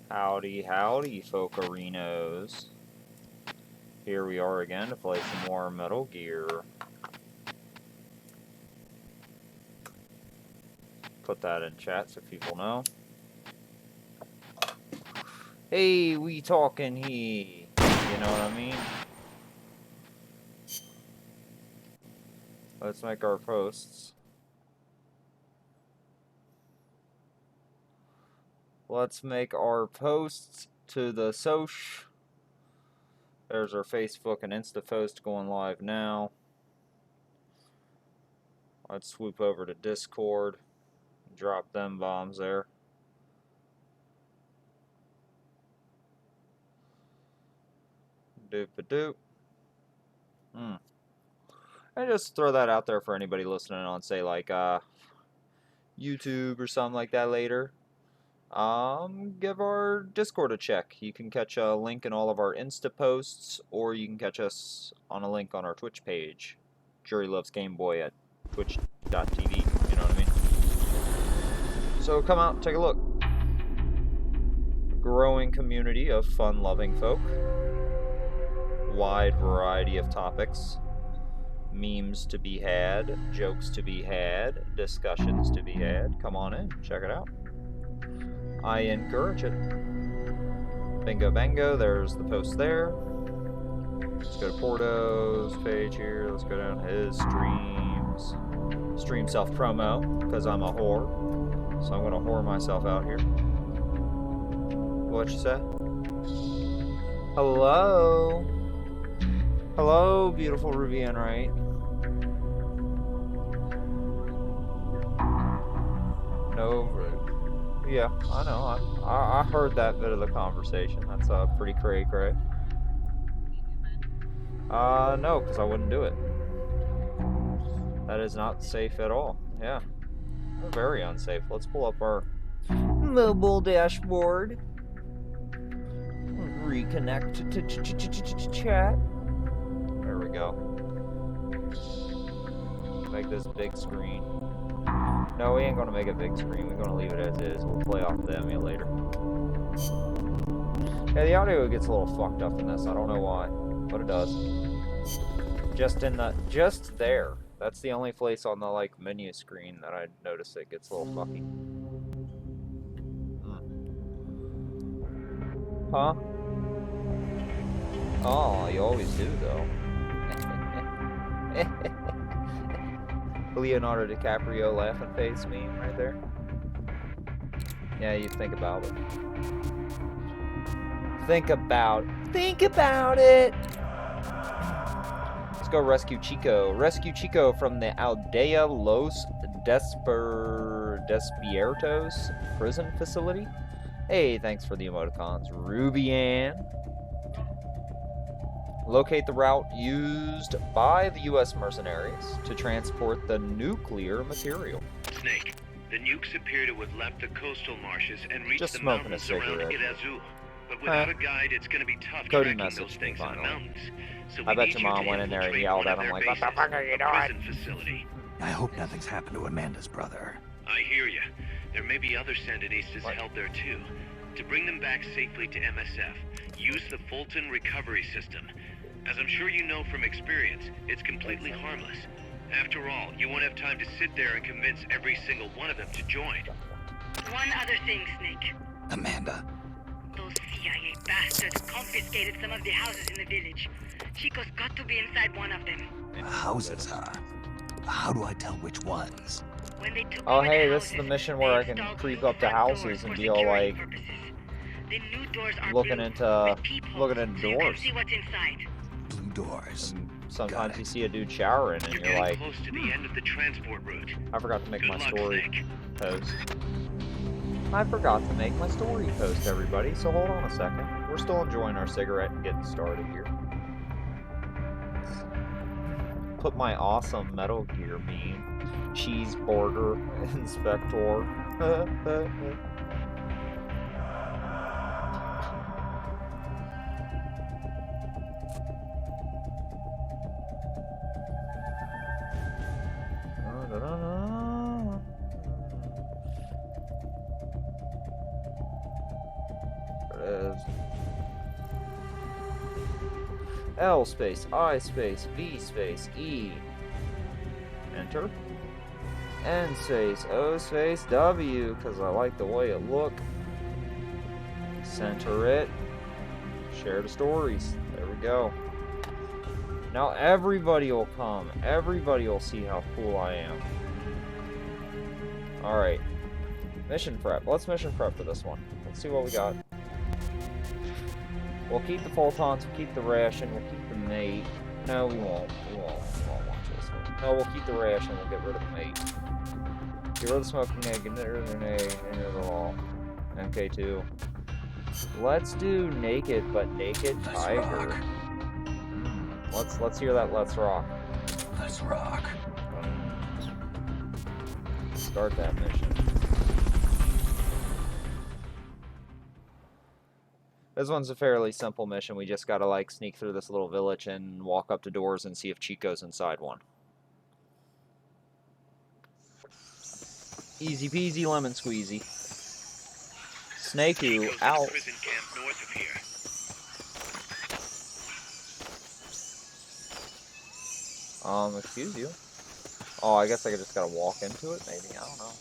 Howdy, howdy, Folkarinos. Here we are again to play some more Metal Gear. Put that in chat so people know. Hey, we talking here. You know what I mean? Let's make our posts. Let's make our posts to the soch. There's our Facebook and Insta post going live now. Let's swoop over to Discord. Drop them bombs there. Doop-a-doop. And just throw that out there for anybody listening on, say, like, YouTube or something like that later. Give our Discord a check. You can catch a link in all of our Insta posts, or you can catch us on a link on our Twitch page. Jury Loves Game Boy at twitch.tv, you know what I mean? So come out, take a look. A growing community of fun-loving folk. Wide variety of topics. Memes to be had, jokes to be had, discussions to be had. Come on in, check it out. I encourage it. Bingo bango, there's the post there. Let's go to Porto's page here. Let's go down his streams. Stream self-promo, because I'm a whore. So I'm going to whore myself out here. What you say? Hello? Hello, beautiful Ruby and Wright. No, yeah, I know. I heard that bit of the conversation. That's pretty cray-cray. No, because I wouldn't do it. That is not safe at all. Yeah, very unsafe. Let's pull up our mobile dashboard. Reconnect to chat. There we go. Make this big screen. No, we ain't gonna make a big screen. We're gonna leave it as is. We'll play off the emulator. Yeah, the audio gets a little fucked up in this. I don't know why, but it does. Just there. That's the only place on the like menu screen that I notice it gets a little fucky. Huh? Oh, you always do though. Leonardo DiCaprio laughing face meme right there. Yeah, you think about it. Think about it! Let's go rescue Chico. Rescue Chico from the Aldea Los Despiertos prison facility. Hey, thanks for the emoticons, Ruby Ann. Locate the route used by the U.S. mercenaries to transport the nuclear material. Snake, the nukes appear to have left the coastal marshes and reached Just the smoking mountains a around cigarette. Irazu. But without a guide, it's going to be tough Cody tracking those messaged me things in the finally. mountains. So I bet your mom went in there and yelled at him like, "What the fuck are you doing?" Facility. I hope nothing's happened to Amanda's brother. I hear you. There may be other Sandinistas held there too. To bring them back safely to MSF, use the Fulton recovery system. As I'm sure you know from experience, it's completely harmless. After all, you won't have time to sit there and convince every single one of them to join. One other thing, Snake. Amanda. Those CIA bastards confiscated some of the houses in the village. Chico's got to be inside one of them. Houses, huh? How do I tell which ones? When they took Oh, over hey, the this is the houses, mission they where I can installed creep new up to front doors houses and for be all security like purposes. The new doors are looking blue, into with peepholes, looking into so you can doors. see what's inside. Blue doors. And sometimes you see a dude showering and You're you're getting like, close to the end of the transport route. I forgot to make Good my luck, story Snake. post. I forgot to make my story post, everybody, so hold on a second. We're still enjoying our cigarette and getting started here. Put my awesome Metal Gear meme. Cheeseburger Inspector. is L space, I space, V space, E. Enter. N space, O space, W, because I like the way it look. Center it. Share the stories. There we go. Now everybody will come. Everybody will see how cool I am. Alright. Mission prep. Let's mission prep for this one. Let's see what we got. We'll keep the Fultons, we'll keep the ration, we'll keep the mate. No, we won't. We won't watch this one. No, we'll keep the ration, we'll get rid of the mate. Get rid of the smoking egg, get rid of the egg, get rid of the wall. MK2. Let's do naked, but naked tiger. Let's hear that. Let's rock. Let's rock. Start that mission. This one's a fairly simple mission. We just gotta like sneak through this little village and walk up to doors and see if Chico's inside one. Easy peasy lemon squeezy. Snakey Chico's out. in a prison camp north of here. Excuse you. Oh, I guess I just gotta walk into it, maybe. I don't know.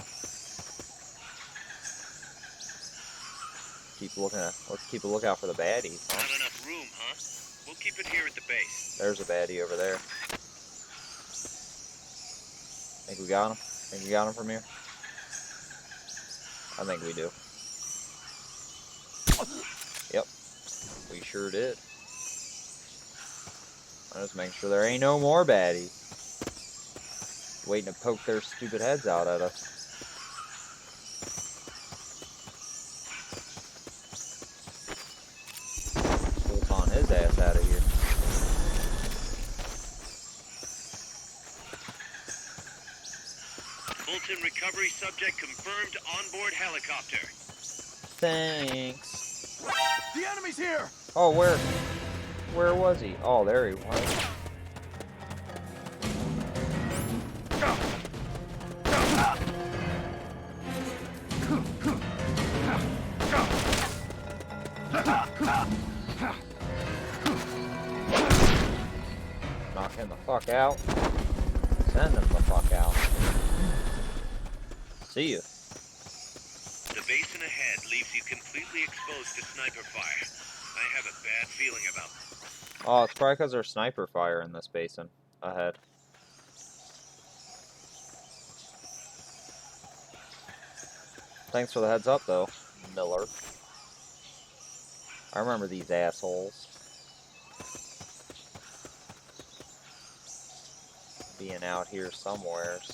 Let's keep a lookout for the baddies, huh? Not enough room, huh? We'll keep it here at the base. There's a baddie over there. Think we got him? Think we got him from here? I think we do. Yep. We sure did. I'm just making sure there ain't no more baddies. Waiting to poke their stupid heads out at us. Bolt on his ass out of here. Fulton recovery subject confirmed onboard helicopter. Thanks. The enemy's here! Oh, where was he? Oh, there he was. Knock him the fuck out. Send him the fuck out. See you. The basin ahead leaves you completely exposed to sniper fire. I have a bad feeling about this. Oh, it's probably because there's sniper fire in this basin ahead. Thanks for the heads up, though, Miller. I remember these assholes. Being out here somewheres.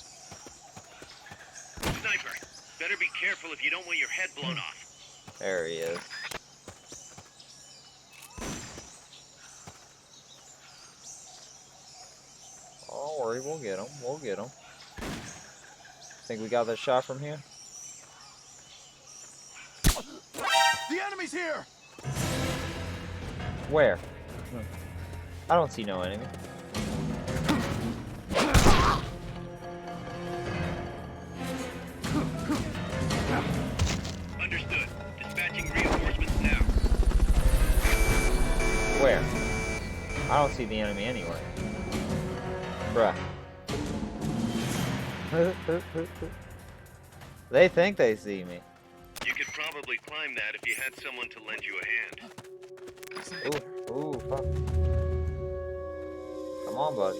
Sniper, better be careful if you don't want your head blown off. There he is. Don't worry, we'll get him. We'll get him. Think we got this shot from here? The enemy's here! Where? I don't see no enemy. Understood. Dispatching reinforcements now. Where? I don't see the enemy anywhere. Bruh. They think they see me. You could probably climb that if you had someone to lend you a hand. Ooh, fuck. Come on, buddy.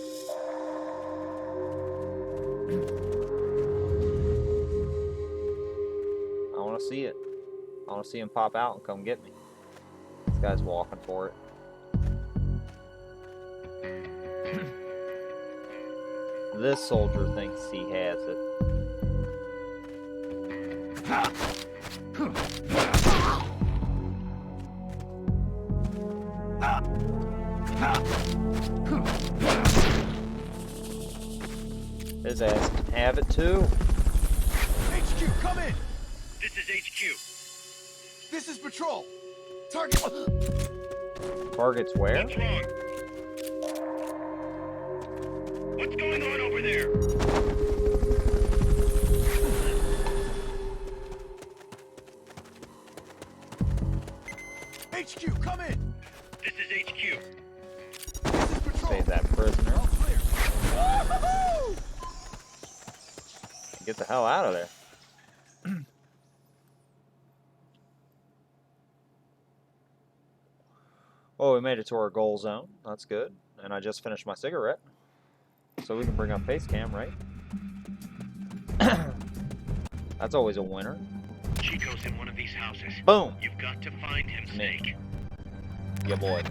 I want to see it. I want to see him pop out and come get me. This guy's walking for it. This soldier thinks he has it. His ass can have it too. HQ, come in! This is HQ. This is patrol! Target! Targets where? What's wrong? What's going on over there? HQ, come in. This is HQ. This is patrol. Save that prisoner. All clear. Woo-hoo-hoo! Get the hell out of there. Oh, we made it to our goal zone. That's good. And I just finished my cigarette. So we can bring up face cam, right? That's always a winner. Chico's in one of these houses. Boom! You've got to find him, Snake. Yeah, boy.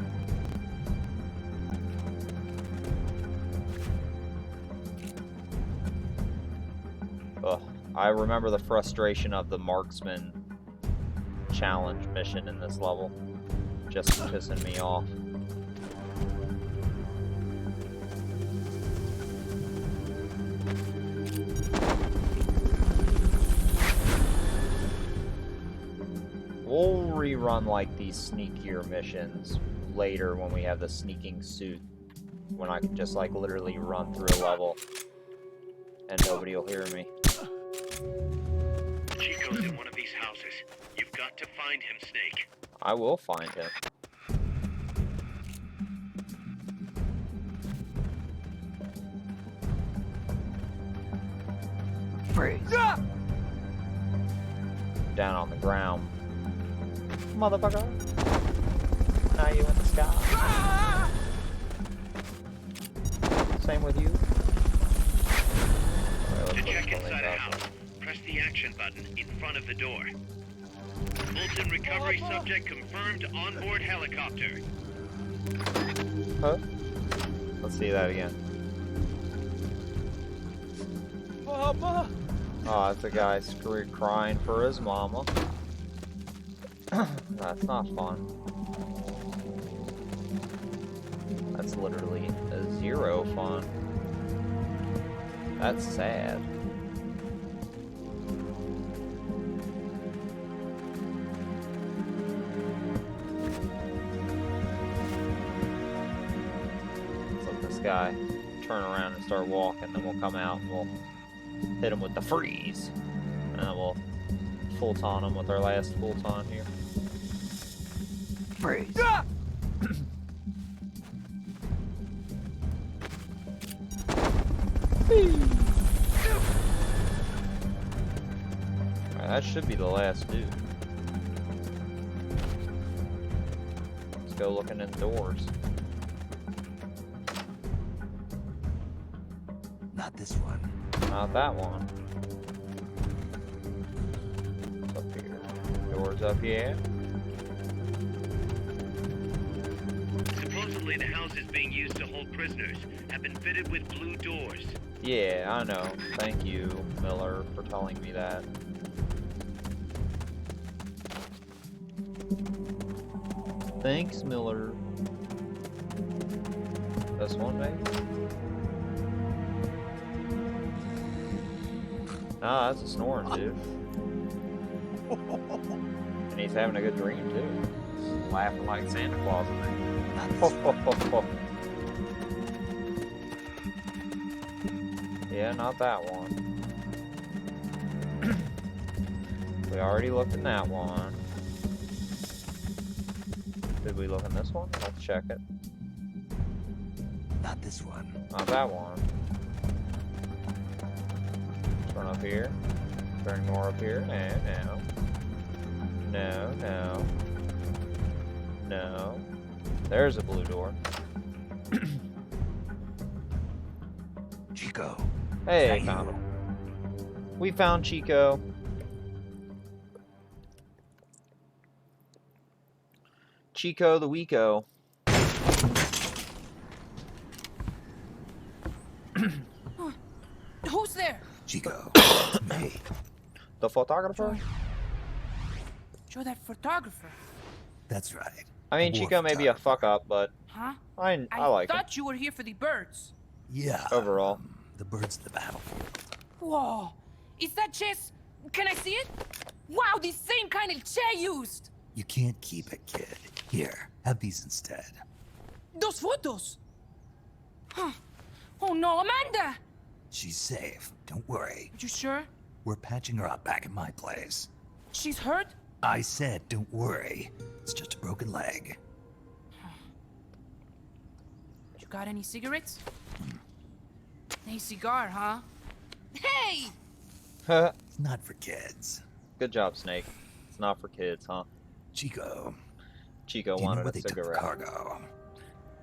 Ugh. I remember the frustration of the marksman challenge mission in this level. Just pissing me off. We'll rerun like these sneakier missions later when we have the sneaking suit. When I can just like literally run through a level and nobody will hear me. Chico's in one of these houses. You've got to find him, Snake. I will find him. Freeze. Down on the ground. Motherfucker. Now you in the sky. Same with you. To check inside a house, press the action button in front of the door. Fulton recovery subject confirmed onboard helicopter. Huh? Let's see that again. Papa. Oh, that's a guy crying for his mama. That's not fun. That's literally a zero fun. That's sad. Let's let this guy turn around and start walking, then we'll come out and we'll hit him with the freeze. And then we'll full-ton him with our last full-ton here. Freeze. Alright, that should be the last dude. Let's go looking indoors. Not this one. Not that one. What's up here? Doors up here. Supposedly the houses being used to hold prisoners have been fitted with blue doors. Yeah, I know. Thank you, Miller, for telling me that. Thanks, Miller. This one, maybe? Ah, that's a snoring dude. And he's having a good dream, too. He's laughing like Santa Claus in there. Not Ho, this ho, one. ho, ho. Yeah, not that one. We already looked in that one. Did we look in this one? Let's check it. Not this one. Not that one. Turn up here. Turn more up here. No, no. No, no. No. There's a blue door. Chico. Hey, Is that found you? him. We found Chico. Chico the Weeko. Who's there? Chico. Hey. The photographer? You're that photographer. That's right. I mean, War Chico may be a photographer. fuck up, but Huh? I like him. thought you were here for the birds. Yeah. Overall. The birds of the battlefield. Whoa. Is that chess? Can I see it? Wow, the same kind of chair used. You can't keep it, kid. Here, have these instead. Those photos. Huh. Oh no, Amanda. She's safe. Don't worry. You sure? We're patching her up back at my place. She's hurt? I said, don't worry. It's just a broken leg. You got any cigarettes? A cigar, huh? Hey! It's not for kids. Good job, Snake. It's not for kids, huh? Chico, Chico do you know wanted where a they took the cigarette. cargo?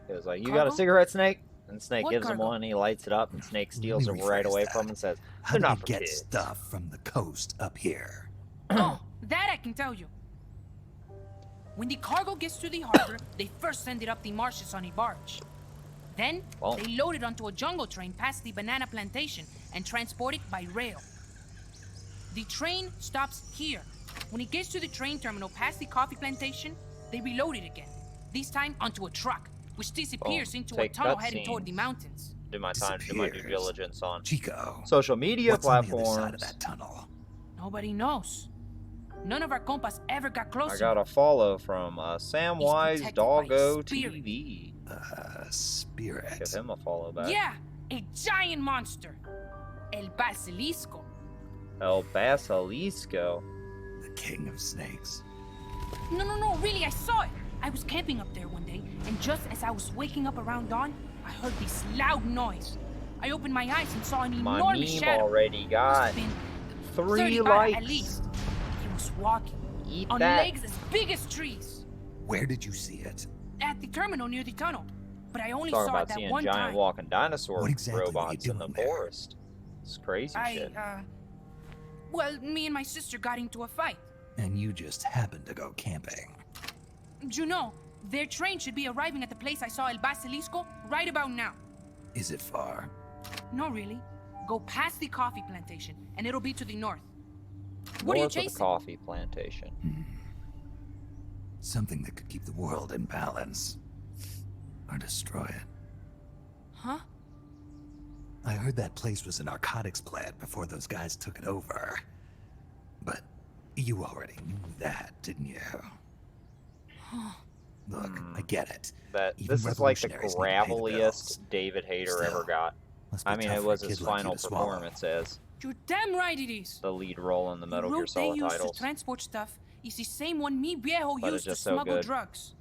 He was like, "You got Cargo? a cigarette, Snake?" And Snake What gives him cargo? one. He lights it up, and Snake steals Let it me right rephrase away that. from him and says, How "They're do not they for get kids." stuff from the coast up here? Oh, that I can tell you. When the cargo gets to the harbor, they first send it up the marshes on a barge. Then, Well. they load it onto a jungle train past the banana plantation and transport it by rail. The train stops here. When it gets to the train terminal past the coffee plantation, they reload it again. This time onto a truck, which disappears into a take tunnel heading cutscenes. toward the mountains. Do my time, do my due Disappears. diligence on Chico, social media what's on the other platforms. side of that tunnel? Nobody knows. None of our compas ever got close I got a enough. follow from Samwise protected by Doggo spirit. TV. Spirit. Give him a follow back. Yeah, a giant monster. El Basilisco. El Basilisco. The king of snakes. No, really, I saw it. I was camping up there one day, and just as I was waking up around dawn, I heard this loud noise. I opened my eyes and saw an My enormous meme shadow. already Must got have been 3 35 likes. at least. He was walking Eat on that. legs as big as trees Where did you see it? at the terminal near the tunnel. But I only Talk saw it about that seeing one giant time. walking dinosaur What exactly were you robots in the doing there? forest. It's crazy shit. Well, me and my sister got into a fight. And you just happened to go camping. You know, their train should be arriving at the place I saw El Basilisco right about now. Is it far? No, really. Go past the coffee plantation, and it'll be to the north. What are you North of the chasing? coffee plantation. Something that could keep the world in balance. Or destroy it. Huh? I heard that place was a narcotics plant before those guys took it over. But you already knew that, didn't you? Look, I get it. That Even this is like the revolutionaries need to pay the bills. graveliest David Hayter ever Still, got. Must be I mean, tough it for a was his kid like you final to swallow. performance as You're damn right it is. the lead role in the Metal the Gear route they Solid use titles. to transport stuff is the same one mi viejo But it's used to just so smuggle good. drugs.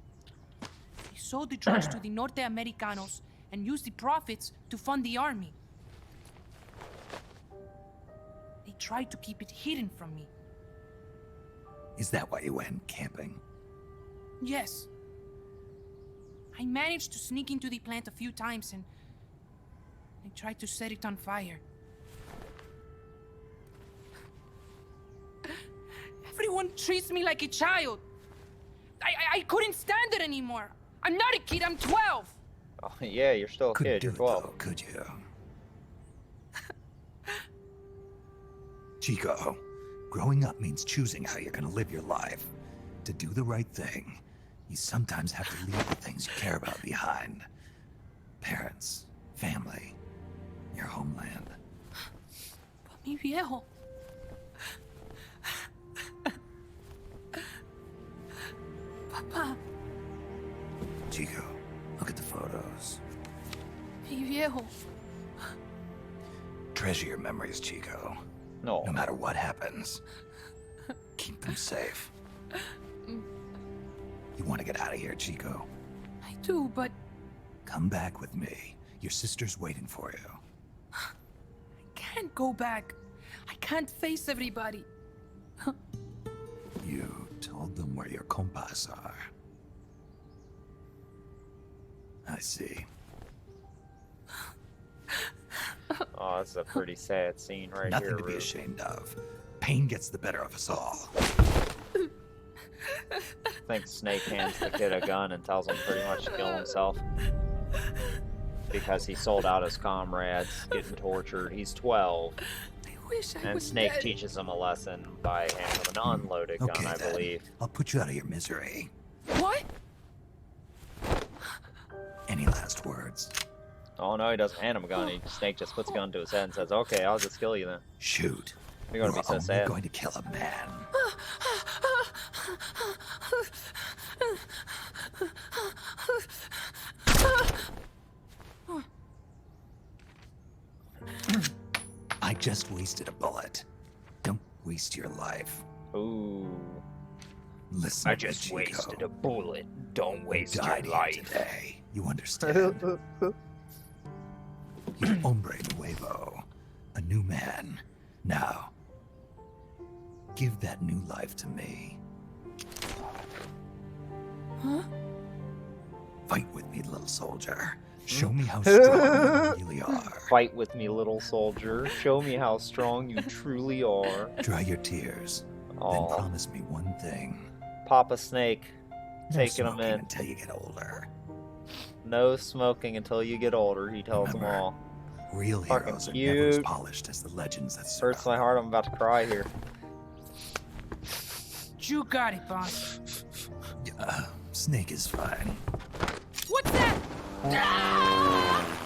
He sold the drugs to the Norte Americanos and used the profits to fund the army. They tried to keep it hidden from me. Is that why you went camping? Yes. I managed to sneak into the plant a few times and I tried to set it on fire. Everyone treats me like a child. I couldn't stand it anymore. I'm not a kid, I'm 12. Oh, yeah, you're still a Couldn't kid. do You're it 12. though, could you? Chico, growing up means choosing how you're gonna live your life. To do the right thing, you sometimes have to leave the things you care about behind. Parents, family, your homeland. But mi viejo. Papa, Chico, look at the photos. mi viejo. Treasure your memories, Chico. No. No matter what happens, keep them safe. You want to get out of here, Chico? I do, but Come back with me. Your sister's waiting for you. I can't go back. I can't face everybody. You told them where your compas are. I see. Oh, this is a pretty sad scene right Nothing here, to be Rue. ashamed of. Pain gets the better of us all. I think Snake hands the kid a gun and tells him pretty much to kill himself. Because he sold out his comrades, getting tortured. He's 12. I wish I And was Snake dead. teaches him a lesson by handing him an unloaded gun, Okay, I then. believe. I'll put you out of your misery. What? Any last words? Oh no, he doesn't hand him a gun. Snake just puts a gun to his head and says, "Okay, I'll just kill you then." Shoot. You're gonna We're be so only sad. going to kill a man. I just wasted a bullet. Don't waste your life. Ooh. Listen I to me, just Chico. wasted a bullet. Don't You waste died your here life. today. You understand? You're hombre nuevo. A new man. Now, give that new life to me. Huh? Fight with me, little soldier. Show me how strong you really are. Fight with me, little soldier. Show me how strong you truly are. Dry your tears. Then Aw, promise me one thing. Papa Snake. No Taking them smoking in. until you get older. No smoking until you get older, he tells them Remember, all. Real Fucking heroes are never as cute. polished as the legends that surround Hurts my heart, I'm about to cry here. You got it, boss. Snake is fine. What's that?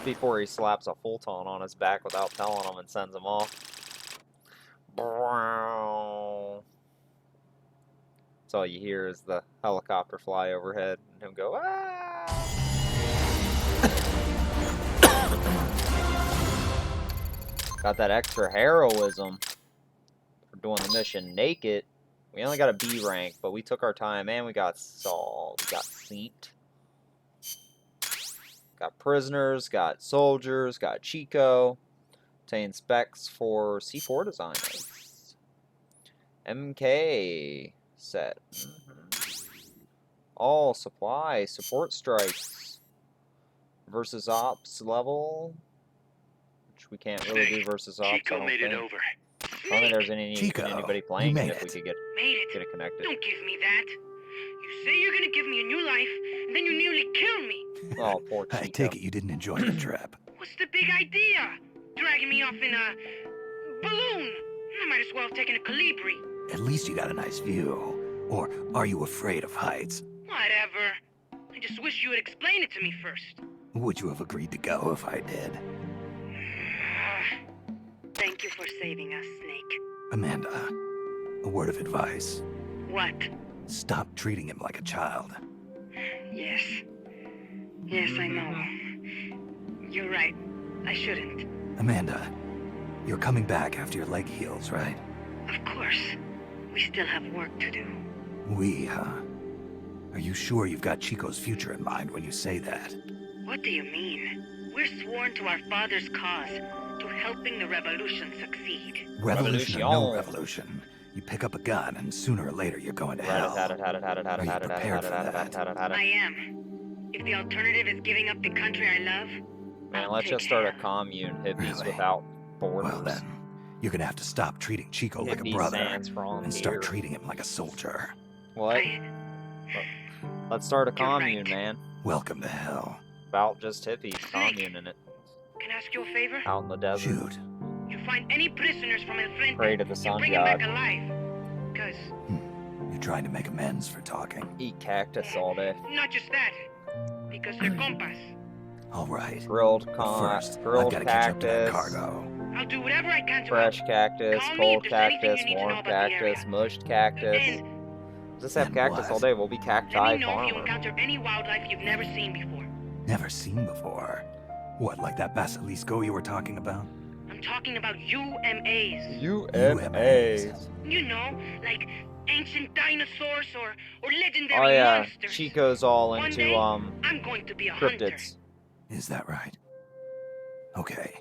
Before he slaps a Fulton on his back without telling him and sends him off. That's all you hear is the helicopter fly overhead and him go, ah! Got that extra heroism for doing the mission naked. We only got a B rank, but we took our time and we got Saul. We got seeped. Got prisoners, got soldiers, got Chico. Obtain specs for C4 designers. MK set. All supply, support strikes. Versus ops level. Which we can't really do versus ops. I Chico don't made it think. over. I don't think there's Chico, anybody you playing made it if we it. could get Made it. it connected. Don't give me that. You say you're gonna give me a new life, and then you nearly kill me. Oh, poor Chico. I take it you didn't enjoy the trip. What's the big idea? Dragging me off in a balloon. I might as well have taken a Calibri. At least you got a nice view. Or are you afraid of heights? Whatever. I just wish you would explain it to me first. Would you have agreed to go if I did? Thank you for saving us, Snake. Amanda, a word of advice. What? Stop treating him like a child. Yes. Yes, I know. You're right. I shouldn't. Amanda, you're coming back after your leg heals, right? Of course. We still have work to do. We, huh? Are you sure you've got Chico's future in mind when you say that? What do you mean? We're sworn to our father's cause, to helping the revolution succeed. Revolution or no Revolution. revolution, you pick up a gun and sooner or later you're going to hell. I am. If the alternative is giving up the country I love, Man, I'll let's take just start a hell. commune, hippies Really? without borders. Well then, you're gonna have to stop treating Chico like a Hippie brother Sans and start Frontier. treating him like a soldier. What? Let's start a You're commune, right. man. Welcome to hell. About just hippies, commune in it. Can I ask you a favor? Out in the desert. Shoot. You find any prisoners from El Frente, Pray to the you sun bring them back god. alive. Because, You're trying to make amends for talking. Eat cactus all day. not just that, because they're compas. All right. Grilled But first, I've grilled got to catch up to that cactus. cargo. I'll do whatever I can to Fresh help. cactus, Call me cold if there's anything cactus, you need to know warm about the cactus, area. mushed cactus. And Just have And cactus what? all day. We'll be let cacti me know if you farmer. encounter any wildlife you've never seen before. Never seen before. What, like that basilisco you were talking about? I'm talking about UMAs. UMAs. You know, like ancient dinosaurs or legendary Oh yeah, monsters. Chico's all One into day, I'm going to be a hunter. cryptids. Is that right? Okay.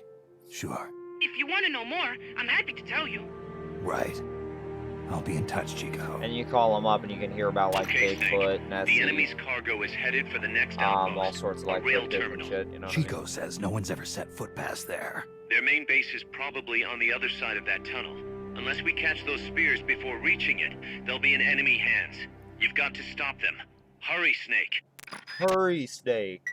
Sure. If you want to know more, I'm happy to tell you. Right. I'll be in touch, Chico. And you call them up and you can hear about like Okay, Snake. Bigfoot, Nessie, The enemy's cargo is headed for the next all outpost, sorts of a like rail cryptids and terminal. shit. You know what I mean? Chico says no one's ever set foot past there. Their main base is probably on the other side of that tunnel. Unless we catch those spears before reaching it, they'll be in enemy hands. You've got to stop them. Hurry, Snake. Hurry, Snake.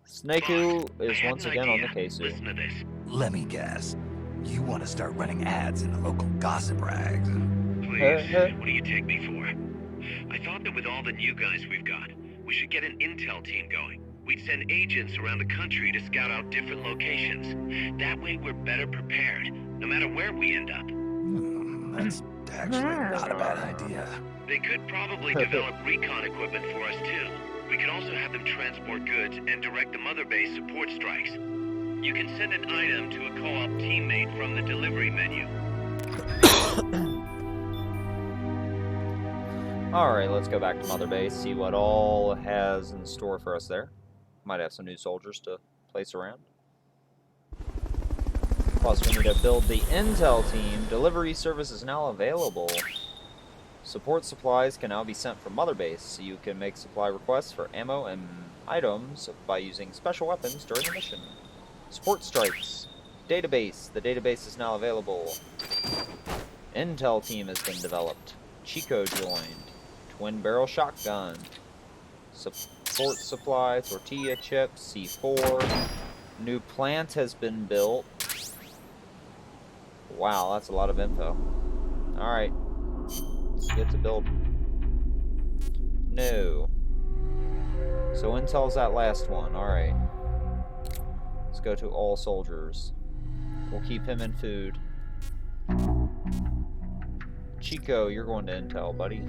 Snakeu Boss, I is had once an again on the idea. case. Listen to this. Let me guess. You want to start running ads in the local gossip rags? Please, what do you take me for? I thought that with all the new guys we've got, we should get an intel team going. We'd send agents around the country to scout out different locations. That way we're better prepared, no matter where we end up. That's actually not a bad idea. They could probably develop recon equipment for us too. We could also have them transport goods and direct the mother base support strikes. You can send an item to a co-op teammate from the delivery menu. Alright, let's go back to Mother Base, see what all has in store for us there. Might have some new soldiers to place around. Plus, we need to build the intel team. Delivery service is now available. Support supplies can now be sent from Mother Base. You can make supply requests for ammo and items by using special weapons during the mission. Support strikes. Database. The database is now available. Intel team has been developed. Chico joined. Twin barrel shotgun. Support supply. Tortilla chips. C4. New plant has been built. Wow, that's a lot of info. Alright. Let's get to build. No. So intel's that last one. Alright. Let's go to all soldiers. We'll keep him in food. Chico, you're going to intel, buddy.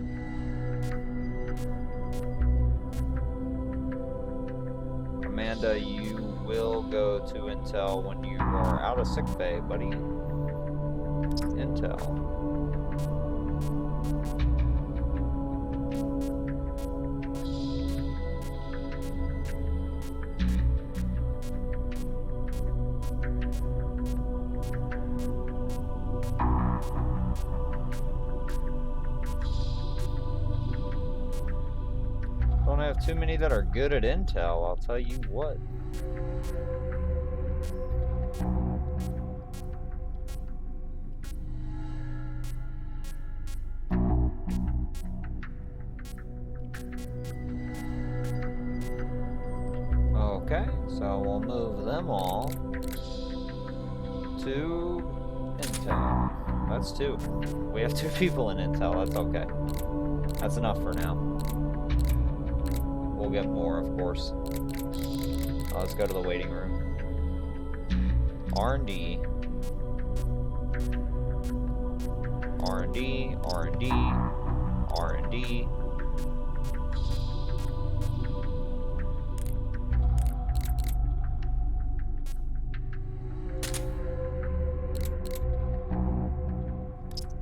Amanda, you will go to intel when you are out of sick bay, buddy. Intel. Don't have too many that are good at intel, I'll tell you what. Okay, so we'll move them all to intel. That's two. We have 2 people in intel, that's okay. That's enough for now. We'll get more, of course. Let's go to the waiting room. R&D. R&D, R&D, R&D.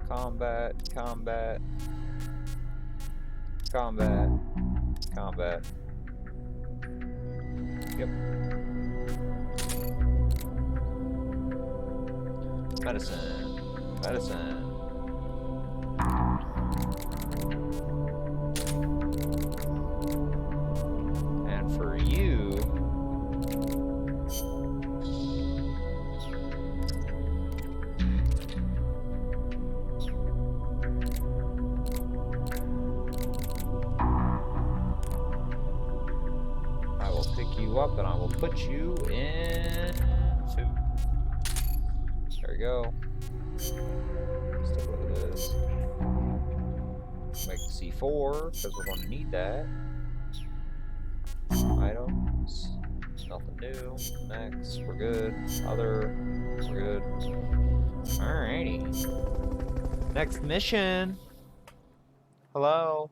Combat, combat, combat, combat. Yep. Medicine, medicine. And for you, I will pick you up and I will put you in food. There we go. Stick with this. Make C4 because we're going to need that. Items. Nothing new. Next. We're good. Other. We're good. Alrighty. Next mission. Hello.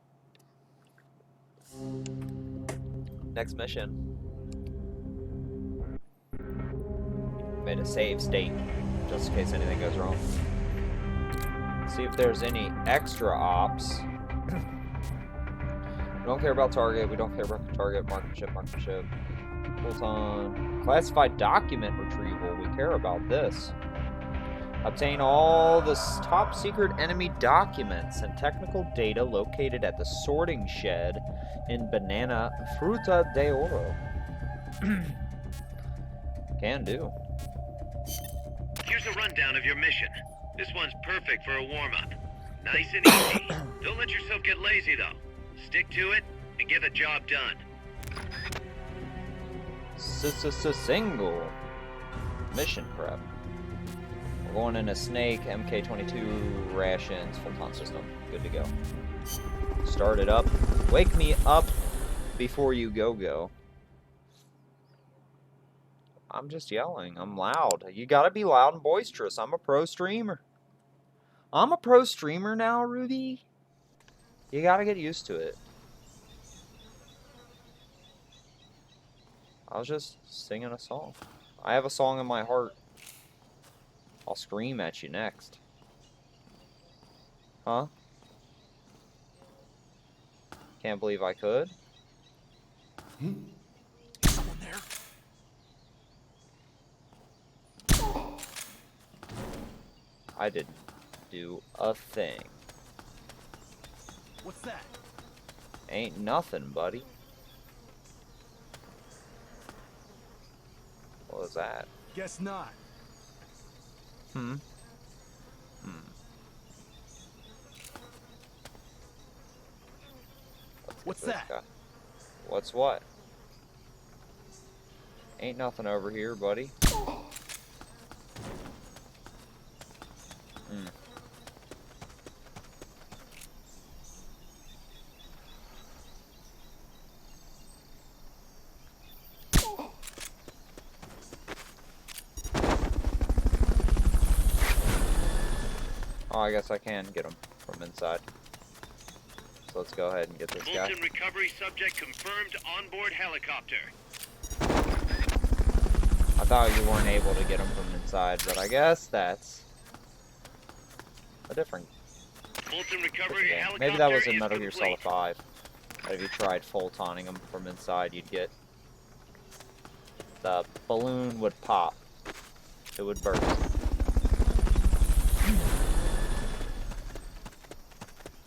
Next mission. Made a save state, just in case anything goes wrong. See if there's any extra ops. We don't care about target. We don't care about the target. Marksmanship, marksmanship. Bolt-on. Classified document retrieval. We care about this. Obtain all the top secret enemy documents and technical data located at the sorting shed in Banana Fruta de Oro. Can do. Here's a rundown of your mission. This one's perfect for a warm-up. Nice and easy. Don't let yourself get lazy, though. Stick to it and get the job done. Single mission prep. We're going in a Snake MK22 rations full-time system. Good to go. Start it up. Wake me up before you go. I'm just yelling. I'm loud. You gotta be loud and boisterous. I'm a pro streamer. I'm a pro streamer now, Ruby. You gotta get used to it. I was just singing a song. I have a song in my heart. I'll scream at you next. Huh? Can't believe I could. Someone there? I didn't do a thing. What's that? Ain't nothing, buddy. What was that? Guess not. Hmm. What's This that? guy. What's what? Ain't nothing over here, buddy. Hmm. Oh, I guess I can get him from inside. So let's go ahead and get this guy. Fulton recovery subject confirmed onboard helicopter. I thought you weren't able to get him from inside, but I guess that's a different Fulton recovery game. helicopter Maybe that was in is Metal Gear Solid complete. 5. That if you tried Fultoning him from inside, you'd get the balloon would pop. It would burst.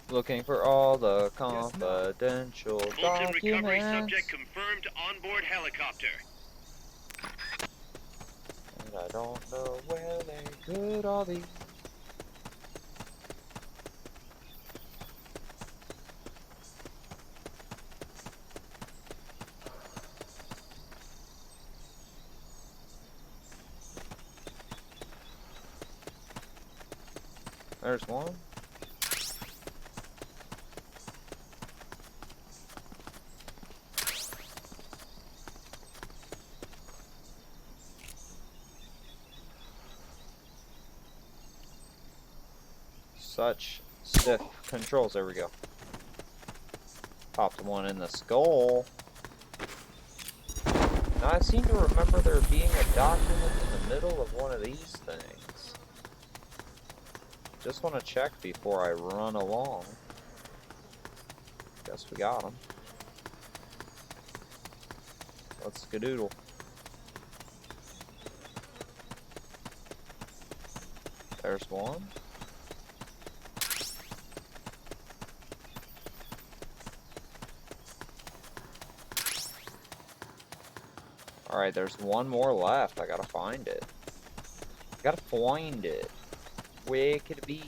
Looking for all the confidential Fulton recovery documents. subject confirmed onboard helicopter. And I don't know where they could all be. There's one. Such stiff controls. There we go. Popped one in the skull. Now I seem to remember there being a document in the middle of one of these things. Just want to check before I run along. Guess we got him. Let's skadoodle. There's one. Alright, there's one more left. I gotta find it. I gotta find it. Where could it be?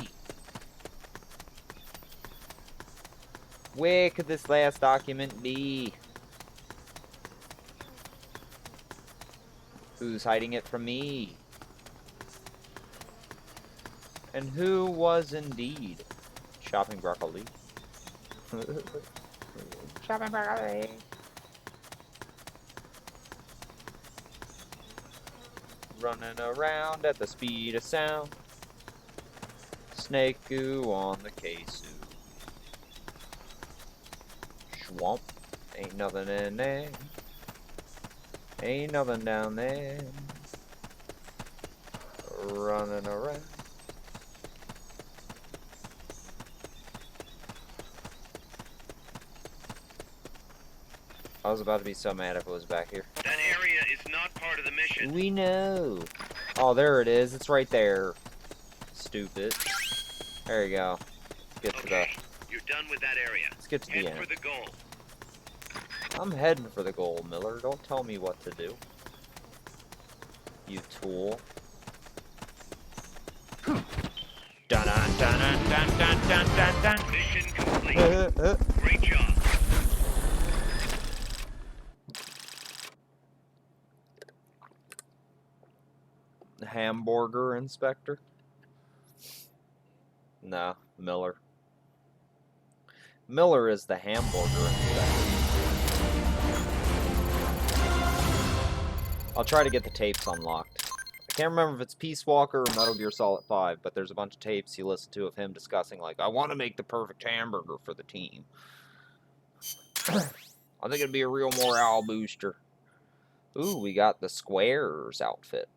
Where could this last document be? Who's hiding it from me? And who was indeed shopping broccoli? Shopping broccoli. Running around at the speed of sound. Snake goo on the K-suit. Swamp. Ain't nothing in there. Ain't nothing down there. Running around. I was about to be so mad if it was back here. That area is not part of the mission. We know. Oh, there it is. It's right there. Stupid. There you go. Let's get to the. Okay, you're done with that area. Let's get to the Head end. for the goal. I'm heading for the goal, Miller. Don't tell me what to do. You tool. Dun dun dun dun dun dun dun dun. Mission complete. Great job. Hamburger inspector? No, Miller. Miller is the hamburger inspector. I'll try to get the tapes unlocked. I can't remember if it's Peace Walker or Metal Gear Solid 5, but there's a bunch of tapes you listen to of him discussing, like, I want to make the perfect hamburger for the team. I think it'd be a real morale booster. Ooh, we got the Squares outfit.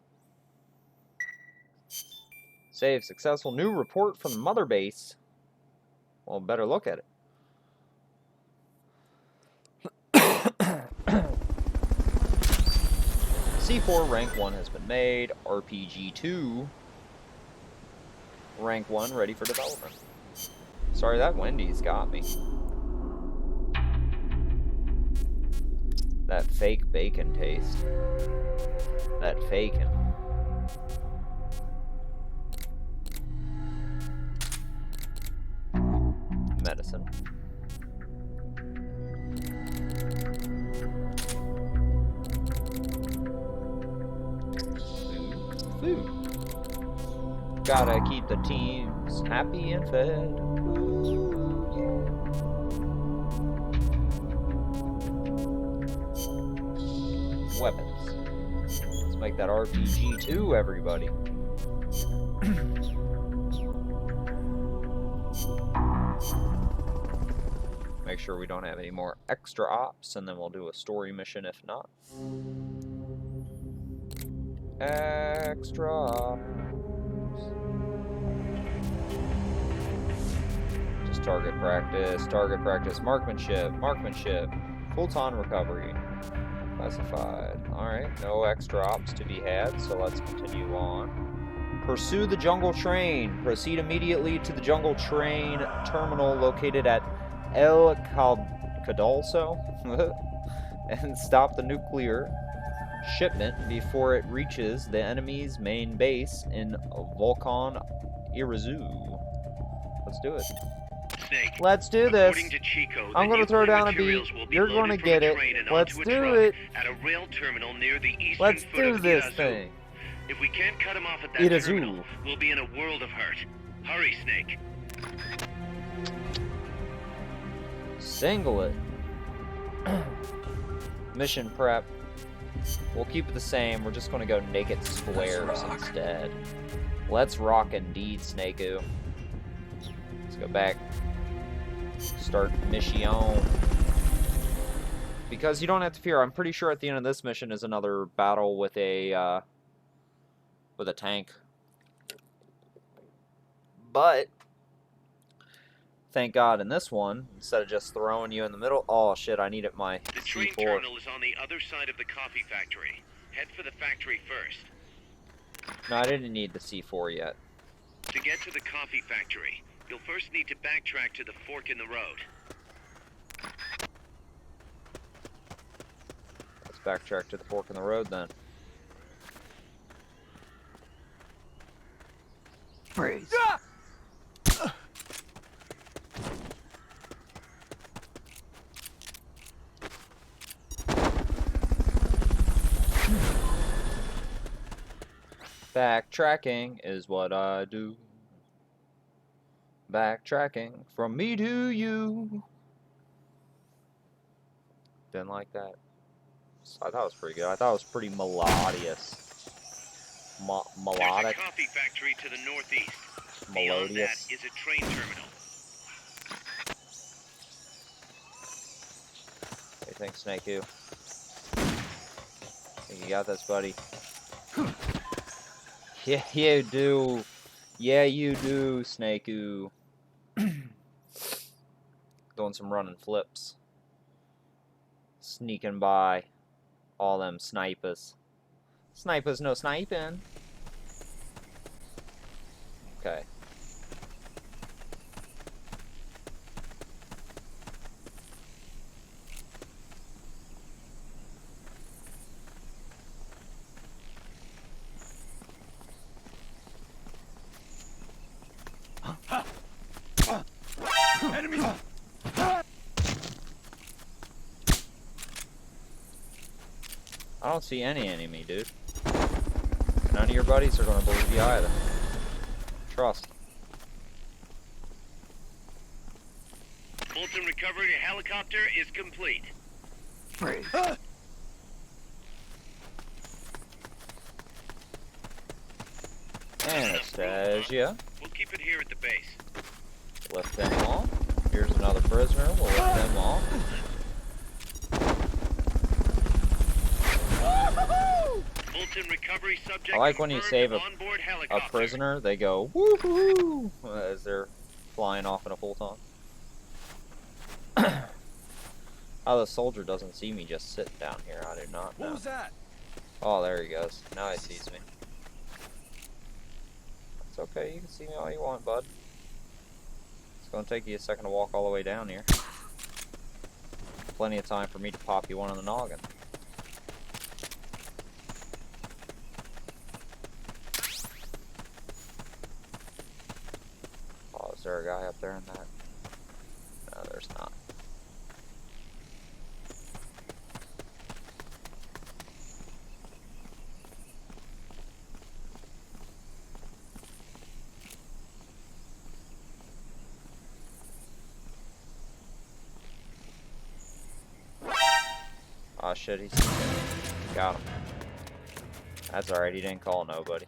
Save successful. New report from the mother base. Well, better look at it. C4 rank 1 has been made. RPG 2 rank 1 ready for development. Sorry, that Wendy's got me. That fake bacon taste. That fakin'. Medicine. Food. Gotta keep the teams happy and fed. Weapons. Let's make that RPG 2, everybody. Make sure we don't have any more extra ops, and then we'll do a story mission if not. Extra ops. Just target practice, marksmanship, full-time recovery. Classified. Alright, no extra ops to be had, so let's continue on. Pursue the jungle train. Proceed immediately to the jungle train terminal located at El Cadalso and stop the nuclear shipment before it reaches the enemy's main base in Volcan Irazu. Let's do it. Snake, Let's do this. according to Chico, I'm going to throw down a beat. You're going to get it. Let's do it. At a rail terminal near the eastern Let's foot do of this Irazu. thing. If we can't cut him off at that Irazu. terminal, we'll be in a world of hurt. Hurry, Snake. Single it. Mission prep. We'll keep it the same. We're just going to go naked squares instead. Let's rock indeed, Snakeu. Let's go back. Start mission. Because you don't have to fear. I'm pretty sure at the end of this mission is another battle with a tank. But thank God in this one, instead of just throwing you in the middle. Oh shit! I needed my The train C4. terminal is on the other side of the coffee factory. Head for the factory first. No, I didn't need the C4 yet. To get to the coffee factory, you'll first need to backtrack to the fork in the road. Let's backtrack to the fork in the road then. Freeze. Backtracking is what I do. Backtracking from me to you. Didn't like that. I thought it was pretty good. I thought it was pretty melodious. There's a Melodic. coffee factory to the northeast. Beyond that Melodious. is a train terminal. Hey, thanks, Snakeu. Think you got this, buddy. Yeah, you do. Yeah, you do, Snakeu. Doing some running flips. Sneaking by all them snipers. Snipers no sniping. Okay. Enemies! I don't see any enemy, dude. None of your buddies are gonna believe you either. Trust. Fulton recovery helicopter is complete. Freeze. Anastasia. We'll keep it here at the base. Lift them off. Here's another prisoner. We'll lift them off. Fulton recovery subject. I like when you save a onboard A helicopter. prisoner, they go woohoo as they're flying off in a full-time. How the soldier doesn't see me just sitting down here, I do not know. What was that? Oh, there he goes. Now he sees me. It's okay, you can see me all you want, bud. It's gonna take you a second to walk all the way down here. Plenty of time for me to pop you one on the noggin. Oh, is there a guy up there in that? No, there's not. Oh shit, he's got him. That's alright, he didn't call nobody.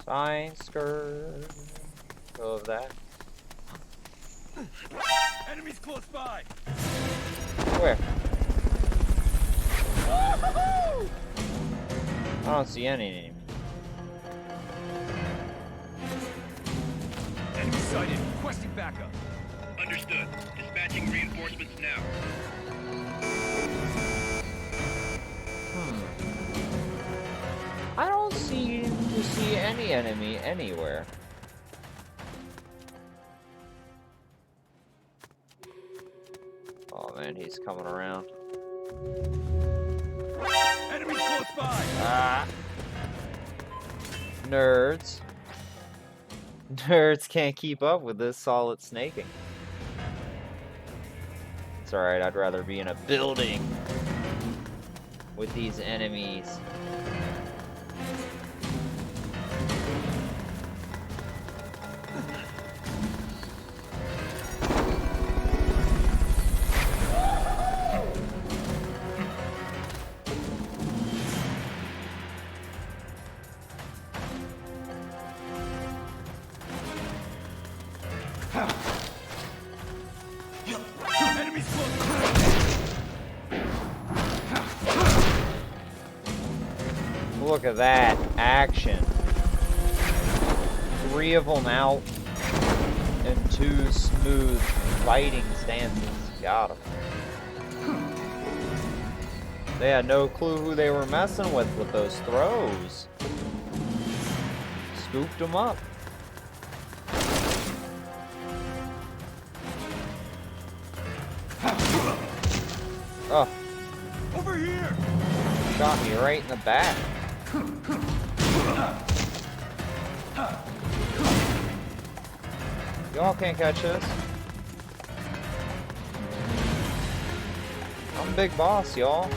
Sign skirt of that. Enemies close by. Where? I don't see any. Enemy sighted. Requesting backup. Understood. Dispatching reinforcements now. I don't seem to see any enemy anywhere. Oh man, he's coming around. Enemies close by. Ah! Nerds. Nerds can't keep up with this solid snaking. It's alright, I'd rather be in a building with these enemies. Enemies close by. Look at that action. 3 of them out and 2 smooth fighting stances. Got them. They had no clue who they were messing with those throws. Scooped them up. Oh, Over here. shot me right in the back. Y'all can't catch this. I'm big boss, y'all.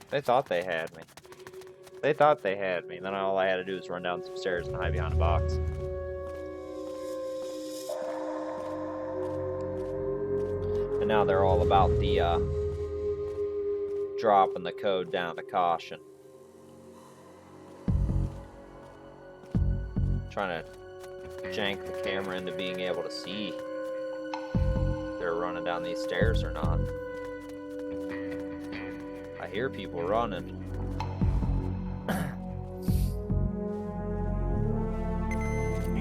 They thought they had me. They thought they had me. Then all I had to do was run down some stairs and hide behind a box. And now they're all about the dropping the code down to caution. Trying to jank the camera into being able to see if they're running down these stairs or not. I hear people running.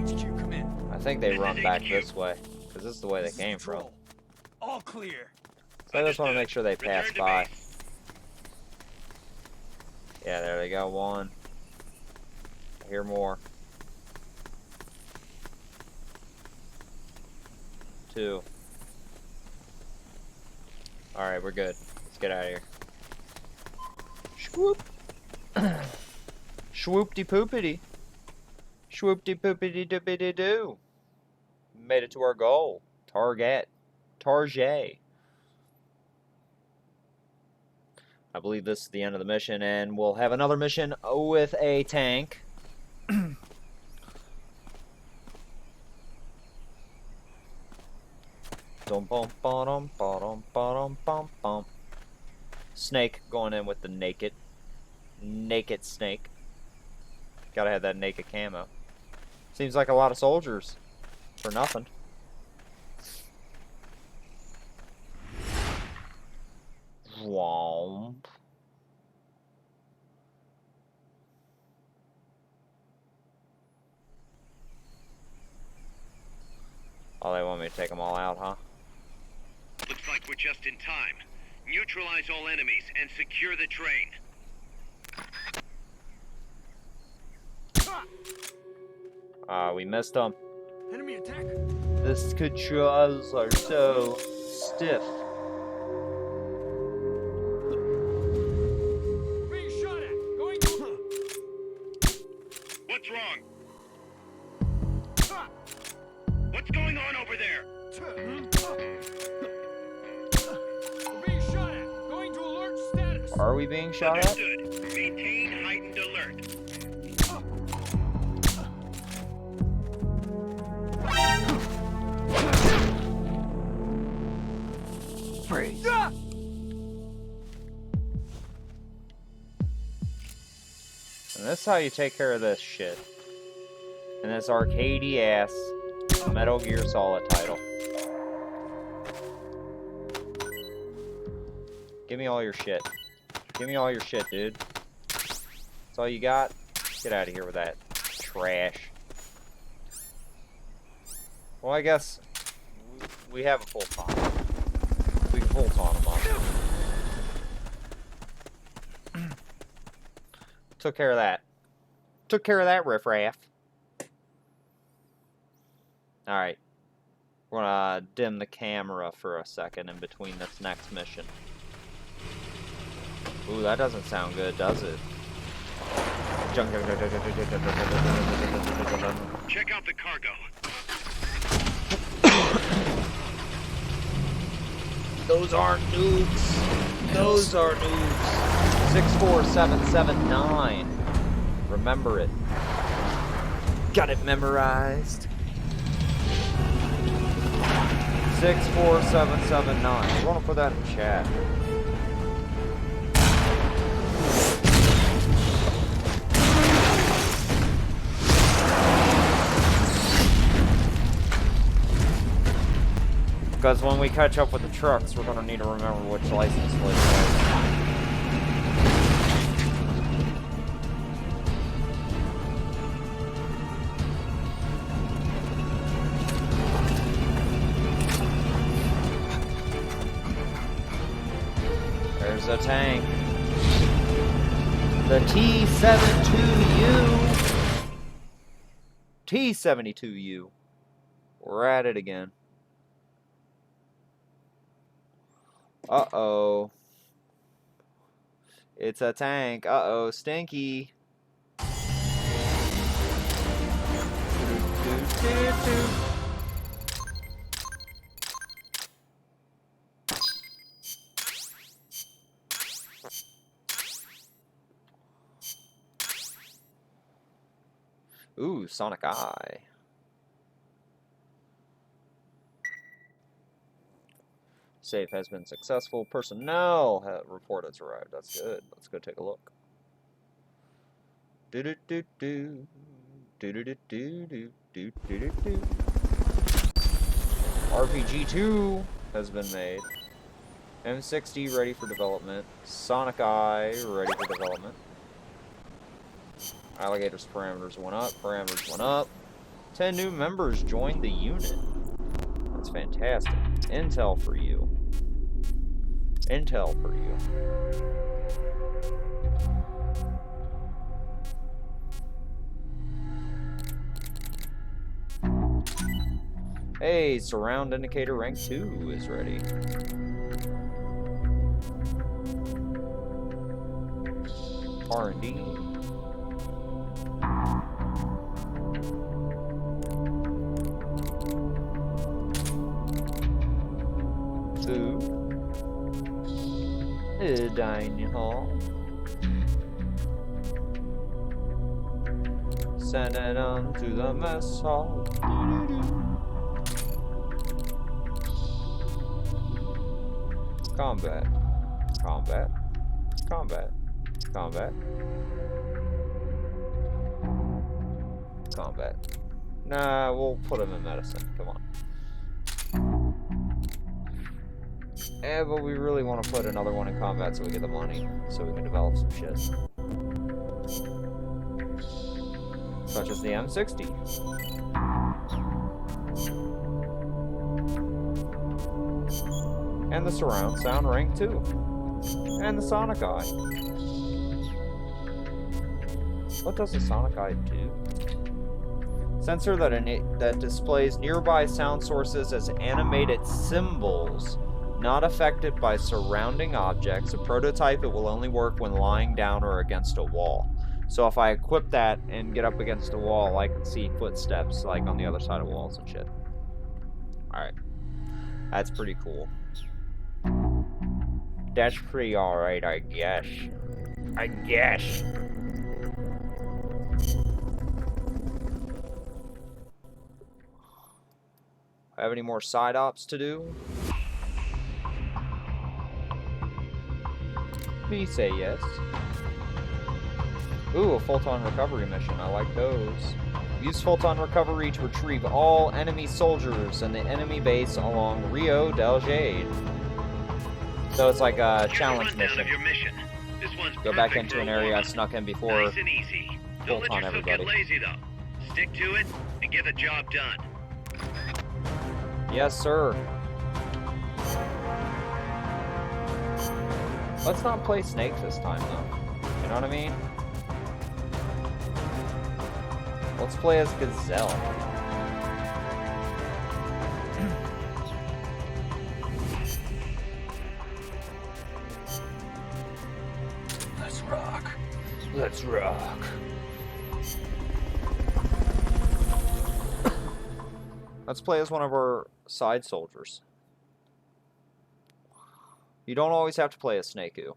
HQ, come in. I think they This run is back HQ. this way, because this is the way they This is came from. Control. All clear. So I just want to make sure they pass Return to by. base. Yeah, there they go. 1. I hear more. 2. Alright, we're good. Let's get out of here. Swoop. Swoop-de poopity. Swoop-de poopity doopity doo. Made it to our goal. Target. Target. I believe this is the end of the mission, and we'll have another mission with a tank. Snake going in with the naked snake. Gotta have that naked camo. Seems like a lot of soldiers for nothing. Womp. Oh, they want me to take them all out, huh? Looks like we're just in time. Neutralize all enemies and secure the train. We missed them. Enemy attack. The controls are so stiff. Being shot at. Going to. What's wrong? What's going on over there? We're being shot at. Going to alert status. Are we being shot at? Understood. Maintain heightened alert. Freeze. And that's how you take care of this shit. And this arcadey ass Metal Gear Solid title. Give me all your shit. Give me all your shit, dude. That's all you got? Get out of here with that trash. Well, I guess we have a full time. We can full time them up. Took care of that. Took care of that riffraff. Alright. We're gonna dim the camera for a second in between this next mission. Ooh, that doesn't sound good, does it? Check out the cargo. Those aren't nukes. Those are nukes. 64779. Remember it. Got it memorized. 64779. We're gonna put that in chat. Because when we catch up with the trucks, we're gonna need to remember which license plate it is. There's a tank. The T-72U. T-72U. We're at it again. Uh-oh. It's a tank. Uh-oh, stinky. Ooh, Sonic Eye. Save has been successful. Personnel report has arrived. That's good. Let's go take a look. Do do do do do do do do do do do do. RPG 2 has been made. M60 ready for development. Sonic Eye ready for development. Alligator's parameters went up. Parameters went up. 10 new members joined the unit. That's fantastic. Intel for you. Intel for you. Hey, surround indicator rank 2 is ready. R&D. Food. Dining hall. Send it on to the mess hall. Combat. Combat. Combat. Combat. Combat. Nah, we'll put him in medicine. Come on. Eh, but we really want to put another one in combat so we get the money, so we can develop some shit. Such as the M60. And the surround sound rank 2. And the Sonic Eye. What does the Sonic Eye do? Sensor that displays nearby sound sources as animated symbols, not affected by surrounding objects. A prototype, it will only work when lying down or against a wall. So if I equip that and get up against a wall, I can see footsteps like on the other side of walls and shit. Alright. That's pretty cool. That's pretty alright, I guess. I guess. Have any more side ops to do? Please say yes. Ooh, a Photon recovery mission. I like those. Use Photon recovery to retrieve all enemy soldiers in the enemy base along Rio del Jade. So it's like a challenge mission. This one's Go back perfect into for an a area I warm-up. snuck in before. Nice and easy. Don't let Photon yourself everybody. get lazy though. Stick to it and get the job done. Yes, sir. Let's not play Snake this time, though. You know what I mean? Let's play as Gazelle. Let's rock. Let's rock. Let's play as one of our side soldiers. You don't always have to play as Snakeu.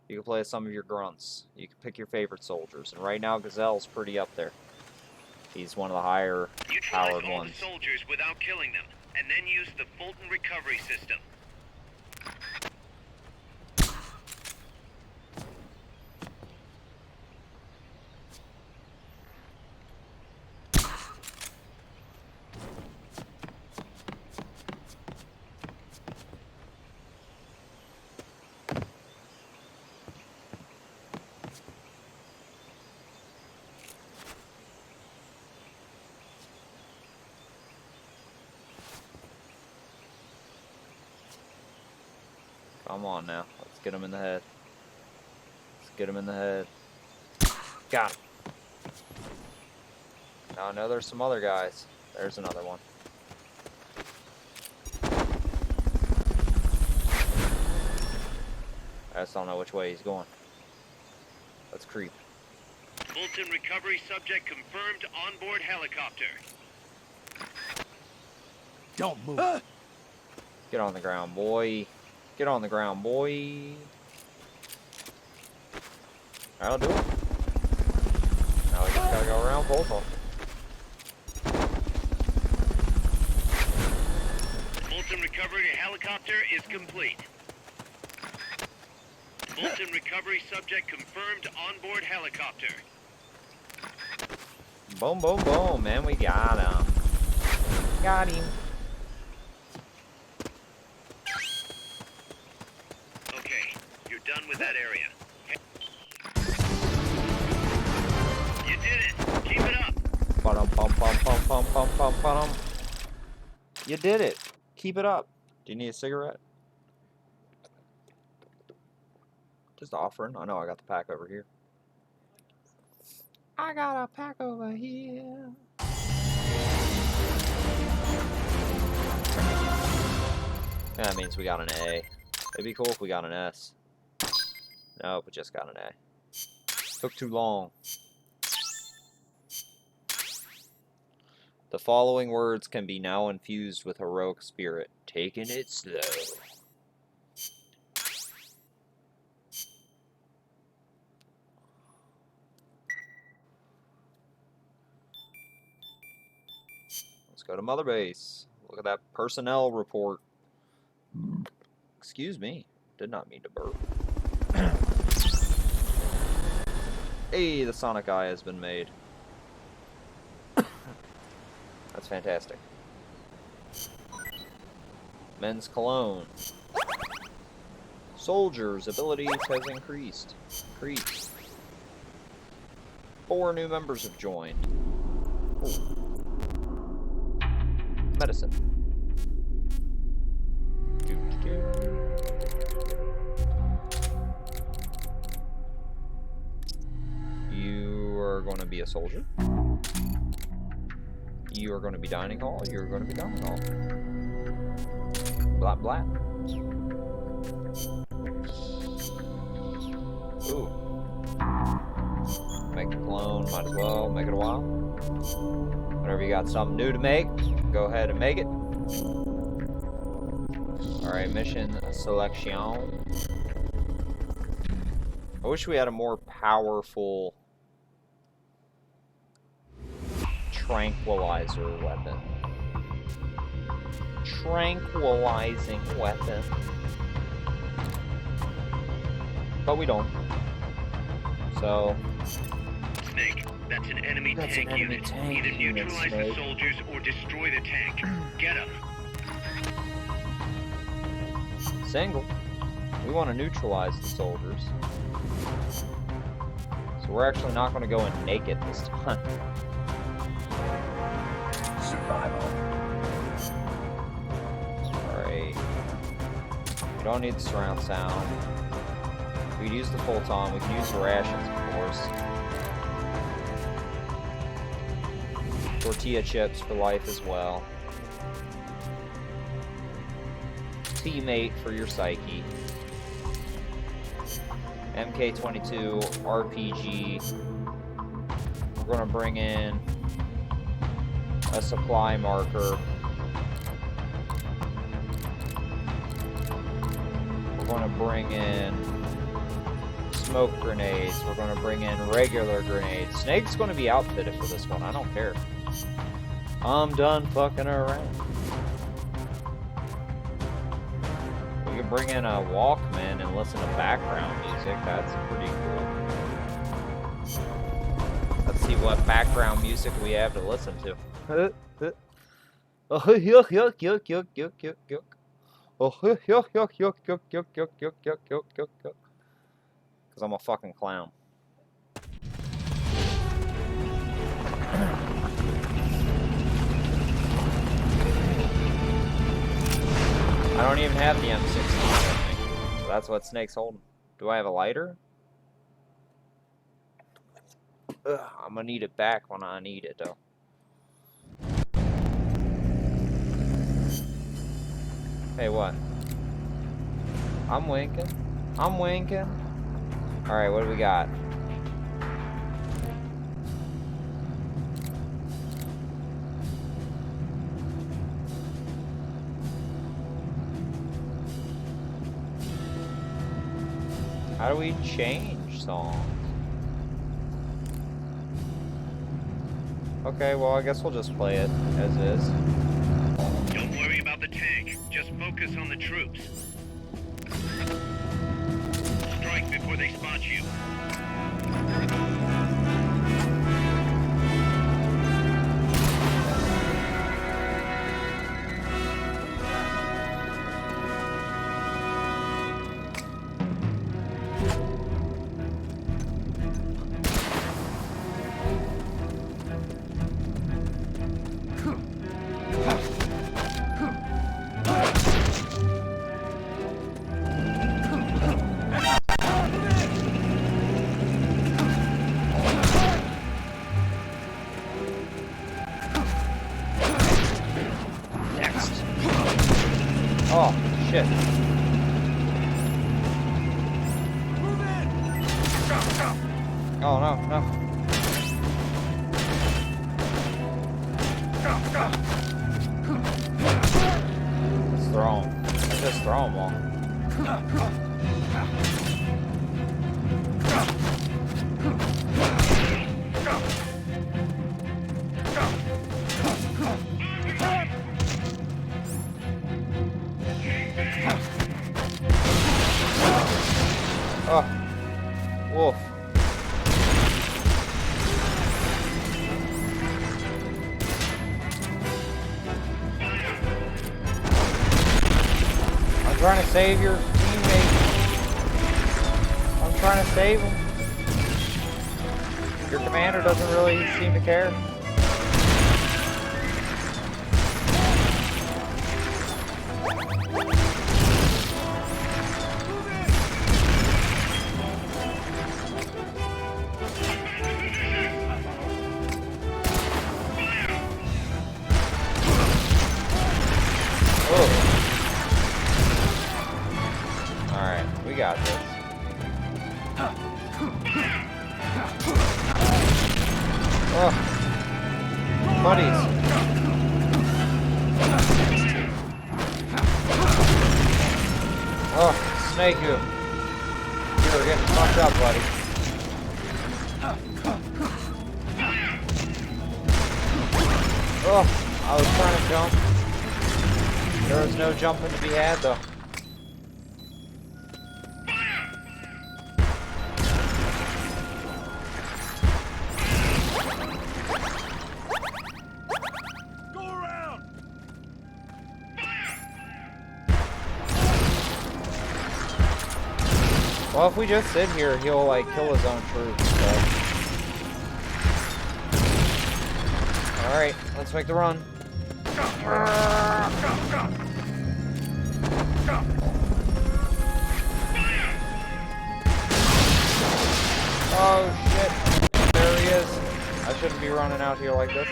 You can play as some of your grunts. You can pick your favorite soldiers. And right now, Gazelle's pretty up there. He's one of the higher Neutralize powered all ones. the soldiers without killing them, and then use the Fulton recovery system. Come on now. Let's get him in the head. Let's get him in the head. Got him. Now I know there's some other guys. There's another one. I just don't know which way he's going. Let's creep. Fulton recovery subject confirmed onboard helicopter. Don't move. Get on the ground, boy. Get on the ground, boy. That'll do it. Now we just gotta go around Fulton. Fulton recovery helicopter is complete. Fulton recovery subject confirmed onboard helicopter. Boom, boom, boom, man. We got him. Got him. Okay, you're done with that area. You did it! Keep it up! Bum, bum, bum, bum, bum, bum, bum, bum. You did it. Keep it up. Do you need a cigarette? Just offering. I know I got the pack over here. I got a pack over here. Yeah, that means we got an A. It'd be cool if we got an S. Nope, we just got an A. Took too long. The following words can be now infused with heroic spirit. Taking it slow. Let's go to Mother Base. Look at that personnel report. Excuse me. Did not mean to burp. Hey, the Sonic Eye has been made. That's fantastic. Men's cologne. Soldiers' abilities has increased. 4 new members have joined. Ooh. Medicine. You are going to be a soldier. You are going to be dining hall. You're going to be dining hall. Blah, blah. Ooh. Make a clone. Might as well make it a while. Whenever you got something new to make, go ahead and make it. Alright, mission selection. I wish we had a more powerful tranquilizer weapon. Tranquilizing weapon. But we don't. So... Snake, that's an enemy tank unit. Either neutralize the soldiers or destroy the tank. Get them. Single. We want to neutralize the soldiers. So we're actually not going to go in naked this time. Survival. Alright. We don't need the surround sound. We can use the full-time. We can use the rations, of course. Tortilla chips for life as well. Teammate for your psyche. MK22 RPG. We're gonna bring in a supply marker. We're gonna bring in smoke grenades. We're gonna bring in regular grenades. Snake's gonna be outfitted for this one. I don't care. I'm done fucking around. We can bring in a Walkman and listen to background music. That's pretty cool. Let's see what background music we have to listen to. Oh, yuck, yuck, yuck, yuck, yuck, yuck, yuck. Oh, yuck, yuck, yuck, yuck, yuck, yuck, yuck, yuck, yuck, yuck, yuck, yuck. Because I'm a fucking clown. I don't even have the M16 with me, so that's what Snake's holding. Do I have a lighter? Ugh, I'm gonna need it back when I need it, though. Hey, what? I'm winking. I'm winking. Alright, what do we got? How do we change songs? Okay, well, I guess we'll just play it as is. Don't worry about the tank. Just focus on the troops. Strike before they spot you. Oh, shit. Oh, no, no. Let's throw him. Let's just throw them all. Oh, wolf. trying to save your teammate. I'm trying to save him. Your commander doesn't really seem to care. Alright, we got this. Oh, buddies. Oh, Snake you. You're getting fucked up, buddy. Oh, I was trying to jump. There was no jumping to be had, though. Well, if we just sit here, he'll, like, kill his own troops, so. Alright, let's make the run. Oh, shit. There he is. I shouldn't be running out here like this.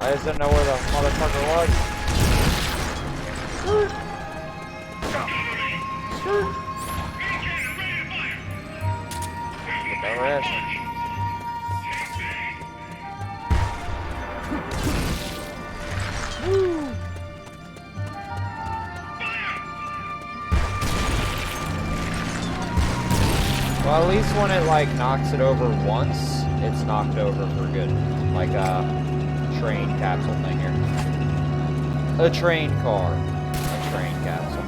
I just didn't know where the motherfucker was. Get that ration. Woo! Well, at least when it like knocks it over once, it's knocked over for good. Like a train capsule thing here. A train car. A train capsule.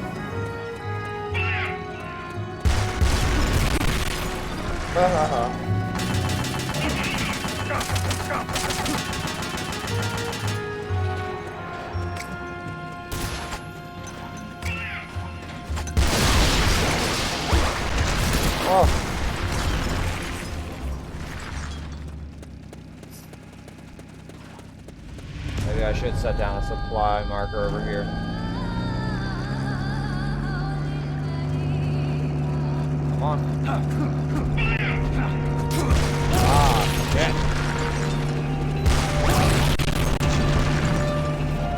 Oh. Maybe I should set down a supply marker over here. Come on. Ah, shit.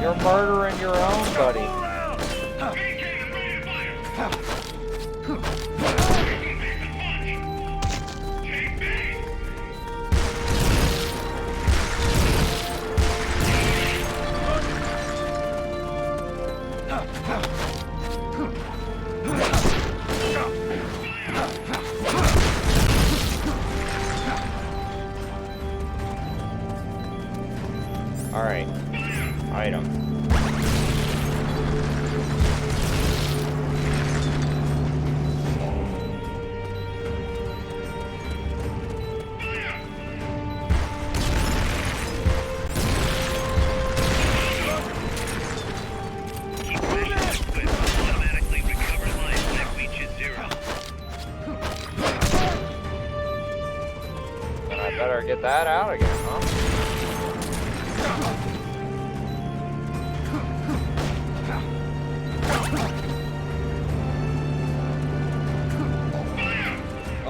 You're murdering your own, buddy. Alright. Item. Automatically recover life that reaches 0. Then I better get that out again, huh?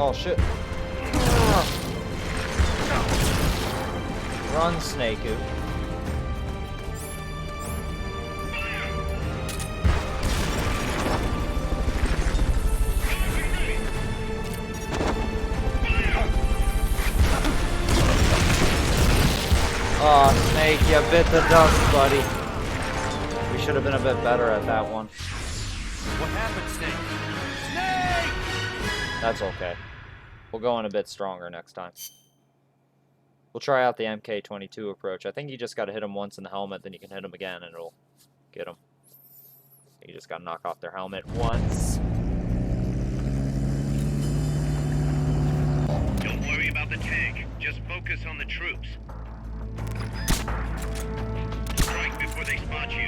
Oh shit. Run, Snakeu. Oh, Snake, you bit the dust, buddy. We should have been a bit better at that one. What happened, Snake? Snake! That's okay. We'll go in a bit stronger next time. We'll try out the MK22 approach. I think you just got to hit them once in the helmet, then you can hit them again and it'll get them. You just got to knock off their helmet once. Don't worry about the tank. Just focus on the troops. Strike before they spot you.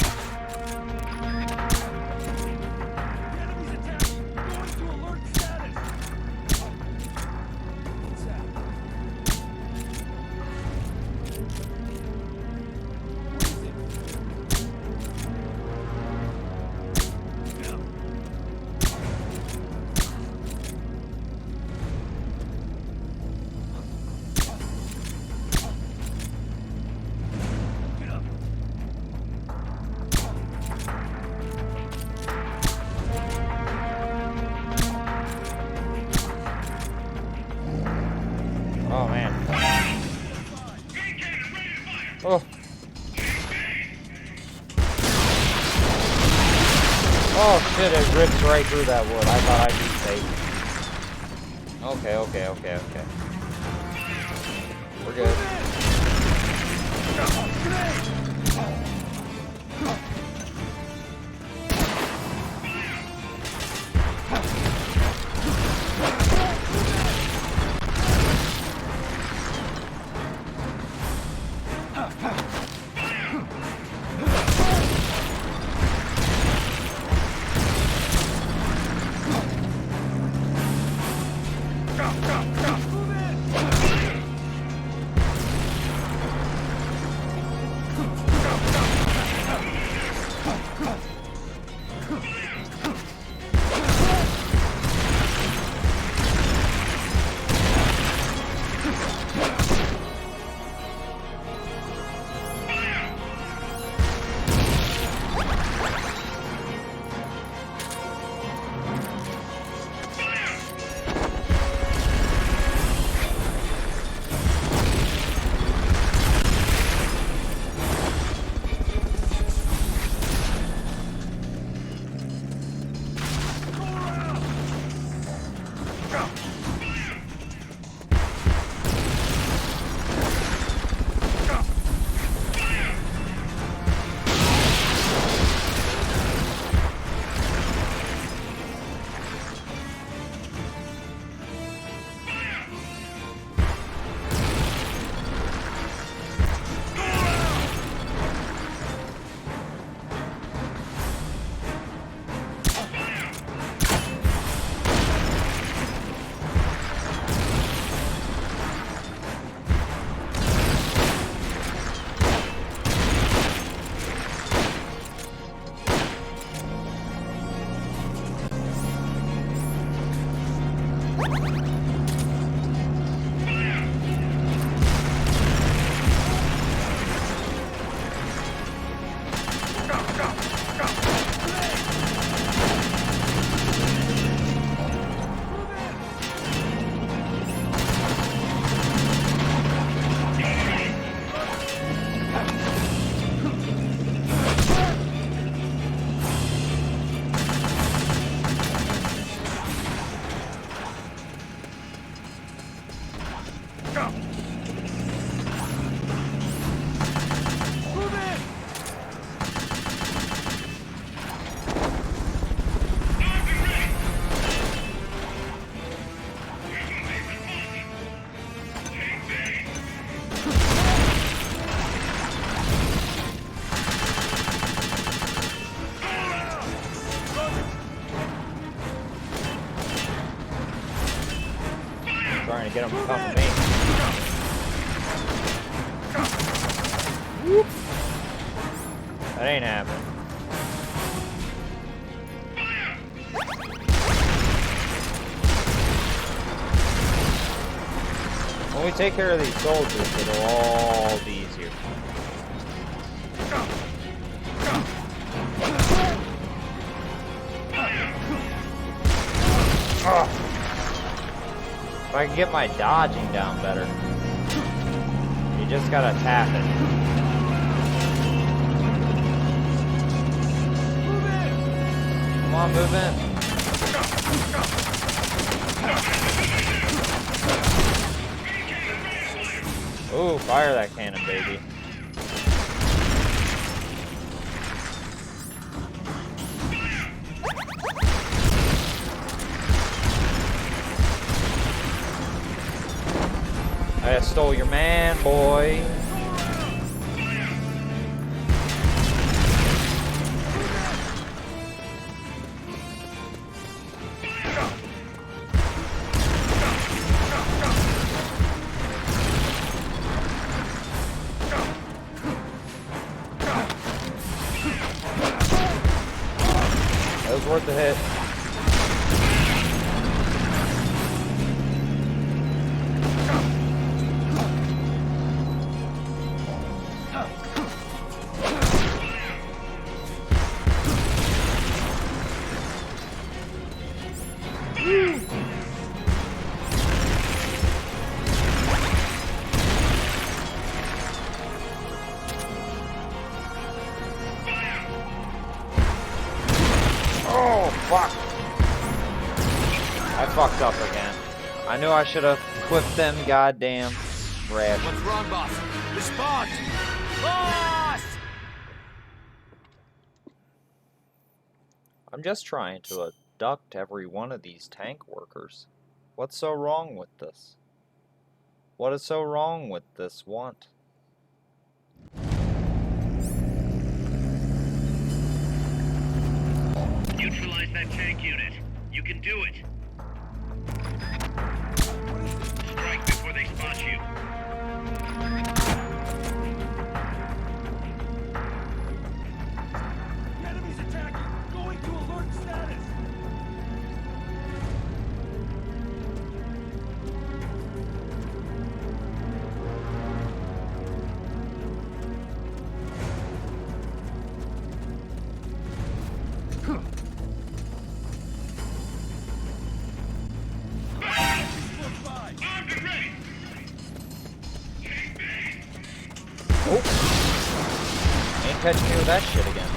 Oh. Oh shit, it rips right through that wood. I thought I'd be safe. Okay, okay, okay, okay. We're good. Trying to get him to come to me. Whoop. That ain't happening. When we take care of these soldiers, it'll all be easier. Oh. If I can get my dodging down better. You just gotta tap it. Come on, move in. Ooh, fire that cannon, baby. I stole your man, boy. That was worth the hit. Fuck! I fucked up again. I knew I should have equipped them goddamn rations. What's wrong, boss? Respond! Boss! I'm just trying to abduct every one of these tank workers. What's so wrong with this? What is so wrong with this want? Neutralize that tank unit. You can do it. Strike before they spot you. The enemy's attacking! Going to alert status! Armed and ready! Oh! Ain't catching me with that shit again.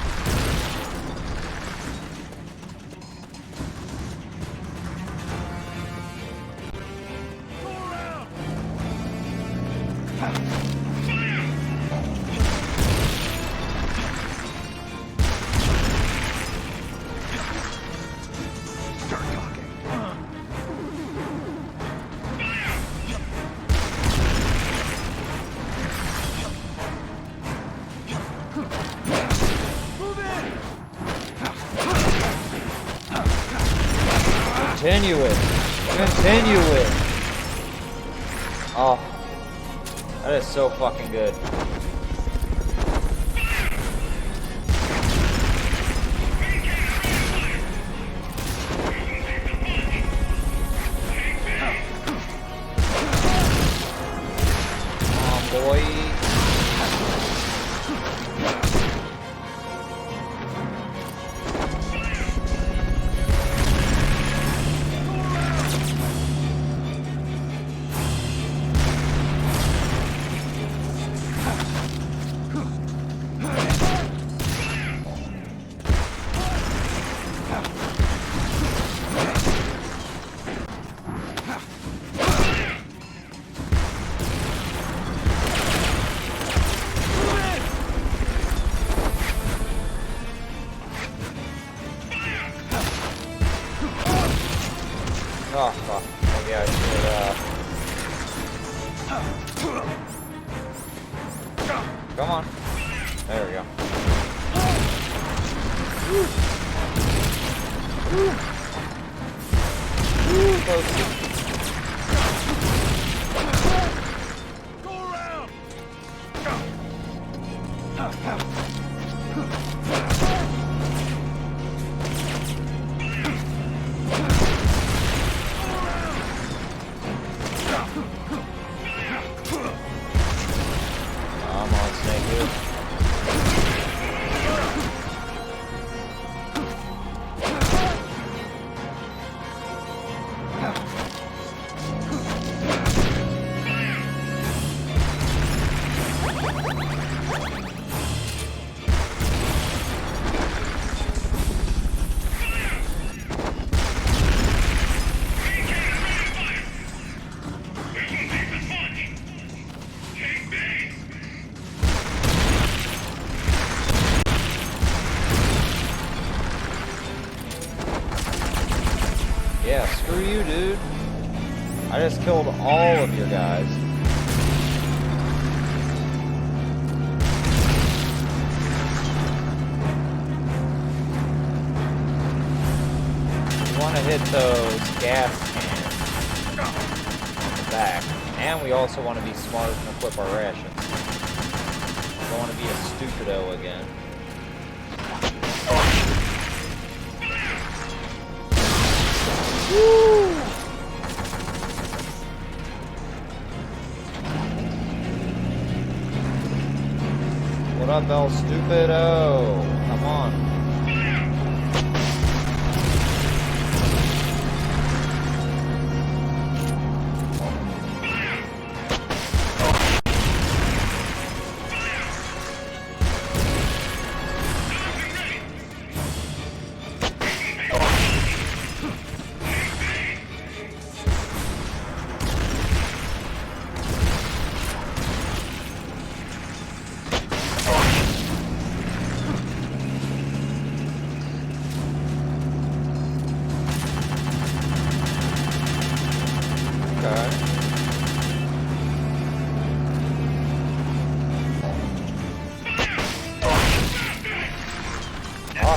Continue it. Continue it. Oh. That is so fucking good. Come on, boy. Oh, fuck. Maybe I should, Come on. There we go. Close. Go around! Come on, Snake Dude. Yeah, screw you, dude. I just killed all of your guys. We want to hit those gas cans on the back. And we also want to be smart and equip our rations. Don't want to be a stupido again. Woo! What up, El Stupido? Come on.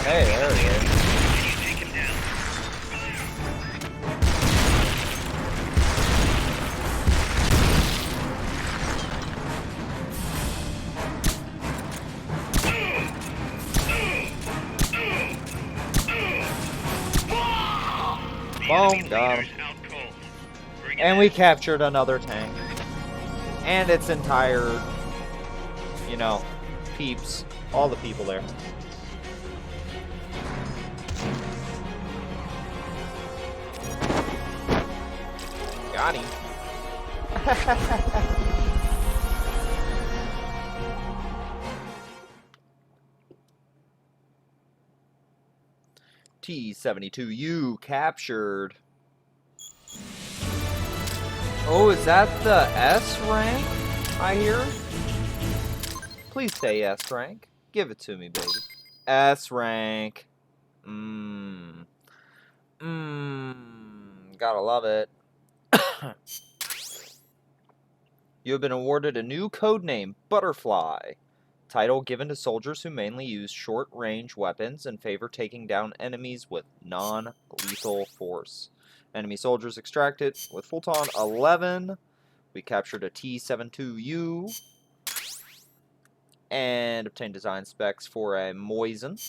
Hey, there he is. You take him down. Boom, got him. Out cold. Bring it And in. we captured another tank. And its entire, you know, peeps. All the people there. Got him. T-72U captured. Oh, is that the S rank I hear? Please say S rank. Give it to me, baby. S rank. Gotta love it. You have been awarded a new codename, Butterfly. Title given to soldiers who mainly use short-range weapons and favor taking down enemies with non-lethal force. Enemy soldiers extracted with Fulton 11. We captured a T-72U. And obtained design specs for a Moisen.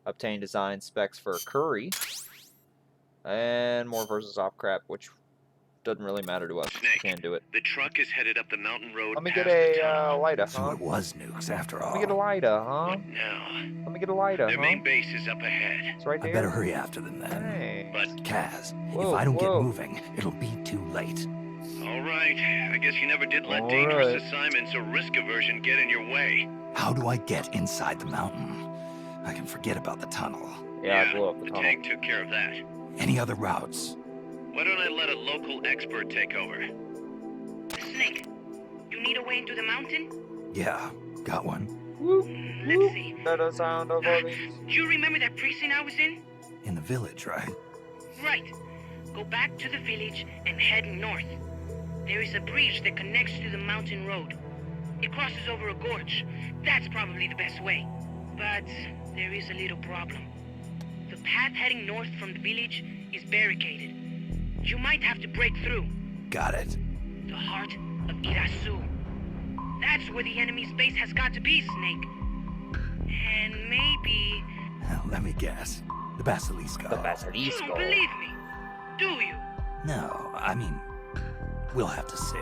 Obtained design specs for a Curry. And more versus op crap, which doesn't really matter to us. We Snake, can't do it. the truck is headed up the mountain road. Let me past get the a tunnel. lighter, So huh? it was nukes after all. Let me get a lighter, huh? What now? Let me get a lighter, Their huh? main base is up ahead. It's right I there. better hurry after them then. Hey. But, Kaz, Whoa, if I don't whoa. get moving, it'll be too late. all right. I guess you never did let All dangerous right. assignments or risk aversion get in your way. How do I get inside the mountain? I can forget about the tunnel. Yeah, I blew up the the tunnel. tank took care of that. Any other routes? Why don't I let a local expert take over? Snake, you need a way into the mountain? Yeah, got one. Let's see. Better sound of Ah, a beast. do you remember that precinct I was in? In the village, right? Right. Go back to the village and head north. There is a bridge that connects to the mountain road. It crosses over a gorge. That's probably the best way. But there is a little problem. The path heading north from the village is barricaded. You might have to break through. Got it. The heart of Irasu. That's where the enemy's base has got to be, Snake. And maybe... Now, let me guess. The Basilisco. The You Basilisco. don't believe me, do you? No, I mean, we'll have to see.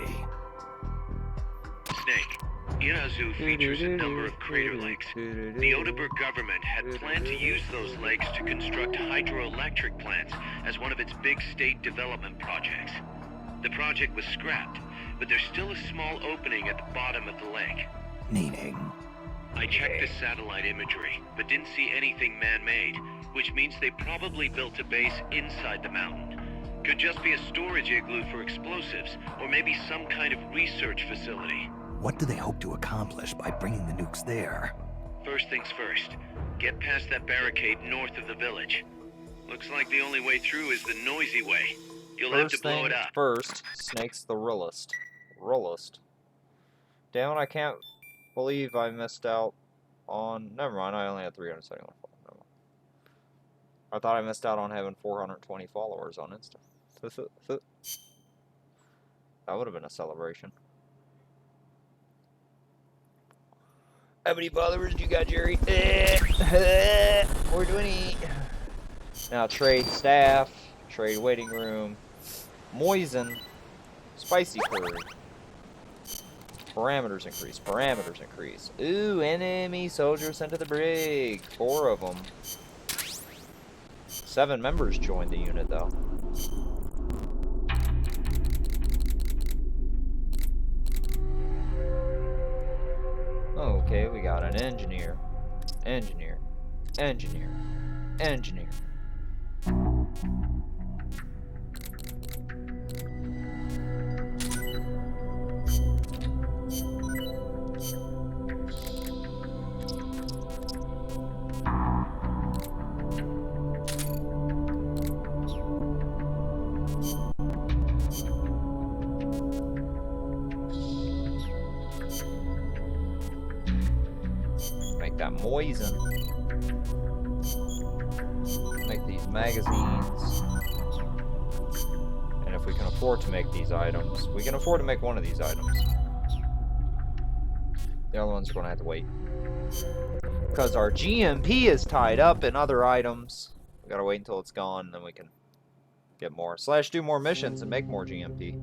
Snake, Irazu features a number of crater lakes. The Odeberg government had planned to use those lakes to construct hydroelectric plants as one of its big state development projects. The project was scrapped, but there's still a small opening at the bottom of the lake. Meaning? I checked the satellite imagery, but didn't see anything man-made, which means they probably built a base inside the mountain. Could just be a storage igloo for explosives, or maybe some kind of research facility. What do they hope to accomplish by bringing the nukes there? First things first, get past that barricade north of the village. Looks like the only way through is the noisy way. You'll have to First blow thing it up. first, Snake's the realest. Realest. Damn it, I can't believe I missed out on... Never mind, I only had 371 followers. Never mind. I thought I missed out on having 420 followers on Insta. That would have been a celebration. How many followers you got, Jerry? 420. Now trade staff, trade waiting room, Moisen, spicy curry. Parameters increase, parameters increase. Ooh, enemy soldiers sent to the brig. 4 of them. 7 members joined the unit though. Okay, we got an engineer, engineer, engineer, engineer. Make that moisen. Make these magazines. And if we can afford to make these items, we can afford to make one of these items. The other ones are going to have to wait. Because our GMP is tied up in other items. We gotta wait until it's gone, and then we can get more. / do more missions and make more GMP.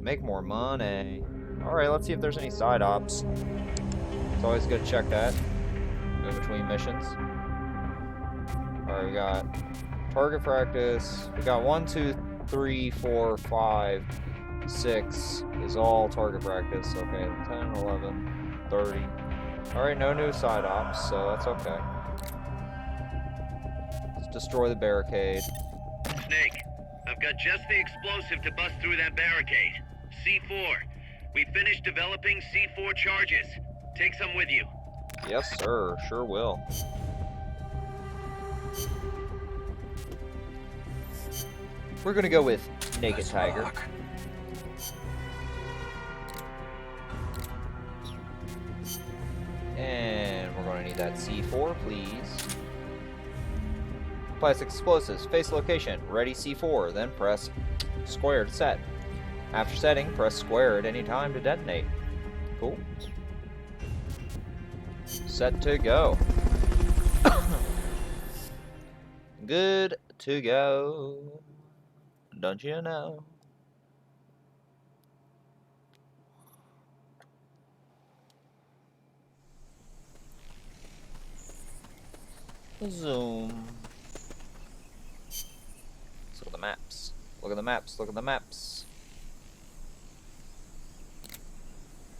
Make more money. Alright, let's see if there's any side ops. It's always good to check that in between missions. Alright, we got target practice. We got 1, 2, 3, 4, 5, 6 is all target practice. Okay, 10, 11, 30. Alright, no new side ops, so that's okay. Let's destroy the barricade. Snake, I've got just the explosive to bust through that barricade. C4. We finished developing C4 charges. Take some with you. Yes, sir. Sure will. We're gonna go with Naked Tiger. And we're gonna need that C4, please. Plastic explosives. Face location. Ready C4. Then press square to set. After setting, press square at any time to detonate. Cool. Set to go. Good to go. Don't you know? Zoom. Let's look at the maps. Look at the maps. Look at the maps.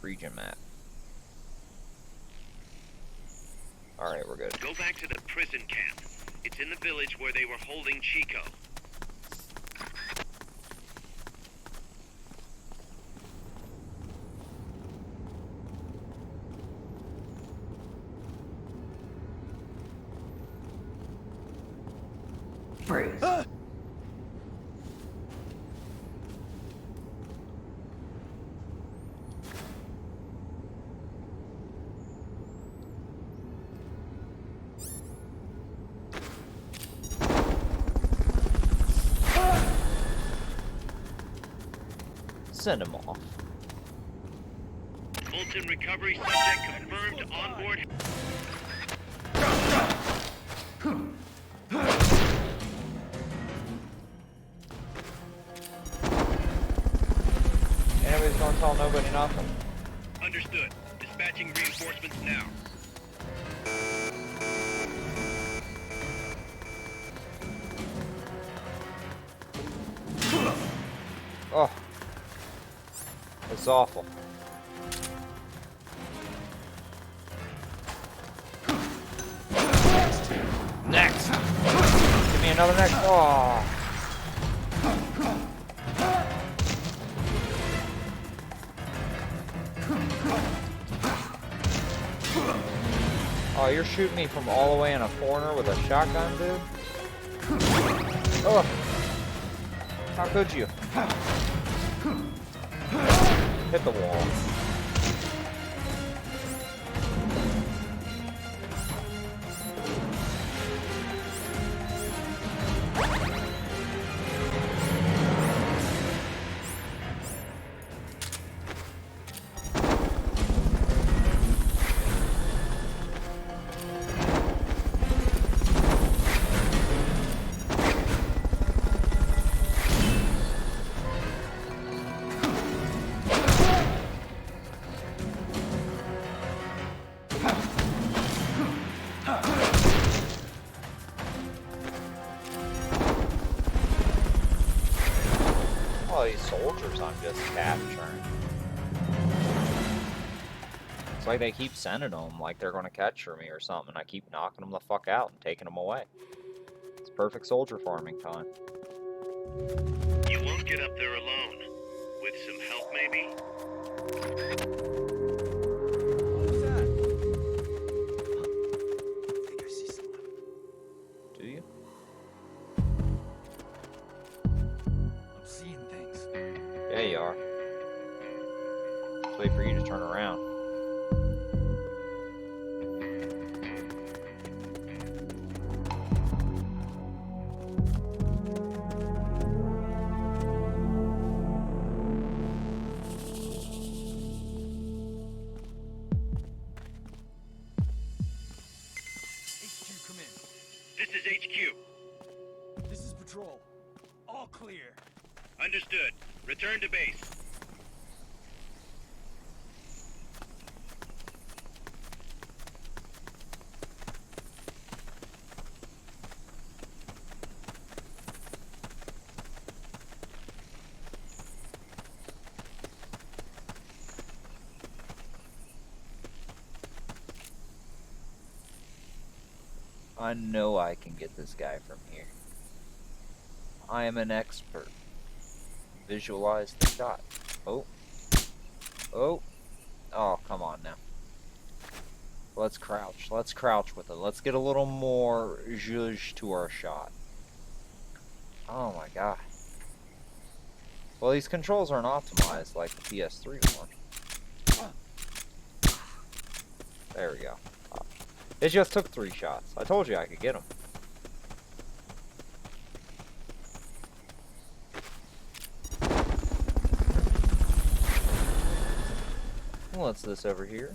Region map. Alright, we're good. Go back to the prison camp. It's in the village where they were holding Chico. Freeze. Send him off. Fulton recovery subject confirmed on board. Anybody's gonna tell nobody nothing. Understood. Dispatching reinforcements now. Oh. It's awful. Next! Give me another next. Oh. Oh, you're shooting me from all the way in a corner with a shotgun, dude? Oh. How could you? Hit the wall. Soldiers I'm just capturing. It's like they keep sending them like they're gonna capture me or something. I keep knocking them the fuck out and taking them away. It's perfect soldier farming time. You won't get up there alone. With some help, maybe? Who's that? I think I see someone. Do you? I'm seeing things. Yeah, you are. Just wait for you to turn around. clear. Understood. Return to base. I know I can get this guy from here. I am an expert. Visualize the shot. Oh. Oh. Oh, come on now. Let's crouch. Let's crouch with it. Let's get a little more zhuzh to our shot. Oh my god. Well, these controls aren't optimized like the PS3 one. There we go. It just took 3 shots. I told you I could get them. What's this over here?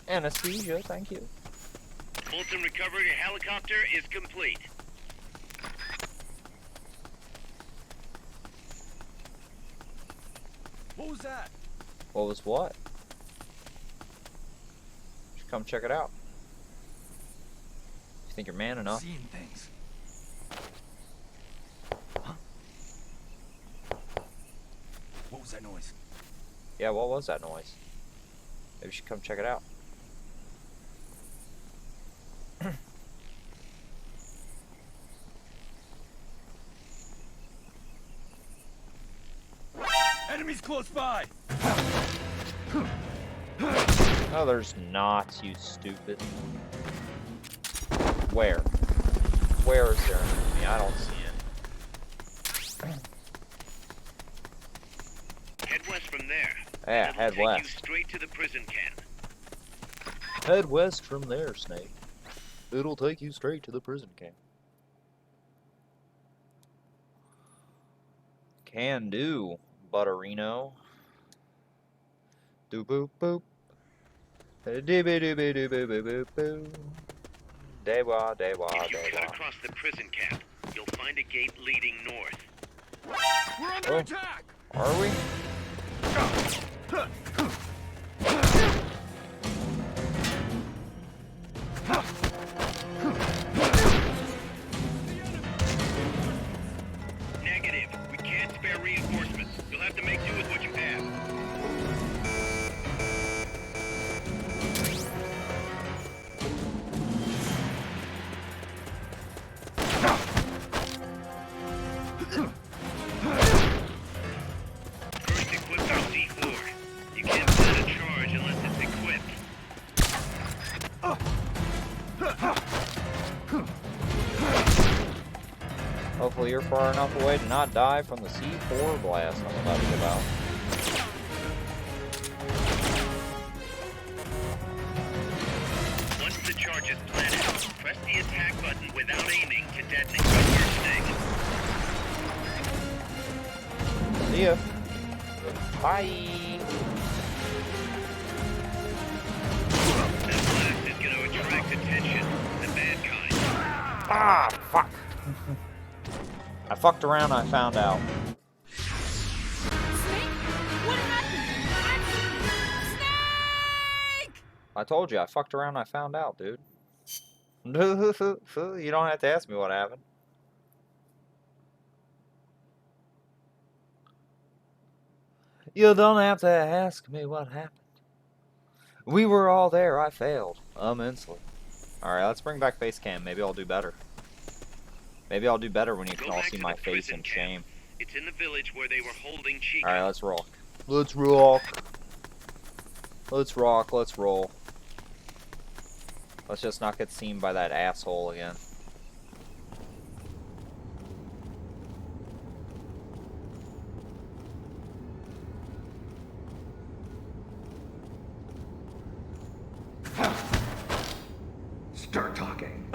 Anesthesia, thank you. Fulton recovery helicopter is complete. What was that? What was what? Should come check it out. You think you're man enough? Seeing things. Huh? What was that noise? Yeah, what was that noise? Maybe you should come check it out. Enemies close by. No, there's not, you stupid. Where? Where is there an enemy? I don't see it. Head west from there. Yeah, It'll head take you west. straight to the prison camp. Head west from there, Snake. It'll take you straight to the prison camp. Can do, Butterino. Do boop boop. Dibby dibby dibby boop boop boop. Dewa, dewa, If you cut dewa. across the prison camp, you'll find a gate leading north. We're under Oh. attack. Are we? Negative. We can't spare reinforcements. You'll have to make do with what you have. First equip your C4. You can't set a charge unless it's equipped. Hopefully you're far enough away to not die from the C4 blast I'm about to give out. Once the charge is planted, press the attack button without aiming to detonate the first thing. See ya. Bye. That blast is going to attract attention. The bad kind. Ah, fuck. I fucked around, I found out. Snake? What happened? Snake! I told you, I fucked around, I found out, dude. You don't have to ask me what happened. You don't have to ask me what happened. We were all there, I failed. Immensely. Alright, let's bring back base cam. Maybe I'll do better. Maybe I'll do better when you Go can all back see to my the face prison in camp. shame. It's in the village where they were holding Chica. Alright, let's rock. Let's rock. Let's rock, let's roll. Let's just not get seen by that asshole again. Start talking.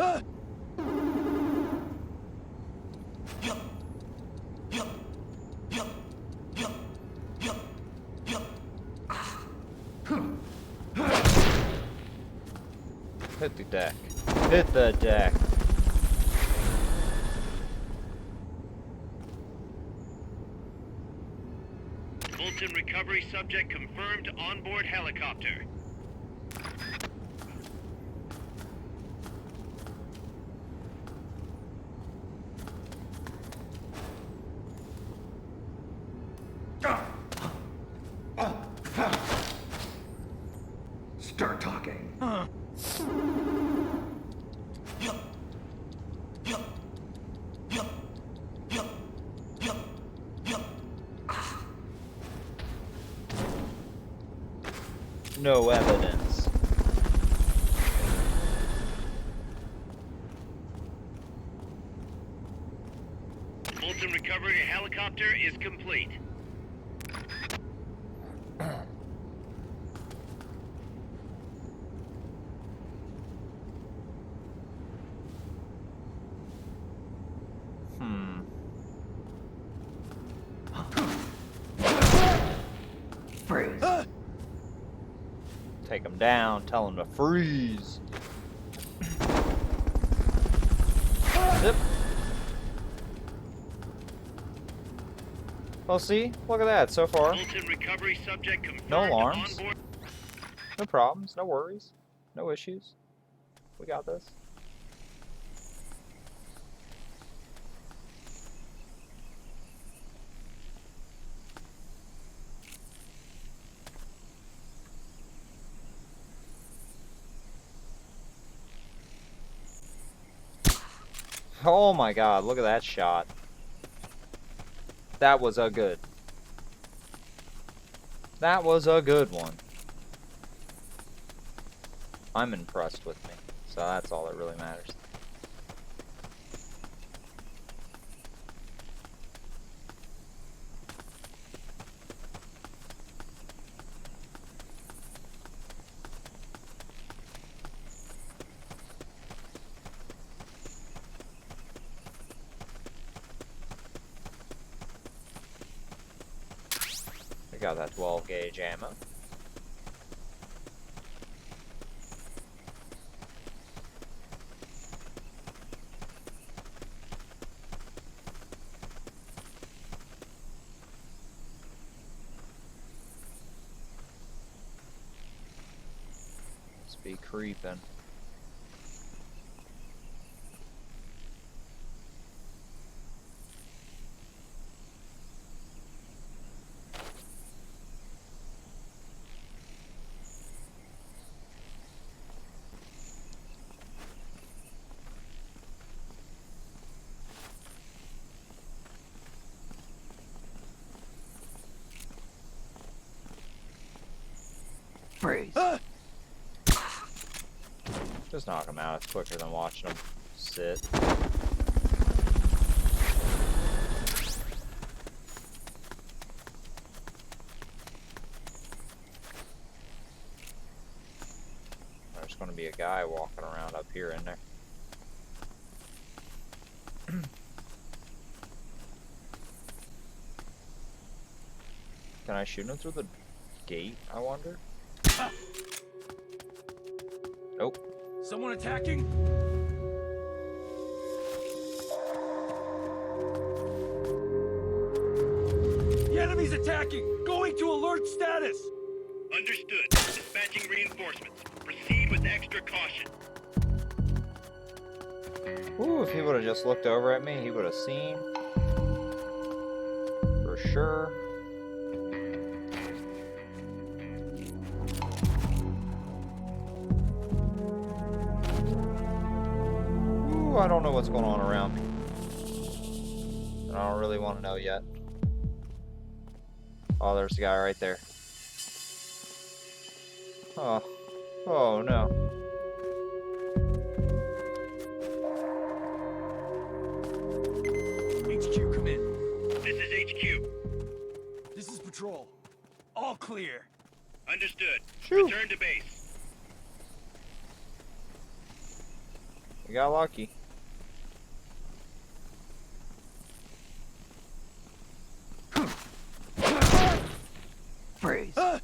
Hit the deck. Hit the deck. Fulton recovery subject confirmed onboard helicopter. Start talking. No evidence. Fulton recovery helicopter is complete. Freeze. Take him down, tell him to freeze. Zip. Well, see, look at that so far. Fulton recovery subject confirmed No alarms. onboard. No problems, no worries, no issues. We got this. Oh my god, look at that shot. That was a good. That was a good one. I'm impressed with me, so that's all that really matters. We got that 12 gauge ammo. Let's be creeping. Freeze. Just knock him out. It's quicker than watching him sit. There's going to be a guy walking around up here in there. Can I shoot him through the gate, I wonder? Nope. Someone attacking? The enemy's attacking! Going to alert status! Understood. Dispatching reinforcements. Proceed with extra caution. Ooh, if he would have just looked over at me, he would have seen. For sure. Ooh, I don't know what's going on around me. And I don't really want to know yet. Oh, there's a guy right there. Oh. Oh, no. HQ, come in. This is HQ. This is patrol. All clear. Understood. Shoo. Return to base. We got lucky. Freeze. Head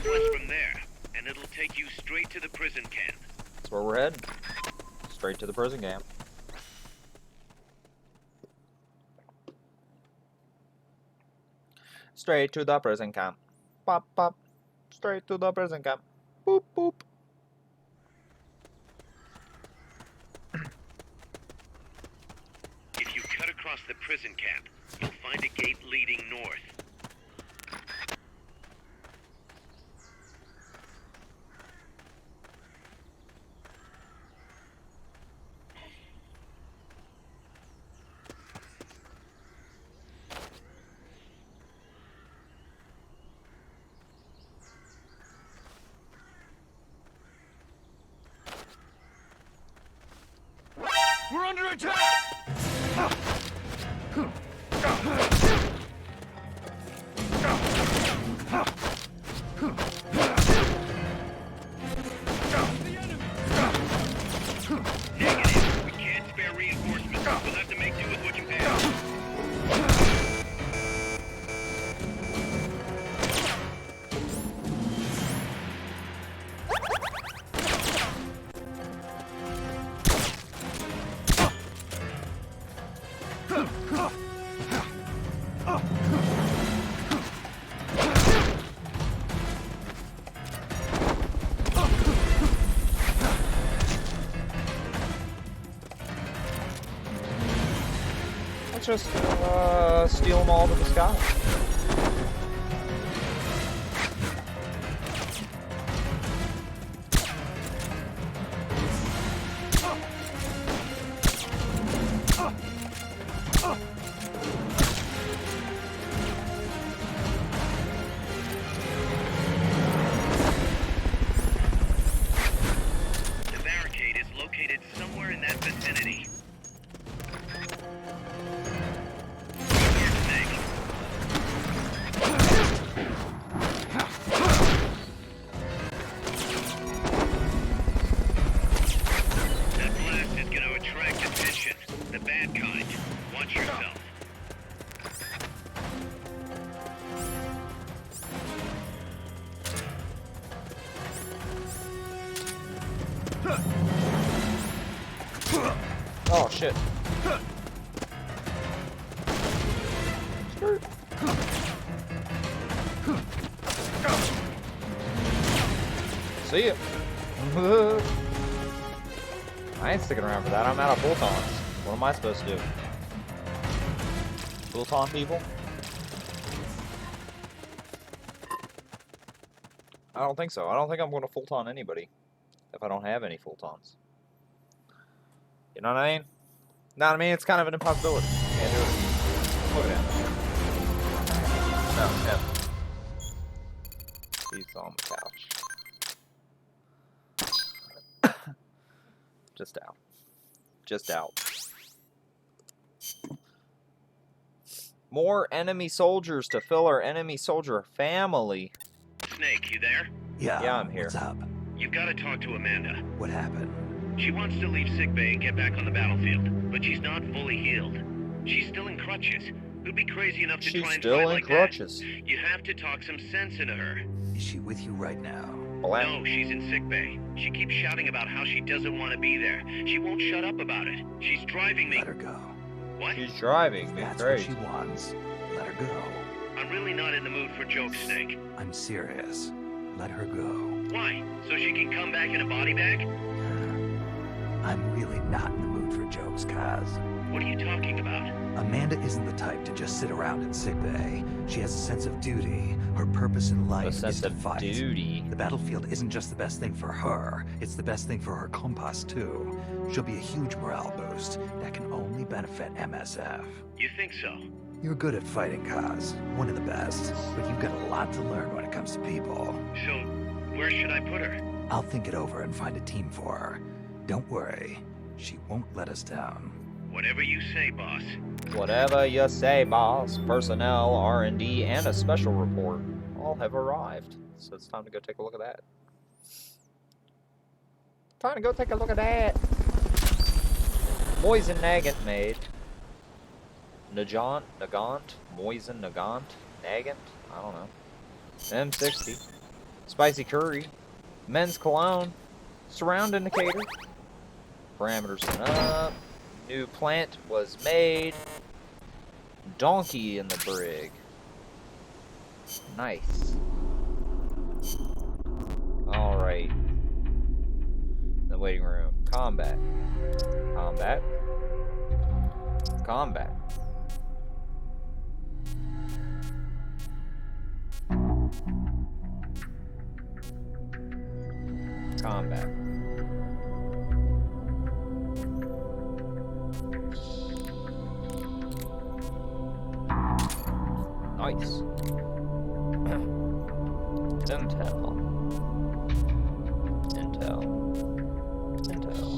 west from there, and it'll take you straight to the prison camp. That's where we're heading. Straight to the prison camp. Straight to the prison camp. Pop, pop. Straight to the prison camp. Boop, boop. If you cut across the prison camp, you'll find a gate leading north. We're under attack! Negative. We can't spare reinforcements. We'll have to make do with what you have. Let's just steal them all to the sky. The barricade is located somewhere in that vicinity. Snake. That blast is going to attract attention. The bad kind. Watch yourself. Oh shit. Skirt. See ya. I ain't sticking around for that. I'm out of Fultons. What am I supposed to do? Fulton people? I don't think so. I don't think I'm going to Fulton anybody if I don't have any Fultons. You know what I mean? No, I mean, it's kind of an impossibility. Can't do it. Look at him. No, him. He's on the couch. Just out. Just out. More enemy soldiers to fill our enemy soldier family. Snake, you there? Yeah, I'm here. What's up? You've got to talk to Amanda. What happened? She wants to leave sickbay and get back on the battlefield, but she's not fully healed. She's still in crutches. Who'd be crazy enough to She's try and still fight in like crutches. that? You have to talk some sense into her. Is she with you right now? Blam. No, she's in sickbay. She keeps shouting about how she doesn't want to be there. She won't shut up about it. She's driving me. Let her go. What? She's driving me That's crazy. what she wants. Let her go. I'm really not in the mood for jokes, Snake. I'm serious. Let her go. Why? So she can come back in a body bag? I'm really not in the mood for jokes, Kaz. What are you talking about? Amanda isn't the type to just sit around in sickbay. She has a sense of duty. Her purpose in A life is sense to of fight. duty. The battlefield isn't just the best thing for her, it's the best thing for her compas too. She'll be a huge morale boost that can only benefit MSF. You think so? You're good at fighting, Kaz. One of the best. But you've got a lot to learn when it comes to people. So, where should I put her? I'll think it over and find a team for her. Don't worry. She won't let us down. Whatever you say, boss. Whatever you say, boss. Personnel, R&D, and a special report all have arrived. So it's time to go take a look at that. Time to go take a look at that. Moisen Nagant made. Nagant? Moisen Nagant? Nagant? I don't know. M60. Spicy curry. Men's cologne. Surround indicator. Parameters went up. New plant was made. Donkey in the brig. Nice. Alright. The waiting room. Combat. Combat. Combat. Combat. Nice. Intel. Intel. Intel.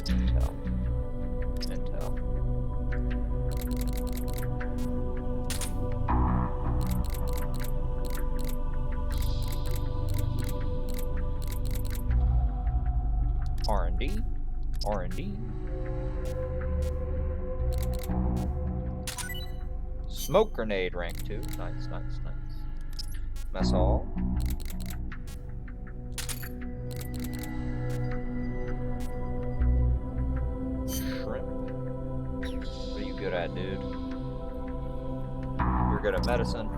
Intel. Intel. R&D. R&D. Smoke grenade rank 2. Nice, nice, nice. Mess hall. Shrimp. What are you good at, dude? You're good at medicine,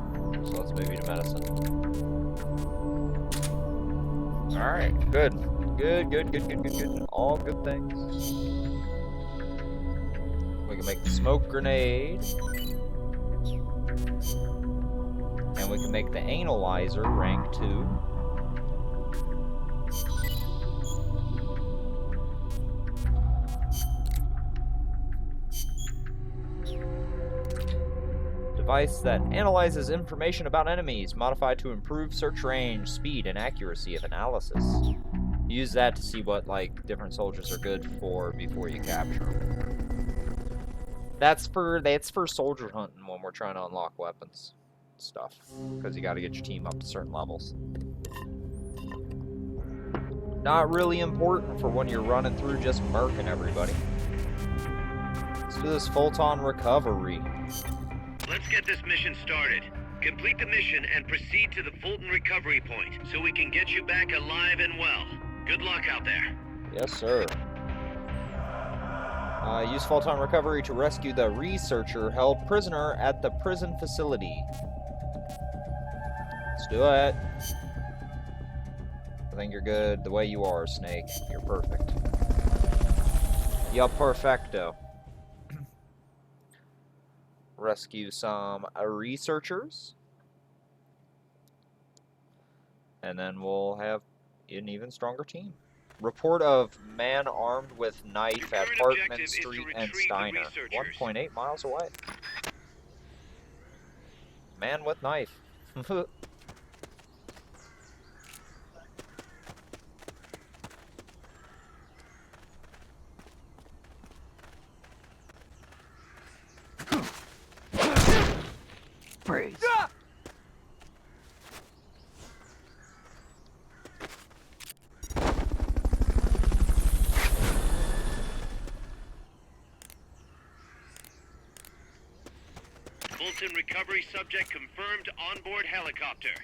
so let's move you to medicine. Alright, good. Good, good, good, good, good, good. All good things. We can make the smoke grenade. And we can make the analyzer rank 2. Device that analyzes information about enemies, modified to improve search range, speed, and accuracy of analysis. Use that to see what, like, different soldiers are good for before you capture them. That's for soldier hunting when we're trying to unlock weapons stuff, because you got to get your team up to certain levels. Not really important for when you're running through just murking everybody. Let's do this Fulton recovery. Let's get this mission started. Complete the mission and proceed to the Fulton recovery point so we can get you back alive and well. Good luck out there. Yes, sir. Use Fulton recovery to rescue the researcher held prisoner at the prison facility. Let's do it. I think you're good the way you are, Snake. You're perfect. You're perfecto. Rescue some researchers. And then we'll have an even stronger team. Report of man armed with knife at Parkman Street and Steiner. 1.8 miles away. Man with knife. Freeze. Fulton recovery subject confirmed onboard helicopter.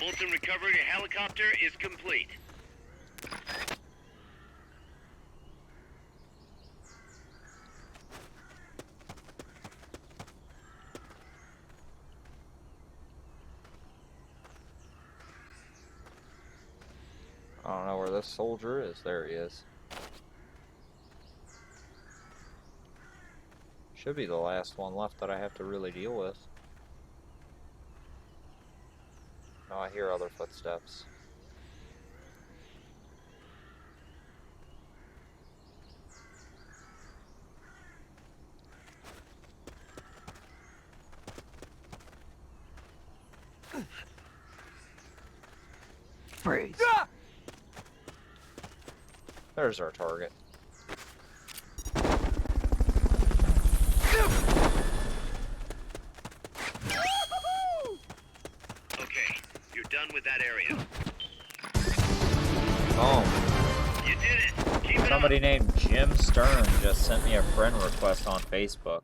Fulton recovery helicopter is complete. I don't know where this soldier is. There he is. Should be the last one left that I have to really deal with. No, I hear other footsteps. Freeze. There's our target. Okay, you're done with that area. Oh. You did it! Keep it Somebody up! named Jim Stern just sent me a friend request on Facebook.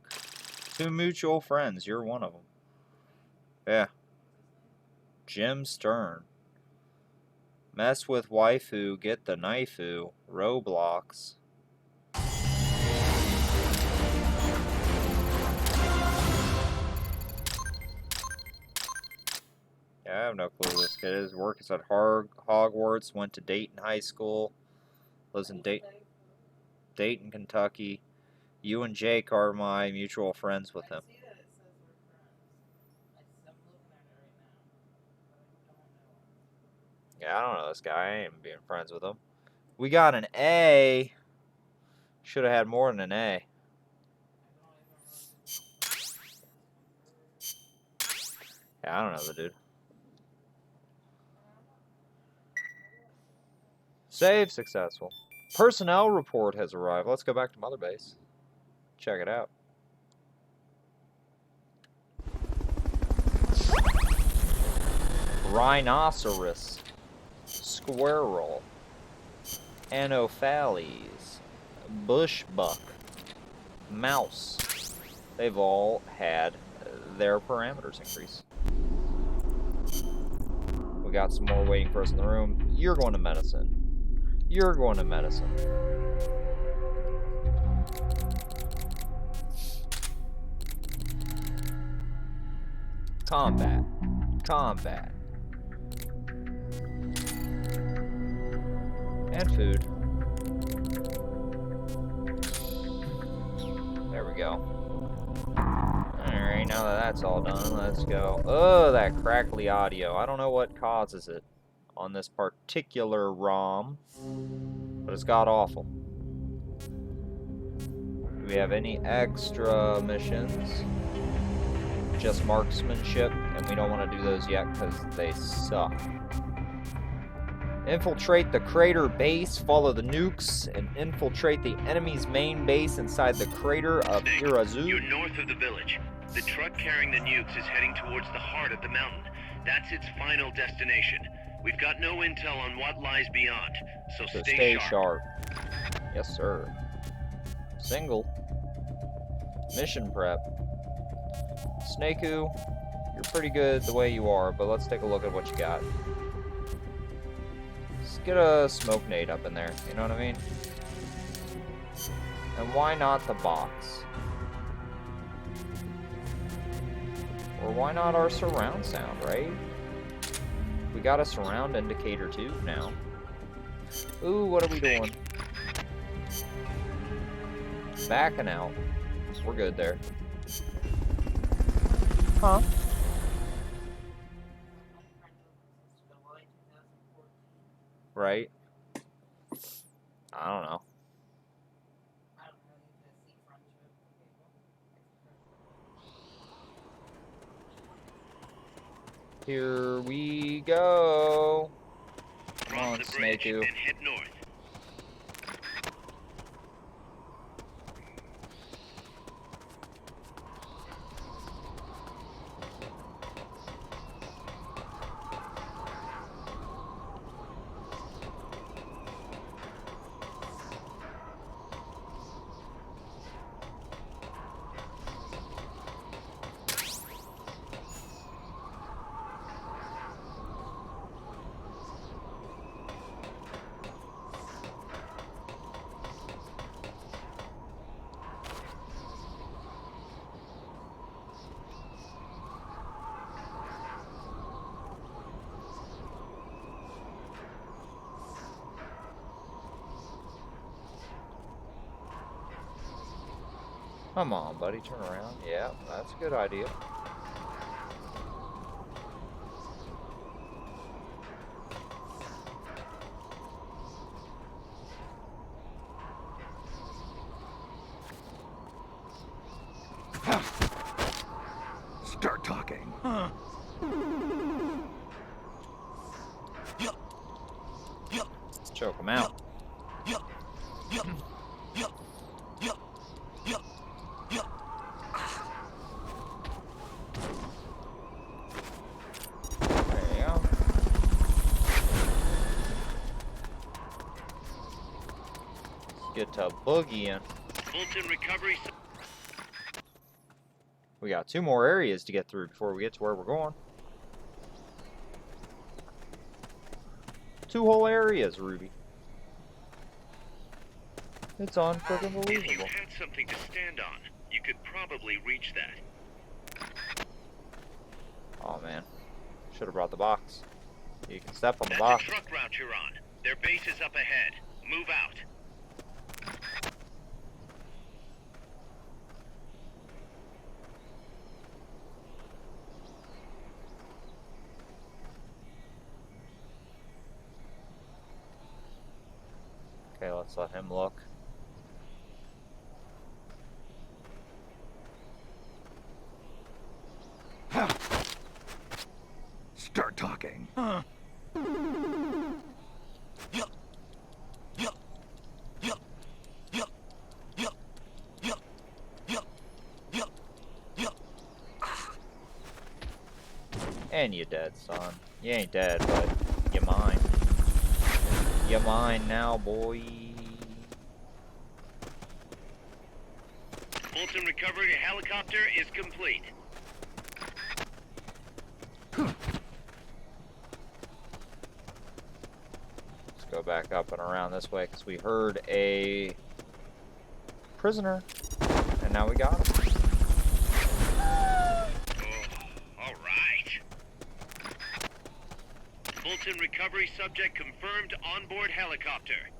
2 mutual friends. You're one of them. Yeah. Jim Stern. Mess with waifu, get the knifeu. Roblox. Yeah, I have no clue who this kid is. Works at Hogwarts, went to Dayton High School, lives in Dayton, Kentucky. You and Jake are my mutual friends with him. Yeah, I don't know this guy. I ain't being friends with him. We got an A. Should have had more than an A. Yeah, I don't know the dude. Save successful. Personnel report has arrived. Let's go back to Mother Base. Check it out. Rhinoceros. Squirrel. Anopheles. Bushbuck. Mouse. They've all had their parameters increase. We got some more waiting for us in the room. You're going to medicine. You're going to medicine. Combat. Combat. And food. There we go. Alright, now that that's all done, let's go. Oh, that crackly audio. I don't know what causes it on this particular ROM, but it's god-awful. Do we have any extra missions? Just marksmanship, and we don't want to do those yet because they suck. Infiltrate the crater base, follow the nukes, and infiltrate the enemy's main base inside the crater of Irazu. You're north of the village. The truck carrying the nukes is heading towards the heart of the mountain. That's its final destination. We've got no intel on what lies beyond, so stay sharp. Yes, sir. Single. Mission prep. Snaku, you're pretty good the way you are, but let's take a look at what you got. Let's get a smoke nade up in there, you know what I mean? And why not the box? Or why not our surround sound, right? We got a surround indicator too now. Ooh, what are we doing? Backing out. We're good there. Huh? Right? I don't know. Here we go. Come Cross on, the bridge Snaku. and head north. Come on, buddy, turn around. Yeah, that's a good idea. Start talking. Choke him out. There you go. Let's get to boogieing. Fulton recovery. We got 2 more areas to get through before we get to where we're going. 2 whole areas, Ruby. It's unfreaking If you believable. had something to stand on, you could probably reach that. Oh man, should have brought the box. You can step on the That's box. the truck route you're on. Their base is up ahead. Move out. Okay, let's let him look. Start talking. And you dead, son. You ain't dead, but you mine. You mine now, boy. Fulton recovery helicopter is complete. Let's go back up and around this way because we heard a prisoner, and now we got him. All right. Fulton recovery subject confirmed onboard helicopter.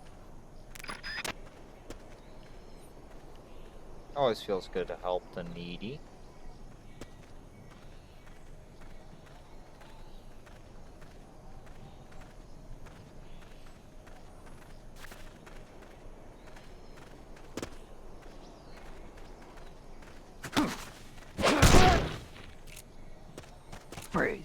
Always feels good to help the needy. Freeze.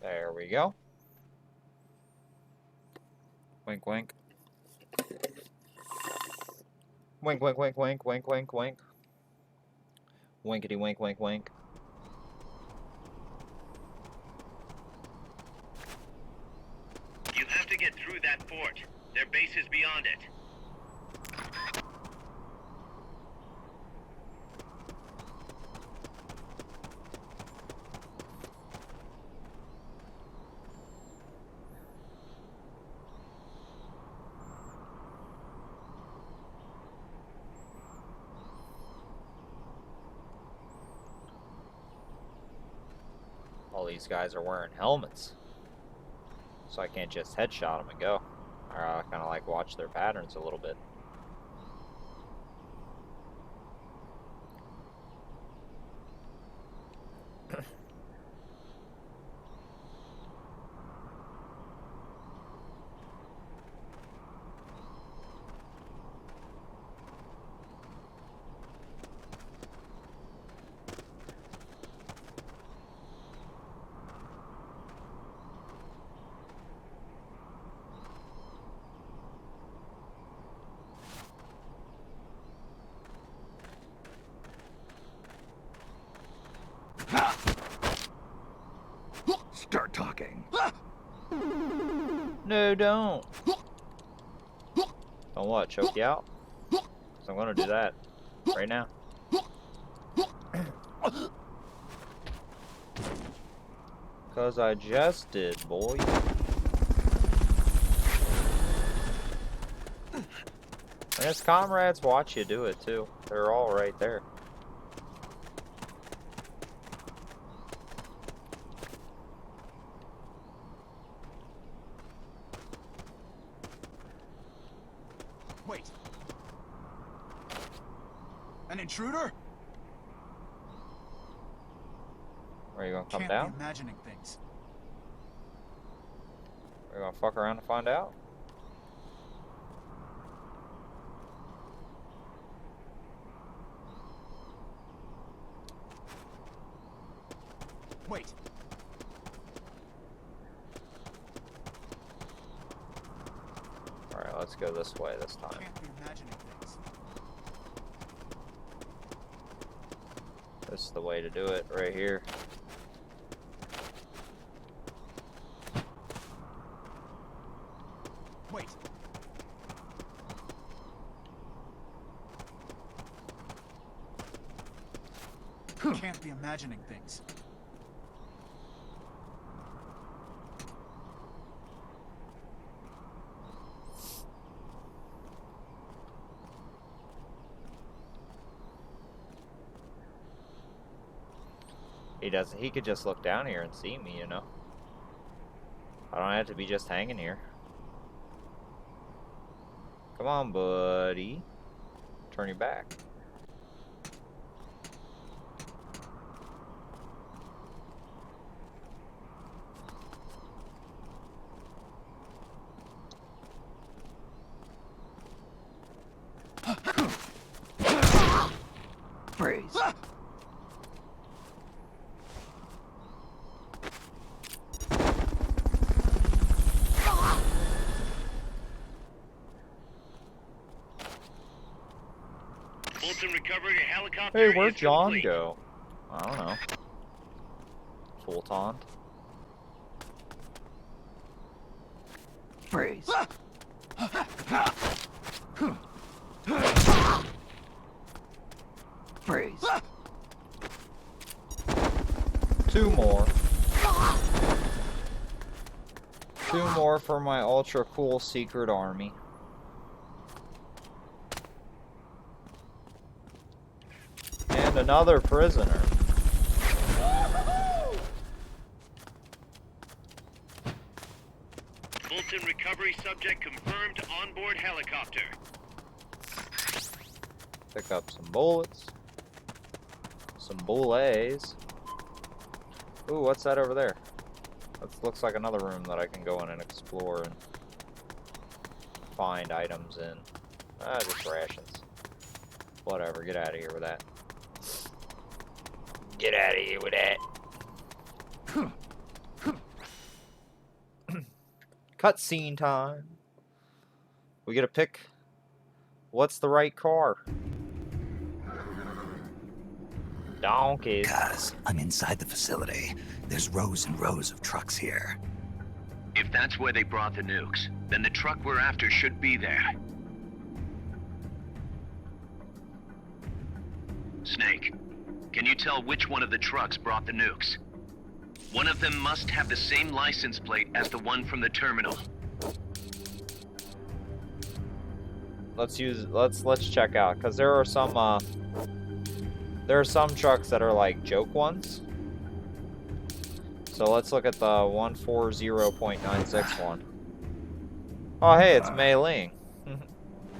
There we go. Wink, wink. Wink, wink, wink, wink, wink, wink, wink. Winkety, wink, wink, wink. You have to get through that fort. Their base is beyond it. All these guys are wearing helmets, so I can't just headshot them and go. I kind of like watch their patterns a little bit. Start talking. No, don't. Don't what? Choke you out? 'Cause I'm gonna do that right now. Cause I just did, boy. I guess comrades watch you do it too. They're all right there. Wait. An intruder? Are you gonna come Can't down? be imagining things. Are you gonna fuck around and find out? Wait. Alright, let's go this way this time. Can't be imagining things. This is the way to do it, right here. Wait. Can't be imagining things. He doesn't. He could just look down here and see me, you know. I don't have to be just hanging here. Come on, buddy. Turn your back. Freeze. Fulton recovery helicopter. Hey, where'd is John complete. go? I don't know. Fulton. Freeze. Freeze. Two more. Two more for my ultra cool secret army. And another prisoner. Fulton recovery subject confirmed onboard helicopter. Pick up some bullets. Some bullets. Ooh, what's that over there? That looks like another room that I can go in and explore and find items in. Ah, just rations. Whatever, get out of here with that. Get out of here with that. Cutscene time. We get to pick what's the right car. Donkeys. Guys, I'm inside the facility. There's rows and rows of trucks here. If that's where they brought the nukes, then the truck we're after should be there. Snake, can you tell which one of the trucks brought the nukes? One of them must have the same license plate as the one from the terminal. Let's check out, because there are some trucks that are like joke ones. So let's look at the 140.96 one. Oh hey, it's Mei Ling.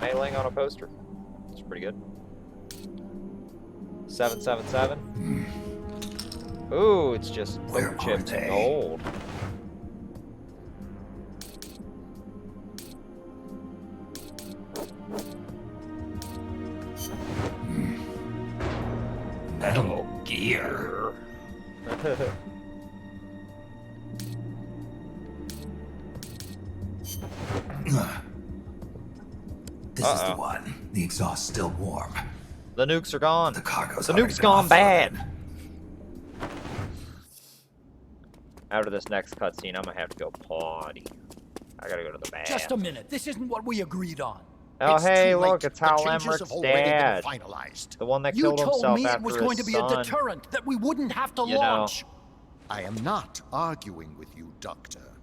Mei Ling on a poster. It's pretty good. 777. Ooh, it's just Where poker chips are and they? gold. Metal Gear. This is the one. The exhaust's still warm. The nukes are gone. The cargo's The already nuke's been gone bad. offloaded. After this next cutscene, I'm gonna have to go potty. I gotta go to the bath. Just a minute. This isn't what we agreed on. Oh, It's hey, too late. look, it's The Hal changes Emmerich have already been dad. finalized. The one that You killed told himself me it after was his going to be a son. deterrent, that we wouldn't have to You know. launch. I am not arguing with you, Doctor.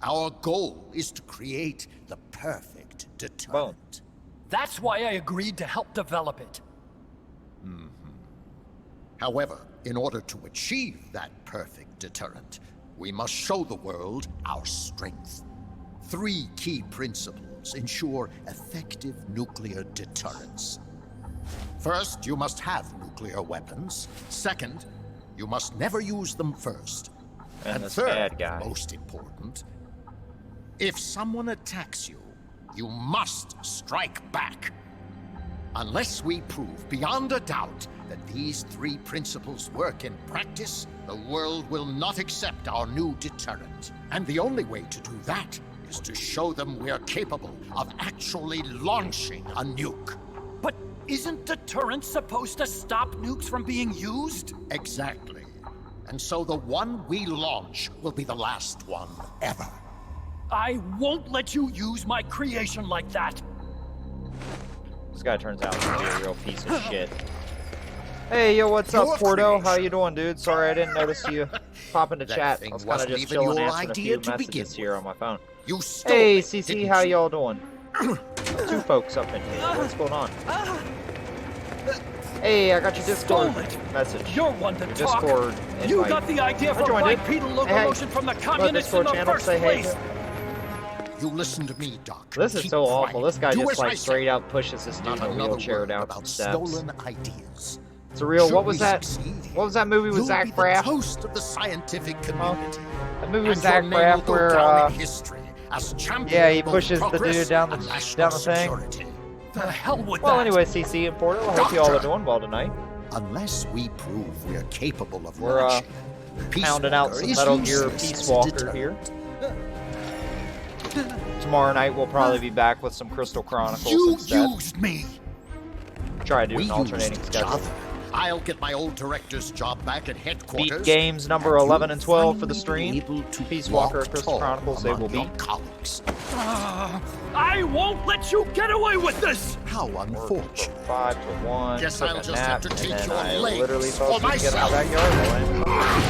Our goal is to create the perfect deterrent. That's why I agreed to help develop it. However, in order to achieve that perfect deterrent, we must show the world our strength. 3 key principles ensure effective nuclear deterrence. First, you must have nuclear weapons. Second, you must never use them first. And this third, bad guy. most important, if someone attacks you, you must strike back. Unless we prove beyond a doubt that these 3 principles work in practice, the world will not accept our new deterrent. And the only way to do that is to show them we're capable of actually launching a nuke. But isn't deterrence supposed to stop nukes from being used? Exactly. And so the one we launch will be the last one ever. I won't let you use my creation like that. This guy turns out to be a real piece of shit. Hey, yo, what's up, Porto? How you doing, dude? Sorry I didn't notice you pop into That chat. thing I was kind of wasn't just even chilling your answering a idea few to begin messages here on my phone. You stole Hey, it, CC, didn't how you? y'all doing? 2 folks up in here. What's going on? Hey, I got your Discord Stole it. message. You're one to Your talk. Discord You invite. got the idea I for joined it. bipedal Hey, locomotion from the Go to communists in Discord the channel, first say hey. place. You listen to me, Doc. This is Keep so quiet. awful. This guy Do just as I like say. straight out pushes this dude Not in a another wheelchair word down about some steps. stolen ideas. It's real. Should What was we that? succeed, What was that movie with you'll Zach be the Braff? toast of the scientific community. That movie with And Zach your name Braff will go where down in history as champion yeah, he of both pushes the progress dude down the and national down the thing. security. The hell with Well, that. anyway, CC and Porto, I hope you all are doing well tonight. Unless we prove we're capable of We're, launching, Pounding out some Peace Metal Walker Gear is Peace useless as a Walker here. deterrent. Tomorrow night we'll probably be back with some Crystal Chronicles You instead. used me. Try to do We an alternating used each schedule. other. I'll get my old director's job back at headquarters. Beat games number and 11 you'll and 12 for the finally be stream. able to Peace Walker, walk Crystal tall Chronicles, they among will your be. colleagues. I won't let you get away with this. How Worked from unfortunate. 5 to 1. Guess took I'll a just nap, have to and take then your I legs literally fell for asleep in my myself. backyard.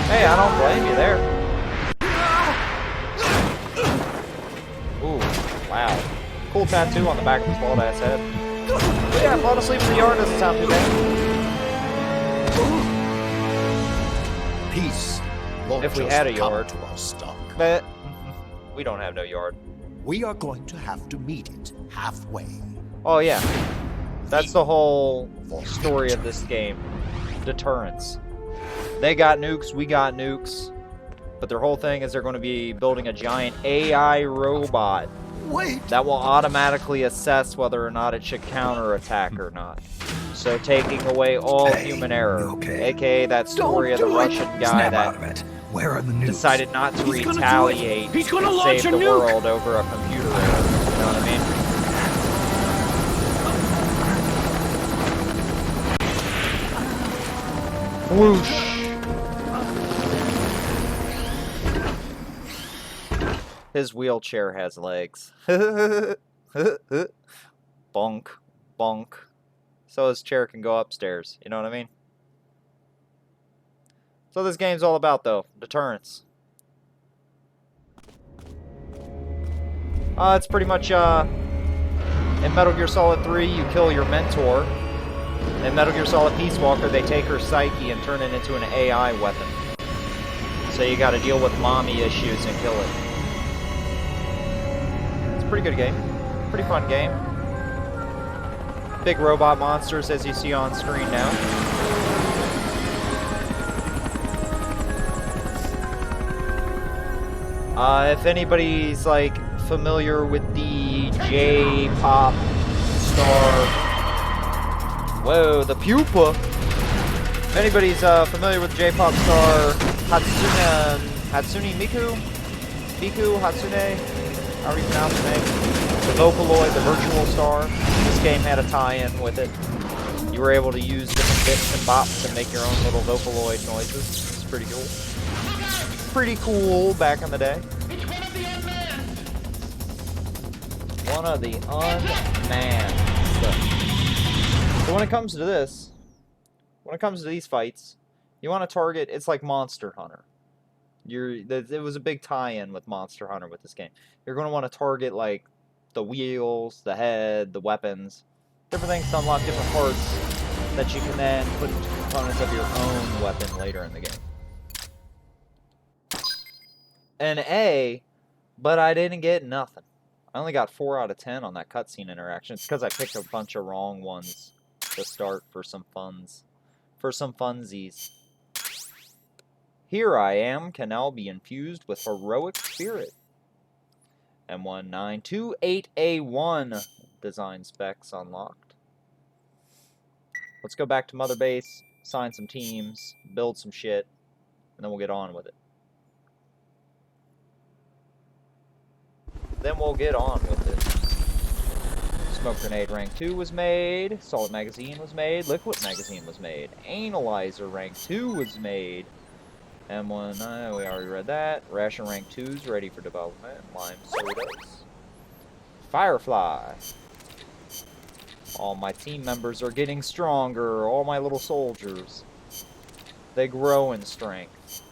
Hey, I don't blame you there. Ooh, wow. Cool tattoo on the back of his bald ass head. But yeah, falling asleep in the yard doesn't sound too bad. Peace won't If we just had a come yard. to us, Doc. But we don't have no yard. We are going to have to meet it halfway. Oh yeah, that's the whole story of this game. Deterrence. They got nukes, we got nukes. But their whole thing is they're going to be building a giant AI robot Wait! that will automatically assess whether or not it should counterattack or not. So taking away all Hey, human error. you okay? AKA that story of the do it. Russian guy Snap that out of it. Where are the news? decided not to He's gonna do it. retaliate He's gonna and launch save a the nuke. world over a computer error. You know what I mean? Whoosh! His wheelchair has legs. Bonk, bonk. So his chair can go upstairs. You know what I mean? So this game's all about, though, deterrence. It's pretty much, in Metal Gear Solid 3, you kill your mentor. In Metal Gear Solid Peace Walker, they take her psyche and turn it into an AI weapon. So you gotta deal with mommy issues and kill it. It's a pretty good game. Pretty fun game. Big robot monsters, as you see on screen now. If anybody's like familiar with the J-pop star, whoa, the pupa. If anybody's familiar with J-pop star Hatsune Miku, Hatsune, however you pronounce the name, the Vocaloid, the virtual star. This game had a tie-in with it. You were able to use different bits and bops and make your own little Vocaloid noises. It's pretty cool. Pretty cool back in the day. One of the unmanned. So when it comes to this, when it comes to these fights, you want to target, it's like Monster Hunter. It was a big tie-in with Monster Hunter with this game. You're going to want to target like the wheels, the head, the weapons, different things to unlock different parts that you can then put into components of your own weapon later in the game. An A, but I didn't get nothing. I only got 4 out of 10 on that cutscene interaction. It's because I picked a bunch of wrong ones to start for some funds. For some funsies. Here I Am can now be infused with heroic spirit. M1928A1 design specs unlocked. Let's go back to Mother Base, sign some teams, build some shit, and then we'll get on with it. Smoke grenade rank 2 was made. Solid magazine was made. Liquid magazine was made. Analyzer rank 2 was made. M1, we already read that. Ration rank 2's ready for development. Lime sodas. Firefly. All my team members are getting stronger. All my little soldiers. They grow in strength.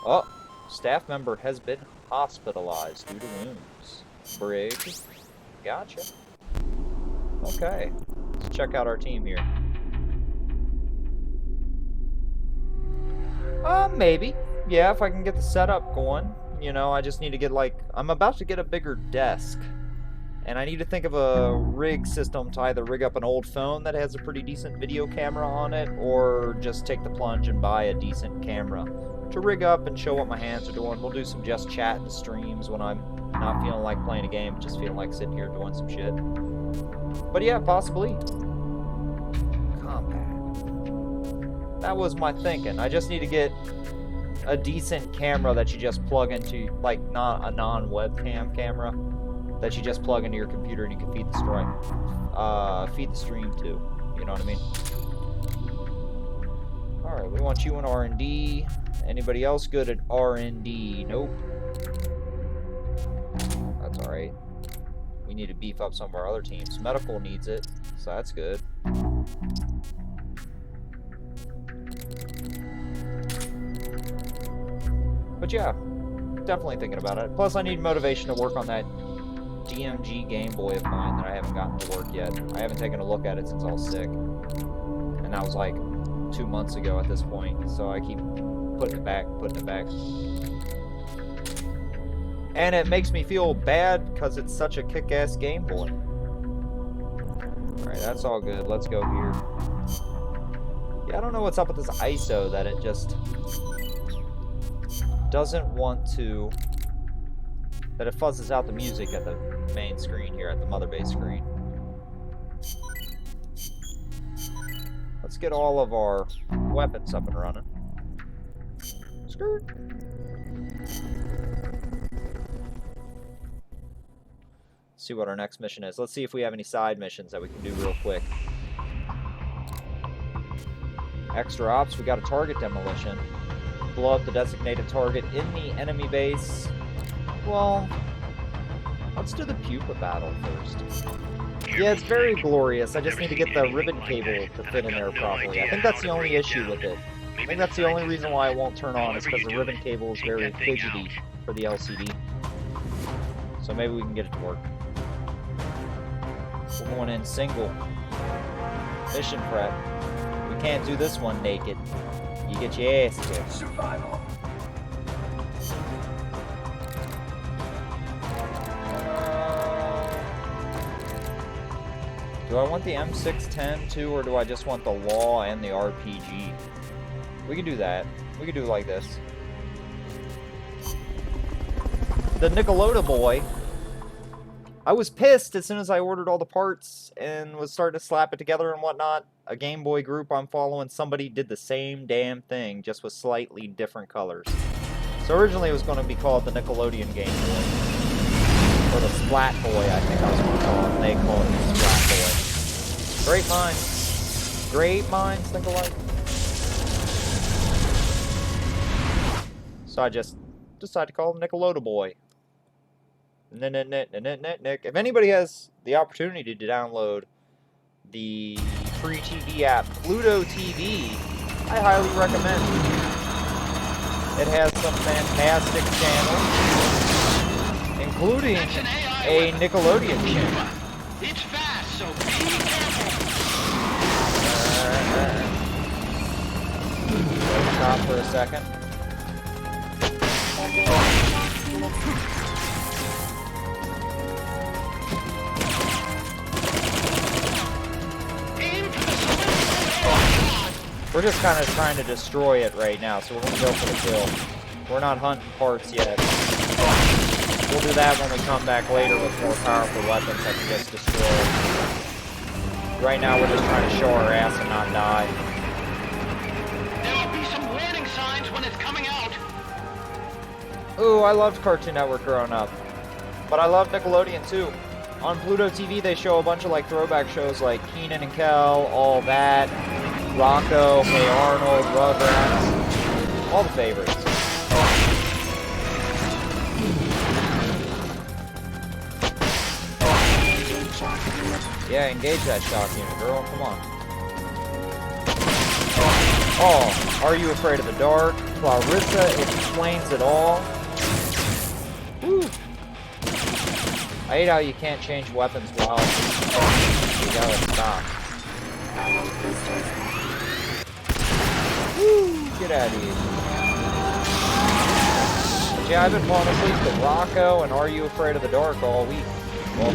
Oh, staff member has been hospitalized due to wounds. Brig. Gotcha. Okay. Let's check out our team here. Maybe. Yeah, if I can get the setup going. You know, I just need to get, like... I'm about to get a bigger desk. And I need to think of a rig system to either rig up an old phone that has a pretty decent video camera on it, or just take the plunge and buy a decent camera to rig up and show what my hands are doing. We'll do some just chatting streams when I'm not feeling like playing a game, just feeling like sitting here doing some shit. But yeah, possibly. Combat. That was my thinking. I just need to get a decent camera that you just plug into, like not a non-webcam camera that you just plug into your computer and you can feed the stream to. You know what I mean? Alright, we want you in R&D. Anybody else good at R&D? Nope. That's alright. We need to beef up some of our other teams. Medical needs it, so that's good. But yeah, definitely thinking about it. Plus I need motivation to work on that DMG Game Boy of mine that I haven't gotten to work yet. I haven't taken a look at it since I was sick. And that was like 2 months ago at this point, so I keep putting it back. And it makes me feel bad because it's such a kick-ass Game Boy. Alright, that's all good. Let's go here. Yeah, I don't know what's up with this ISO that it just doesn't want to... that it fuzzes out the music at the main screen here, at the Mother Base screen. Let's get all of our weapons up and running. Skirt. See what our next mission is. Let's see if we have any side missions that we can do real quick. Extra ops, we got a target demolition. Blow up the designated target in the enemy base. Well, let's do the pupa battle first. Yeah, it's very glorious. I just need to get the ribbon cable to fit in there properly. I think that's the only issue with it. I think that's the only reason why it won't turn on, is because the ribbon cable is very fidgety for the LCD. So maybe we can get it to work. We're going in single. Mission prep. We can't do this one naked. You get your ass kicked. Survival. Do I want the M610 too, or do I just want the LAW and the RPG? We can do that. We can do it like this. The Nickelodeon boy. I was pissed as soon as I ordered all the parts and was starting to slap it together and whatnot. A Game Boy group I'm following, somebody did the same damn thing, just with slightly different colors. So originally it was going to be called the Nickelodeon Game Boy. Or the Splat Boy, I think I was going to call it. They call it the Splat Boy. Great minds. Great minds think alike. So I just decided to call him Nickelodeon Boy. Nick. If anybody has the opportunity to download the free TV app, Pluto TV, I highly recommend it. It has some fantastic channels, including a Nickelodeon channel. It's fast, so be careful. Let's stop for a second. We're just kind of trying to destroy it right now, so we're going to go for the kill. We're not hunting parts yet. We'll do that when we come back later with more powerful weapons that can just destroy it. Right now, we're just trying to show our ass and not die. There will be some warning signs when it's coming out. Ooh, I loved Cartoon Network growing up. But I love Nickelodeon too. On Pluto TV, they show a bunch of like throwback shows like Keenan and Kel, All That, Rocco, Hey Arnold, Rugrats, all the favorites. Yeah, engage that shock unit, girl. Come on. Oh, are you afraid of the dark? Clarissa explains it all. Woo. I hate how you can't change weapons while you gotta stop. Woo, get out of here. But yeah, I've been falling asleep to Rocco and Are You Afraid of the Dark all week. Well,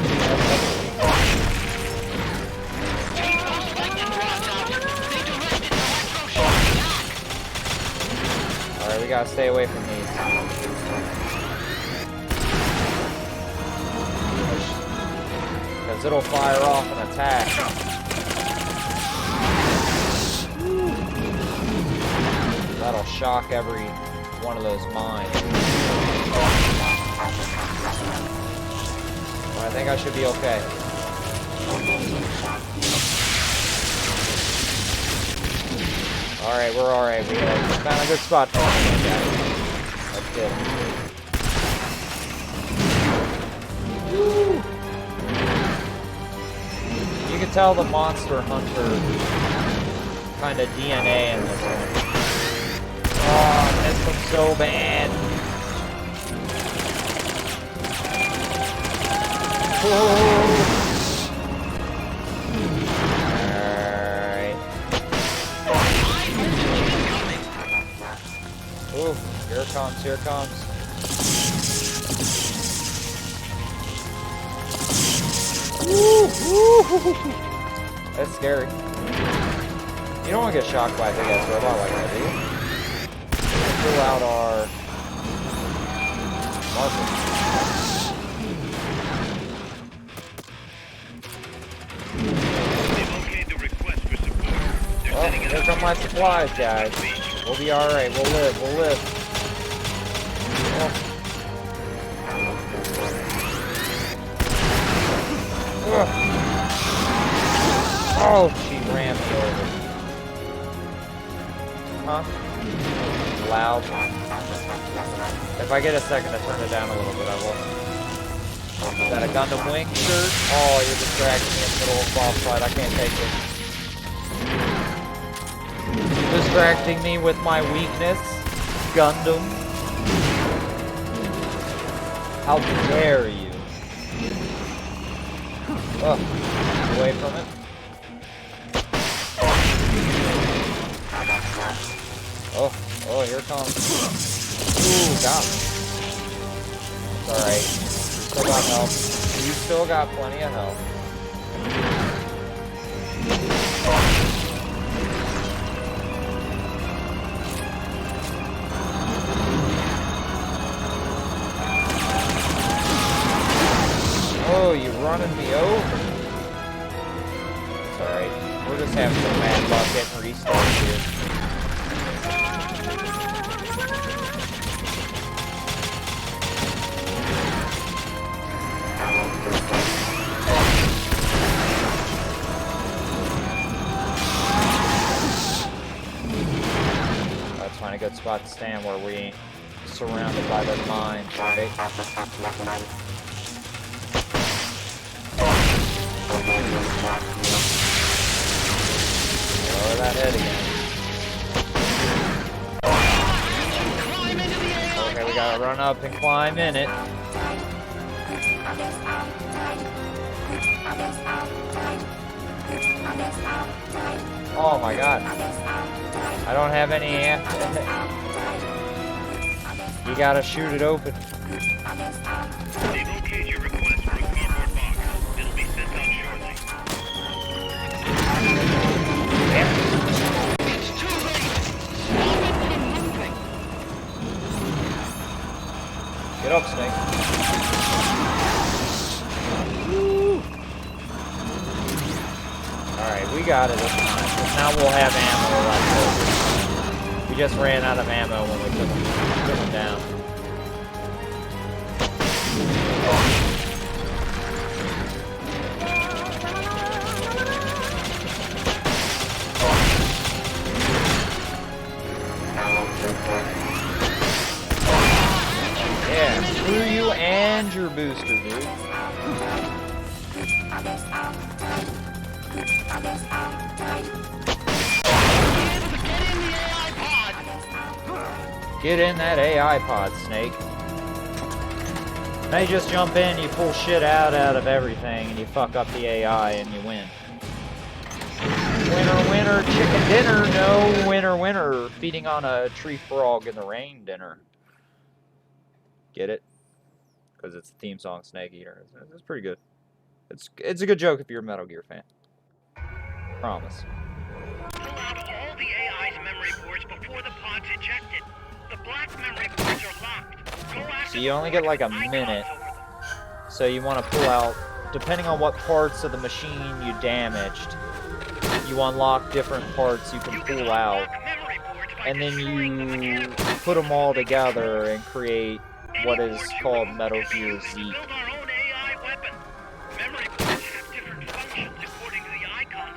alright, we gotta stay away from these. Because it'll fire off an attack. That'll shock every one of those mines. But I think I should be okay. Alright, we're alright. We found a good spot for us. That's good. Woo. You can tell the Monster Hunter kind of DNA in this one. Oh, I missed him so bad. Alright. Ooh, here it comes, here it comes. That's scary. You don't want to get shocked by a big ass robot like that, do you? Pull out our marker. Oh, here come my supplies, guys. We'll be alright. We'll live. We'll live. Oh. Oh, she ran me over. Huh? Loud. If I get a second to turn it down a little bit, I will. Is that a Gundam Wing shirt? Oh, you're distracting me in the middle of a boss fight. I can't take it. Distracting me with my weakness. Gundam. How dare you? Ugh. Away from it. Oh, oh, here it comes. Ooh, got me. It's alright. Still got help. You still got plenty of help. Oh, you running me over? It's alright. We're just having some mad luck getting restarted here. Let's find a good spot to stand where we ain't surrounded by the mines, right? Lower that head again. Okay, we gotta run up and climb in it. Oh my god. I don't have any amp. You gotta shoot it open. They've okayed your request for a cardboard box. It'll be sent out shortly. It's too got it this time. 'Cause now we'll have ammo left over. We just ran out of ammo when we took him down. Yeah, screw you and your booster, dude. Get in that AI pod, Snake. Now you just jump in, you pull shit out of everything, and you fuck up the AI and you win. Winner, winner, chicken dinner. No, winner, winner. Feeding on a tree frog in the rain dinner. Get it? Because it's the theme song, Snake Eater. It's pretty good. It's a good joke if you're a Metal Gear fan. Promise. Pull out all the AI's memory boards before the pod's ejected. The black memory boards are locked. Go after So you only get like a minute. So you want to pull out, depending on what parts of the machine you damaged, you unlock different parts you can pull out. And then you put them all together and create what is called Metal Gear Z.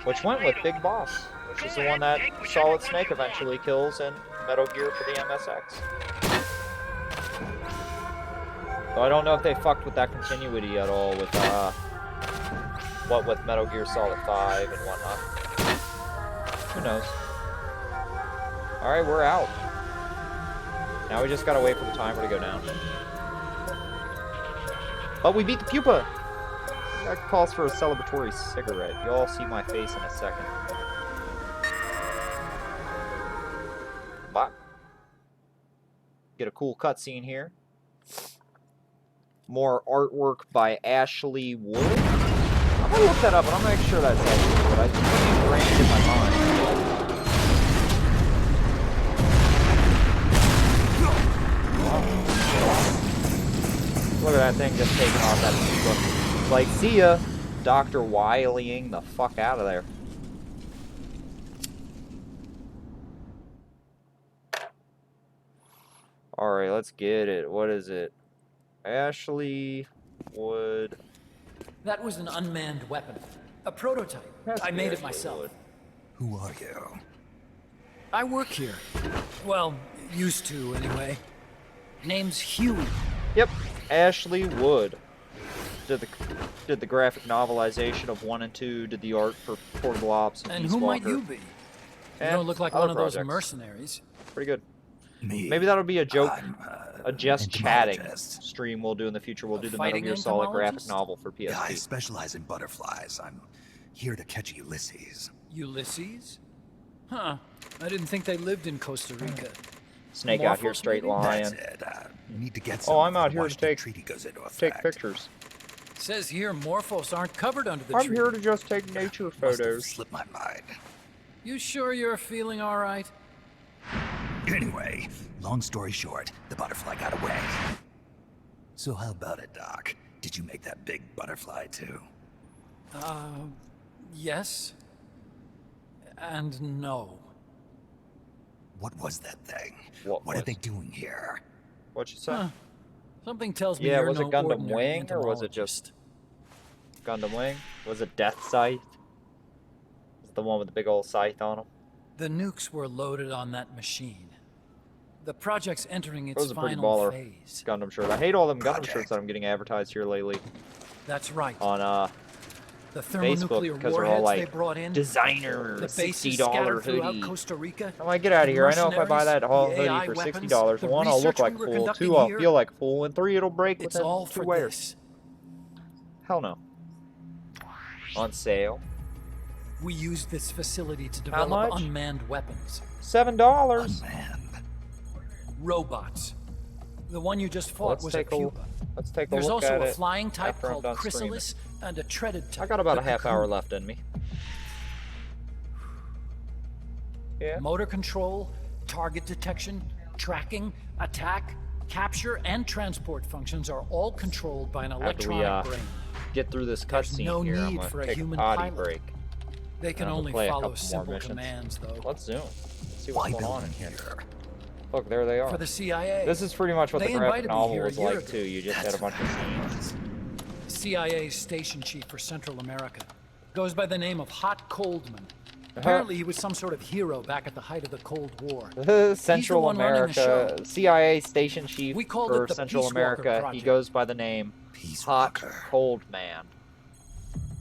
Which went with Big Boss, which is the one that Solid Snake eventually kills in Metal Gear for the MSX. So I don't know if they fucked with that continuity at all with what with Metal Gear Solid 5 and whatnot. Who knows? Alright, we're out. Now we just gotta wait for the timer to go down. But we beat the pupa! That calls for a celebratory cigarette. You'll all see my face in a second. Bop. Get a cool cutscene here. More artwork by Ashley Wood. I'm gonna look that up, and I'm gonna make sure that's Ashley Wood. I think it's ingrained in my mind. Look at that thing just taking off that look. Like, see ya, Dr. Wileying the fuck out of there. Alright, let's get it. What is it? Ashley Wood. That was an unmanned weapon. A prototype. I made it myself. Wood. Who are you? I work here. Well, used to, anyway. Name's Huey. Yep, Ashley Wood. Did the graphic novelization of 1 and 2, did the art for Portable Ops and who might you be? You don't look like one of those mercenaries. Pretty good. Me. Maybe that'll be a joke, a just chatting entomologist. stream we'll do in the future. We'll do the Metal fighting Gear Solid graphic entomologist? novel for Yeah, I PSP. specialize in butterflies. I'm here to catch Ulysses. Ulysses? Huh. I didn't think they lived in Costa Rica. Snake out here Morphos, straight maybe? lying. That's it. Need to get some. Oh, I'm out before here to the take treaty goes into take effect. pictures. Says here Morphos aren't covered under the I'm tree. here to just take nature Must have photos. slipped my mind. You sure you're feeling all right? Anyway, long story short, the butterfly got away. So how about it, Doc? Did you make that big butterfly too? Yes. And no. What was that thing? What are was? they doing here? What'd you say? Huh. Something tells me Yeah, you're was it no Gundam ordinary Wing or was it entomologist. just Gundam Wing? Was it Death Scythe? Was it the one with the big old scythe on him? The nukes were loaded on that machine. The project's entering That its was a pretty final baller phase. Gundam shirt. I hate all them Gundam Project. shirts that I'm getting advertised here lately That's right. on The Facebook thermonuclear because they're all warheads they like brought in. designer The bases $60 scattered throughout hoodie. Costa Rica. I'm like, get out of here. I know if I buy mercenaries, that whole the hoodie AI for weapons, $60, the one, I'll look research like we were fool. conducting Two, I'll here, feel like fool. And three, it'll break It's within all 2 for wears. this. Hell no. On sale. We used this facility to How develop much? unmanned weapons. $7. Man, Robots. The one you just fought Let's was take a a pupa. Let's take a There's look also at a it flying type after I'm called done streaming. Chrysalis and a treaded type. I got about the a half hour Cocoon. left in me. Yeah. Motor control, target detection, tracking, attack, capture, and transport functions are all controlled by an After we electronic brain. get through this There's cutscene no here, I'm need gonna for a take human potty pilot. break. They can And only play a follow couple more simple missions. commands, though. Let's zoom. Let's see Why what's going build on in them here. here? Look, there they are. For the CIA. This is pretty much what They the graphic invited me novel here a was year like ago. too. You just had a bunch of scenes. CIA's station chief for Central America. Goes by the name of Hot Coldman. Apparently, he was some sort of hero back at the height of the Cold War. Central one running the America, show. CIA station chief We called for it the Central Peace Walker America. He Project. goes by the name Peace Hot Walker. Cold Man.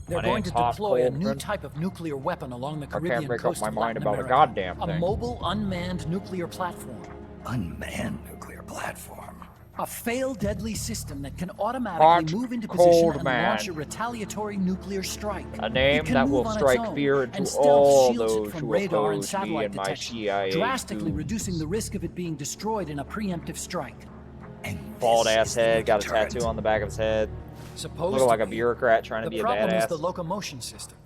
They're My going name's to Hot deploy a new Coldman. type of nuclear weapon along the I can't Caribbean make up coast my of mind Latin about a America. goddamn A thing. mobile, unmanned nuclear platform. Unmanned nuclear platform. A fail deadly system that can Hot automatically move into position Cold and Man. launch a retaliatory nuclear strike. A name It can that move will on its strike own, fear and into stealth all shields it those from who radar and oppose me satellite and my detection, CIA drastically doom. reducing the risk of it being destroyed in a preemptive strike. And Bald this ass is the head, got a deterrent. tattoo on the back of his head. Supposed Looking like to a be. bureaucrat trying to The be a problem is badass. the locomotion system.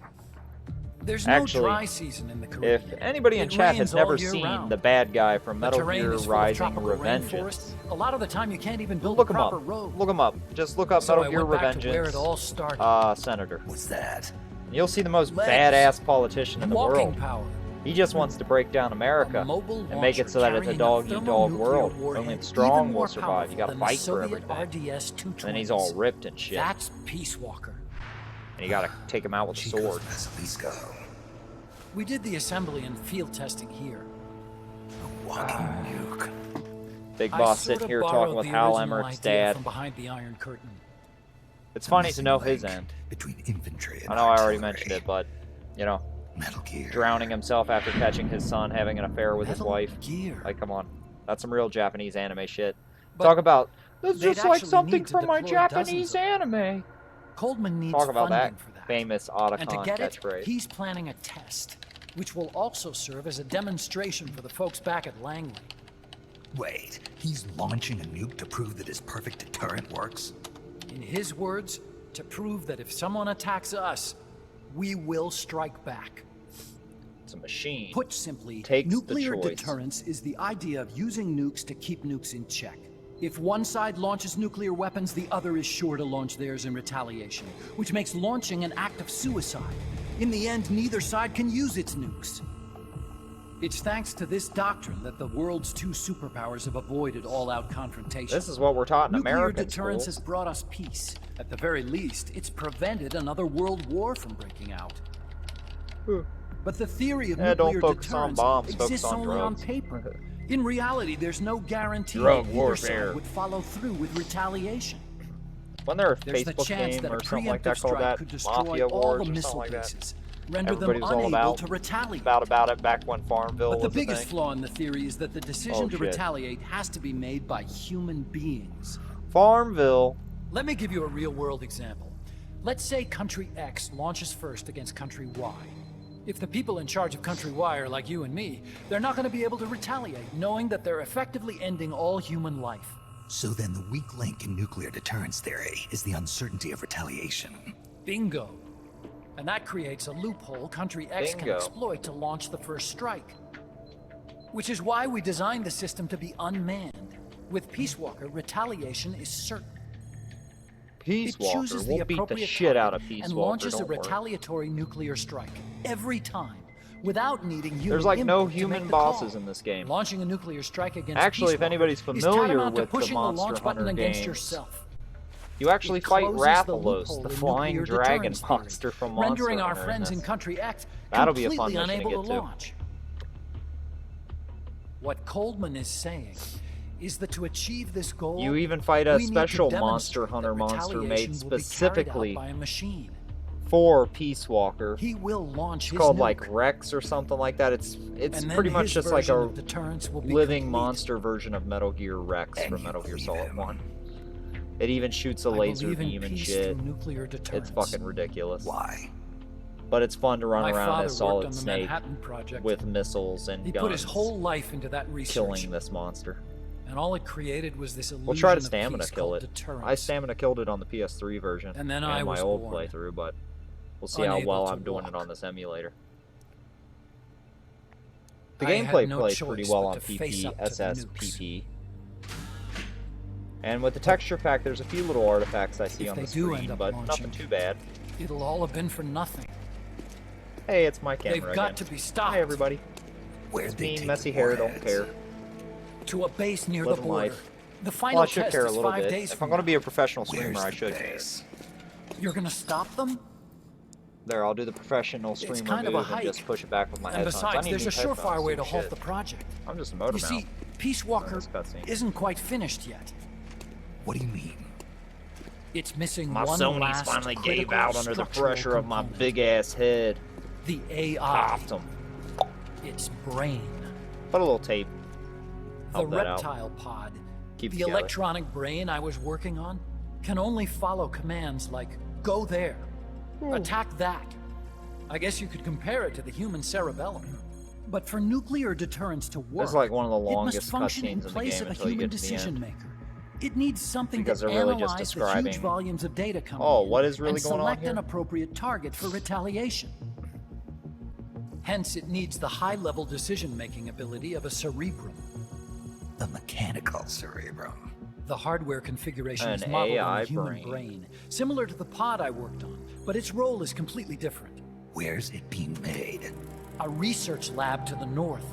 There's no Actually, dry season in the Caribbean. If anybody in It chat rains has never all year seen round. the bad guy from The Metal terrain Gear is full of Rising tropical Revengeance, rainforest. A lot of the time you can't even build look a him up. proper road. Look him up. Just look up So I Metal Gear went back to where it Revengeance, all started. Senator. What's that? And you'll see the most Legs. badass politician in the Walking world. power. He just wants to break down America A mobile and make it launcher so that it's a carrying dog-eat-dog thermonuclear world. warhead Only the strong even more will survive. You powerful gotta than the fight for Soviet everything. RDS-220s. And he's all ripped and shit. That's Peace Walker. And you gotta take him out with a Chico's sword. Basilisco. We did the assembly and field testing here. A walking nuke. Big I boss sort sitting of here borrowed talking with the Hal original Emmerich's idea dad. from behind the Iron Curtain. It's funny to Missing know link his end. Between infantry and I know I already artillery. mentioned it, but, you know, Metal Gear. drowning himself after catching his son having an affair with his Metal wife. Gear. Like, come on. That's some real Japanese anime shit. But Talk about, that's they'd just like actually something need to from my deploy dozens Japanese of anime. Coldman needs Talk about funding that for that. famous And to Otacon get it, catchphrase. he's planning a test, which will also serve as a demonstration for the folks back at Langley. Wait, he's launching a nuke to prove that his perfect deterrent works? In his words, to prove that if someone attacks us, we will strike back. It's a machine. Put simply, Takes the nuclear choice. deterrence is the idea of using nukes to keep nukes in check. If one side launches nuclear weapons, the other is sure to launch theirs in retaliation, which makes launching an act of suicide. In the end, neither side can use its nukes. It's thanks to this doctrine that the world's two superpowers have avoided all-out confrontation. This is what we're taught in Nuclear American deterrence schools. has brought us peace. At the very least, it's prevented another world war from breaking out. But the theory of Yeah, don't nuclear focus on deterrence bombs, focus exists on only on drugs. paper. In reality, there's no guarantee Drug that either warfare. side would follow through with retaliation. Wasn't there a There's the Facebook chance game that a or something like preemptive that called strike that? could destroy Mafia all Wars the or something missile like that? bases, render Everybody them was all unable about, to retaliate. about it back when Farmville But the was a biggest thing. flaw in the theory is that the decision Oh, to shit. retaliate has to be made by human beings. Farmville. Let me give you a real-world example. Let's say Country X launches first against Country Y. If the people in charge of Country Y are like you and me, they're not going to be able to retaliate, knowing that they're effectively ending all human life. So then the weak link in nuclear deterrence theory is the uncertainty of retaliation. Bingo. And that creates a loophole Country X can Bingo. exploit to launch the first strike. Which is why we designed the system to be unmanned. With Peace Walker, retaliation is certain. Peace It Walker. chooses We'll the beat the appropriate shit out target of Peace and Walker. launches a Don't worry. retaliatory nuclear strike every time, without needing human There's like no input to human make the bosses call. in this game. Launching a nuclear strike against Actually, Peace if anybody's Walker is familiar tantamount to with the pushing the Monster launch button Hunter against games, yourself. You actually It fight closes the Rathalos, loophole the in flying nuclear dragon deterrence theory, monster from Monster rendering our Hunter in friends in this. Country X That'll be a completely fun mission to unable get to to. launch. What Coldman is saying is that to achieve this goal, You even fight a we need to special demonstrate Monster that Hunter monster made retaliation will be carried out specifically by a machine. for Peace Walker. He will launch It's his called nuke, like Rex or something like that. It's and then pretty much his just like version a of deterrence will be living complete. monster version of Metal Gear Rex And from you Metal Gear believe Solid him. 1. It even shoots a I laser believe in beam and peace shit. through nuclear deterrence. It's fucking ridiculous. Why? But it's fun to run My around father as worked Solid on the Snake Manhattan Project. with missiles and He guns, put his whole life into that research, killing this monster. and all it created was this illusion We'll try to of stamina peace kill called it. deterrence. I stamina killed it on the PS3 version And then I my was old born. playthrough, but we'll see how Unable well to I'm doing it walk. on this emulator. The I had gameplay no plays choice pretty well but on to face PP, up to the SS, nukes. PP. And with the texture pack, there's a few little artifacts I see If on they the do screen, end up but launching, nothing too bad. It'll all have been for nothing. Hey, it's my camera They've got again. to be stopped. Hi, everybody. Where'd they Me, take messy the hair, don't warheads? care. To a base near Living the border. life. The Well, final I should test care a is little 5 bit. days If from I'm going to now. be a professional Where's streamer, I the should care. base? You're gonna stop them? There, I'll do the professional streamer kind of a move and hike. just push it back with my And headphones. I besides, need there's a new surefire headphones, way to dude, halt shit. the project. I'm just a motor You see, mount. Peace Walker This cutscene. isn't quite finished yet. What do you mean? It's missing My one Sony's last finally gave critical out under the structural pressure of my component. big ass head. The AI. Popped 'em. Its brain. Put a little tape. The Help that out. reptile pod. Keep The together. electronic brain I was working on can only follow commands like, go there, attack that. I guess you could compare it to the human cerebellum. But for nuclear deterrence to work, It's like one of the it longest must function in cutscenes in the place game of a until you human get to the decision end. maker. It needs something Because to they're really just analyze the describing- huge volumes of data coming Oh, in what is really and going on select here? an appropriate target for retaliation. Hence, it needs the high-level decision-making ability of a cerebrum. The mechanical cerebrum. The hardware configuration is An modeled on AI a human brain. brain, similar to the pod I worked on, but its role is completely different. Where's it being made? A research lab to the north.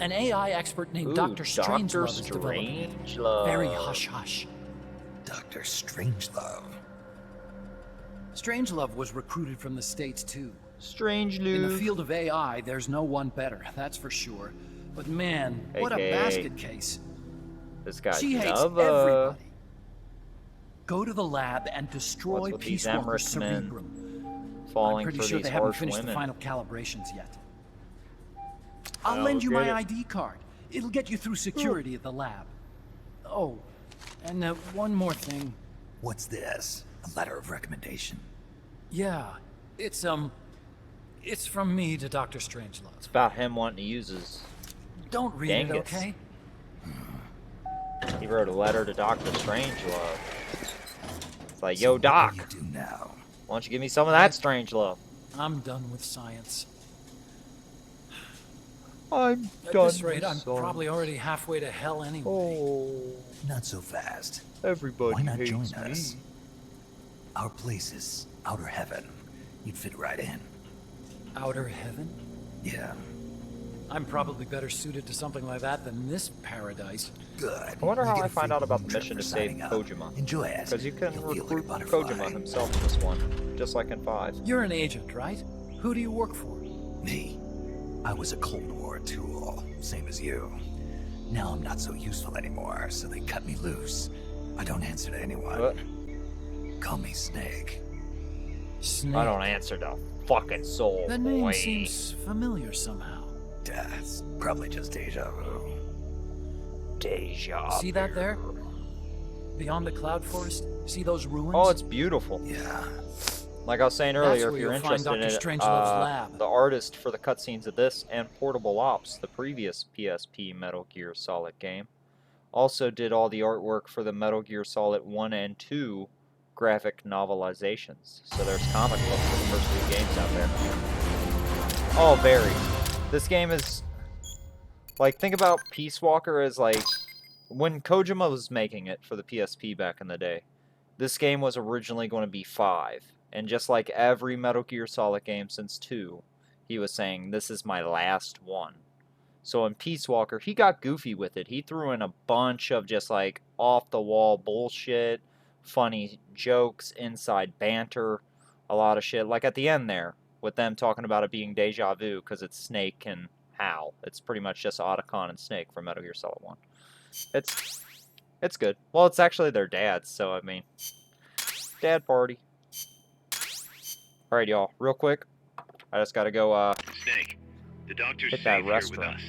An AI expert named Ooh, Dr. Strangelove is Dr. developing it. Strangelove. Very hush-hush. Dr. Strangelove. Strangelove was recruited from the States, too. Strange In the Lou. field of AI, there's no one better, that's for sure. But man, what a AKA. basket case. This guy's She hates Nova. everybody. Go to the lab and destroy What's with these Peace Walker's Emmerich men cerebrum. I'm falling pretty for sure these they haven't harsh finished women. the final calibrations yet. I'll Well, lend you get my it. ID card. It'll get you through security at the lab. Oh, and one more thing. What's this? A letter of recommendation? Yeah, it's from me to Dr. Strangelove. It's about him wanting to use his... Don't read Genghis. it, okay? He wrote a letter to Dr. Strangelove. It's like, yo, Doc, What do you do now? why don't you give me some of that Strangelove? I'm done with science. I'm At this rate, I'm probably already halfway to hell anyway. Oh, Not so fast. everybody Why not hates join me. us? Our place is outer heaven. You'd fit right in. Outer heaven? Yeah, I'm probably better suited to something like that than this paradise. good. I wonder You how get I a find free out about room the trip mission for to save signing up. Kojima. Enjoy it. Because you can You'll feel like a recruit butterfly. Kojima himself in this one, just like in 5. You're an agent, right? Who do you work for? Me. I was a Cold War tool, same as you. Now I'm not so useful anymore, so they cut me loose. I don't answer to anyone. What? Call me Snake. Snake. I don't answer to fucking soul, That name boy. seems familiar somehow. It's probably just deja vu. Deja See that there? Beyond the cloud forest? See those ruins? Oh, it's beautiful. Yeah. Like I was saying That's earlier, where if you're you'll find interested in Dr. it, Strangelove's lab. the artist for the cutscenes of this and Portable Ops, the previous PSP Metal Gear Solid game, also did all the artwork for the Metal Gear Solid 1 and 2 graphic novelizations. So there's comic books for the first 2 games out there. Oh, very. This game is... Like, think about Peace Walker as, like... When Kojima was making it for the PSP back in the day, this game was originally going to be 5. And just like every Metal Gear Solid game since 2, he was saying, this is my last one. So in Peace Walker, he got goofy with it. He threw in a bunch of just like off-the-wall bullshit, funny jokes, inside banter, a lot of shit. Like at the end there, with them talking about it being deja vu because it's Snake and Hal. It's pretty much just Otacon and Snake from Metal Gear Solid 1. It's good. Well, it's actually their dads, so I mean, dad party. Alright, y'all, real quick, I just gotta go, Snake, the doctor's hit safe that here with restaurant. us.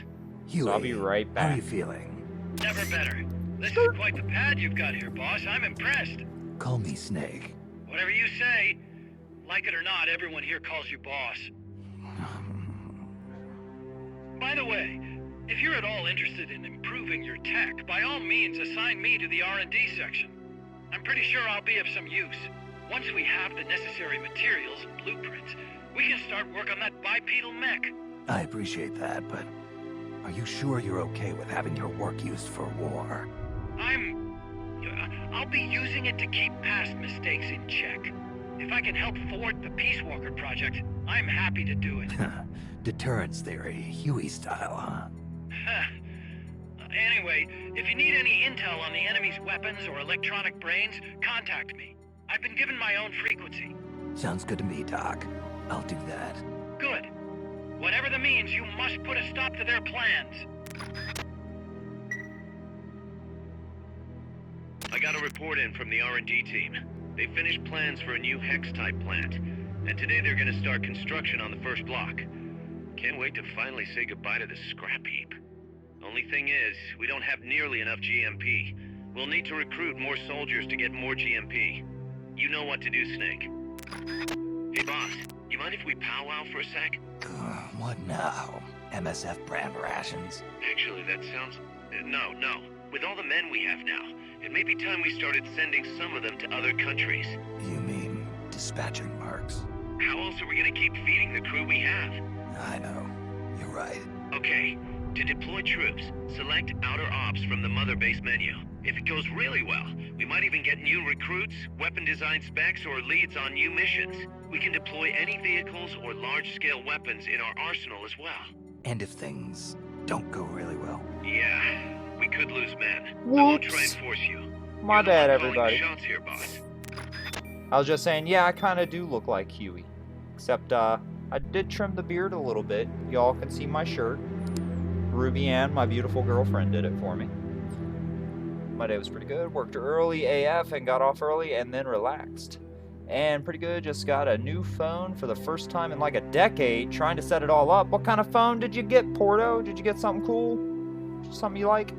Huey, So I'll be right how are back. you feeling? Never better. This is quite the pad you've got here, boss. I'm impressed. Call me Snake. Whatever you say. Like it or not, everyone here calls you boss. By the way, if you're at all interested in improving your tech, by all means assign me to the R&D section. I'm pretty sure I'll be of some use. Once we have the necessary materials and blueprints, we can start work on that bipedal mech. I appreciate that, but are you sure you're okay with having your work used for war? I'll be using it to keep past mistakes in check. If I can help thwart the Peace Walker project, I'm happy to do it. Deterrence theory, Huey style, huh? Anyway, if you need any intel on the enemy's weapons or electronic brains, contact me. I've been given my own frequency. Sounds good to me, Doc. I'll do that. Good. Whatever the means, you must put a stop to their plans. I got a report in from the R&D team. They finished plans for a new Hex-type plant, and today they're gonna start construction on the first block. Can't wait to finally say goodbye to this scrap heap. Only thing is, we don't have nearly enough GMP. We'll need to recruit more soldiers to get more GMP. You know what to do, Snake. Hey, boss, you mind if we powwow for a sec? What now? MSF brand rations? Actually, that sounds... No. With all the men we have now, it may be time we started sending some of them to other countries. You mean dispatching marks? How else are we gonna keep feeding the crew we have? I know. You're right. Okay, to deploy troops, select Outer Ops from the Mother Base menu. If it goes really well, we might even get new recruits, weapon design specs, or leads on new missions. We can deploy any vehicles or large-scale weapons in our arsenal as well. And if things don't go really well? Yeah, we could lose men. I won't try and Whoops. force you. My You're the bad, one calling the everybody. shots here, boss. I was just saying, yeah, I kind of do look like Huey. Except, I did trim the beard a little bit. Y'all can see my shirt. Ruby Ann, my beautiful girlfriend, did it for me. My day was pretty good. Worked early AF and got off early and then relaxed. And pretty good, just got a new phone for the first time in like a decade, trying to set it all up. What kind of phone did you get, Porto? Did you get something cool? Something you like?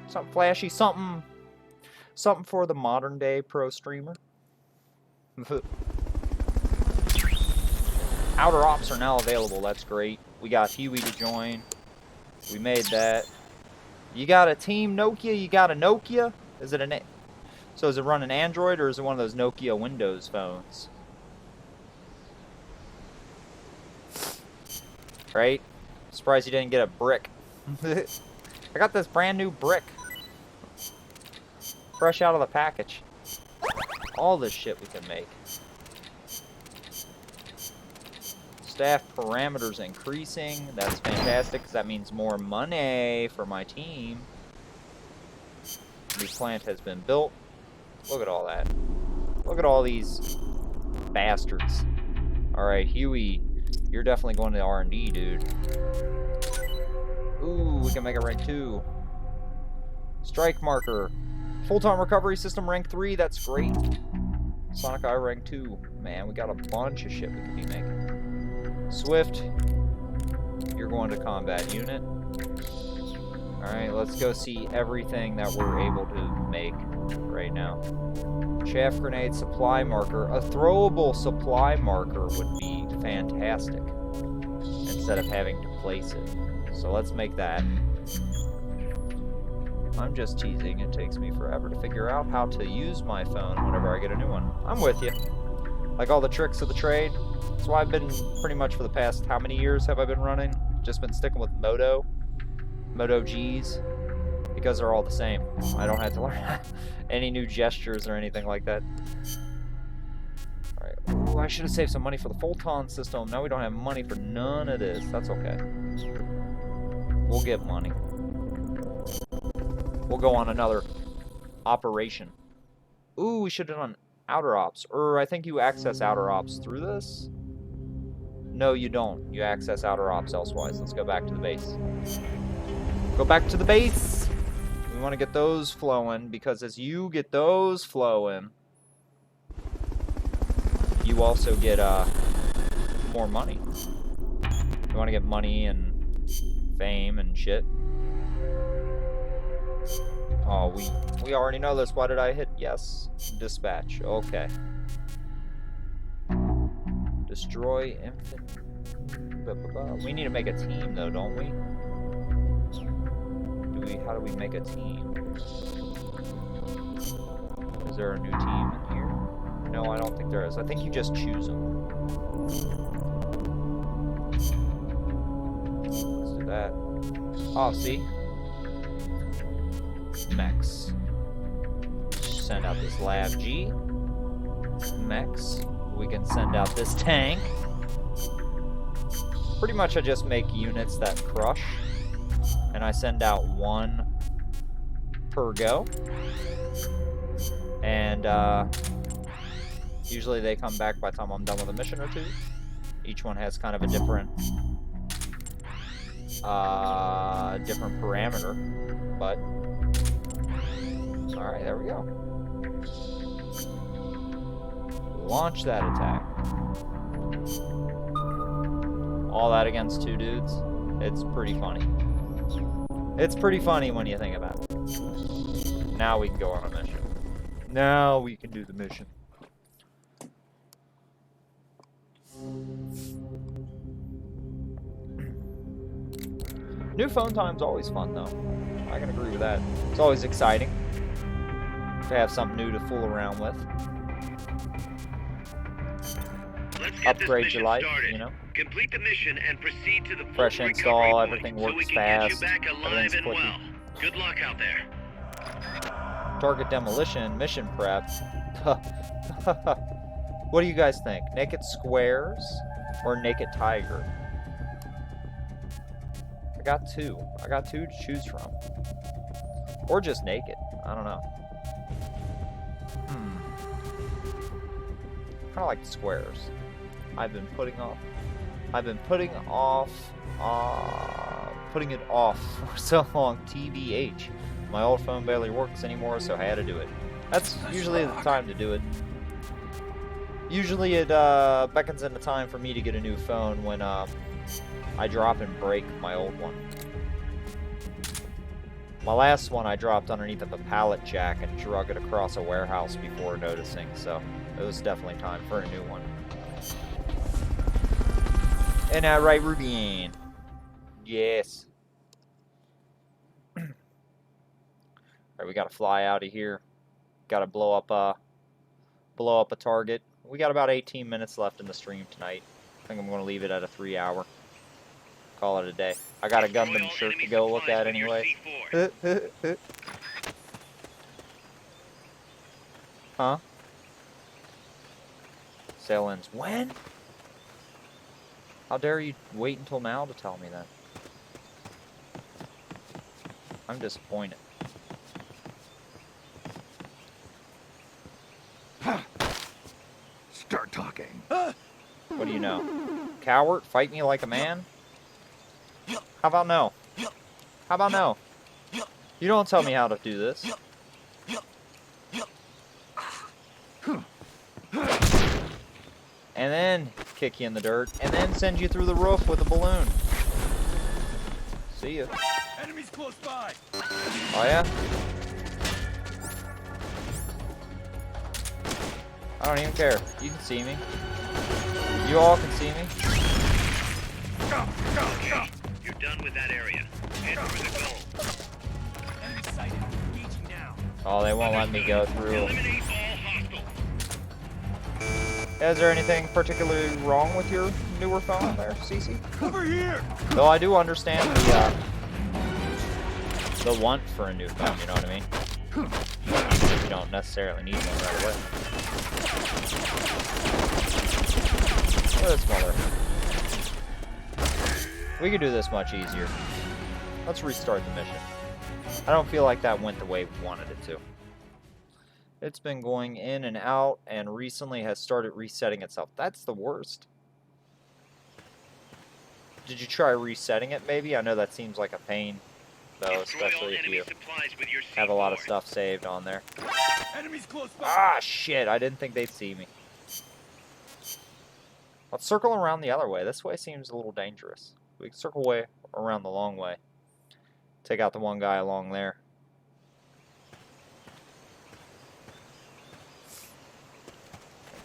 Something flashy? Something for the modern day pro streamer? Outer Ops are now available, that's great. We got Huey to join. We made that. You got a Team Nokia? You got a Nokia? Is it an... So is it running Android or is it one of those Nokia Windows phones? Right? Surprised you didn't get a brick. I got this brand new brick. Fresh out of the package. All this shit we can make. Staff parameters increasing. That's fantastic because that means more money for my team. The plant has been built. Look at all that. Look at all these bastards. Alright, Huey, you're definitely going to R&D, dude. Ooh, we can make it rank 2. Strike marker. Full-time recovery system rank 3, that's great. Sonic Eye rank 2. Man, we got a bunch of shit we could be making. Swift, you're going to combat unit. Alright, let's go see everything that we're able to make right now. Chaff grenade supply marker. A throwable supply marker would be fantastic instead of having to place it. So let's make that. I'm just teasing. It takes me forever to figure out how to use my phone whenever I get a new one. I'm with you. Like all the tricks of the trade. That's why I've been pretty much for the past, how many years have I been running? Just been sticking with Moto Gs, because they're all the same. I don't have to learn any new gestures or anything like that. Alright, ooh, I should have saved some money for the Fulton system. Now we don't have money for none of this. That's okay. We'll get money. We'll go on another operation. Ooh, we should have done Outer Ops. Or I think you access Outer Ops through this? No, you don't. You access Outer Ops elsewise. Let's go back to the base. Go back to the base! We want to get those flowing, because as you get those flowing, you also get more money. You want to get money and fame and shit. Oh, we already know this. Why did I hit yes? Dispatch. Okay. Destroy infantry. We need to make a team, though, don't we? How do we make a team? Is there a new team in here? No, I don't think there is. I think you just choose them. Let's do that. Oh, see? Mechs. Send out this Lab G. mechs. We can send out this tank. Pretty much I just make units that crush, and I send out one per go. And usually they come back by the time I'm done with a mission or two. Each one has kind of a different parameter, but all right, there we go. Launch that attack. All that against 2 dudes. It's pretty funny. It's pretty funny when you think about it. Now we can go on a mission. Now we can do the mission. New phone time's always fun, though. I can agree with that. It's always exciting to have something new to fool around with. Let's get Upgrade this your mission life, started. you know? Complete the mission and proceed to the Fresh full install, recovery point everything so we works can get you fast, back alive everything's and clicky. well. Good luck out there. Target demolition, mission prep. What do you guys think? Naked squares or naked tiger? I got two. I got two to choose from. Or just naked. I don't know. Kind of like the squares. I've been putting it off for so long. TBH. My old phone barely works anymore, so I had to do it. That's usually the time to do it. Usually it beckons into time for me to get a new phone when I drop and break my old one. My last one I dropped underneath of a pallet jack and drug it across a warehouse before noticing, so it was definitely time for a new one. And that right, Rubian? Yes. Alright, we gotta fly out of here. Gotta blow up a target. We got about 18 minutes left in the stream tonight. I think I'm gonna leave it at a 3-hour. Call it a day. I got a Gundam shirt to go look at anyway. Huh? Sale ends when? How dare you wait until now to tell me that? I'm disappointed. Start talking. What do you know? Coward? Fight me like a man? How about no? How about no? You don't tell me how to do this. And then kick you in the dirt, and then send you through the roof with a balloon. See ya. Enemies close by. Oh yeah? I don't even care. You can see me. You all can see me. Okay, you're done with that area. Head for the goal. Enemy sighted. Engaging now. Oh, they won't let me go through. Eliminate all hostiles. Is there anything particularly wrong with your newer phone there, CC? Over here. Though I do understand the want for a new phone, you know what I mean? You don't necessarily need one right away. Look at this mother. We could do this much easier. Let's restart the mission. I don't feel like that went the way we wanted it to. It's been going in and out, and recently has started resetting itself. That's the worst. Did you try resetting it, maybe? I know that seems like a pain, though, especially if you have a lot of stuff saved on there. Enemies close by. Ah, shit, I didn't think they'd see me. Let's circle around the other way. This way seems a little dangerous. We can circle way around the long way. Take out the one guy along there.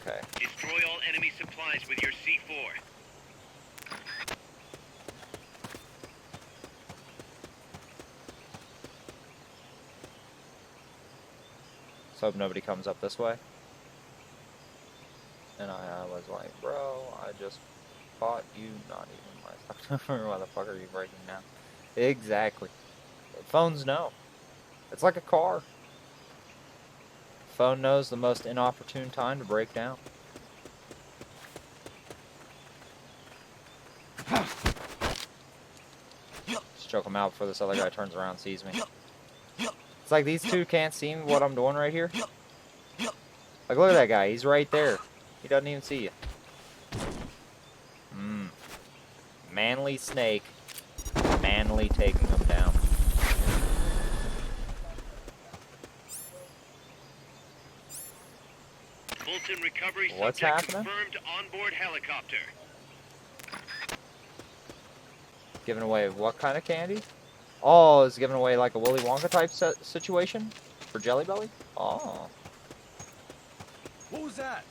Okay. Destroy all enemy supplies with your C4. Let's hope nobody comes up this way. And I was like, bro, I just fought you, not even my why the fuck are you breaking down? Exactly. Phones know. It's like a car. Phone knows the most inopportune time to break down. Just choke him out before this other guy turns around and sees me. It's like these two can't see what I'm doing right here. Like, look at that guy. He's right there. He doesn't even see you. Manly snake. Manly taking him down. Fulton recovery What's subject happening? confirmed onboard helicopter. Giving away what kind of candy? Oh, it's giving away like a Willy Wonka type situation for Jelly Belly? Oh. What was that?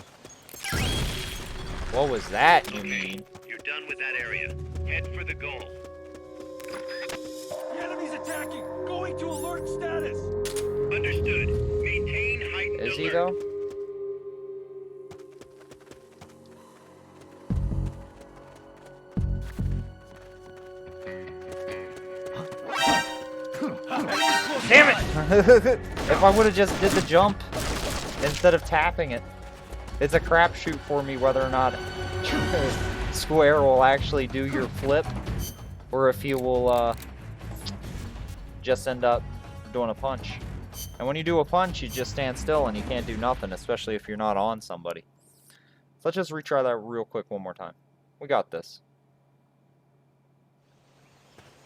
What was that, you Okay, mean? you're done with that area. Head for the goal. The enemy's attacking! Going to alert status! Understood. Maintain heightened Is he alert. though? Damn it! If I would have just did the jump instead of tapping it. It's a crapshoot for me whether or not Square will actually do your flip, or if he will just end up doing a punch. And when you do a punch, you just stand still and you can't do nothing, especially if you're not on somebody. So let's just retry that real quick one more time. We got this.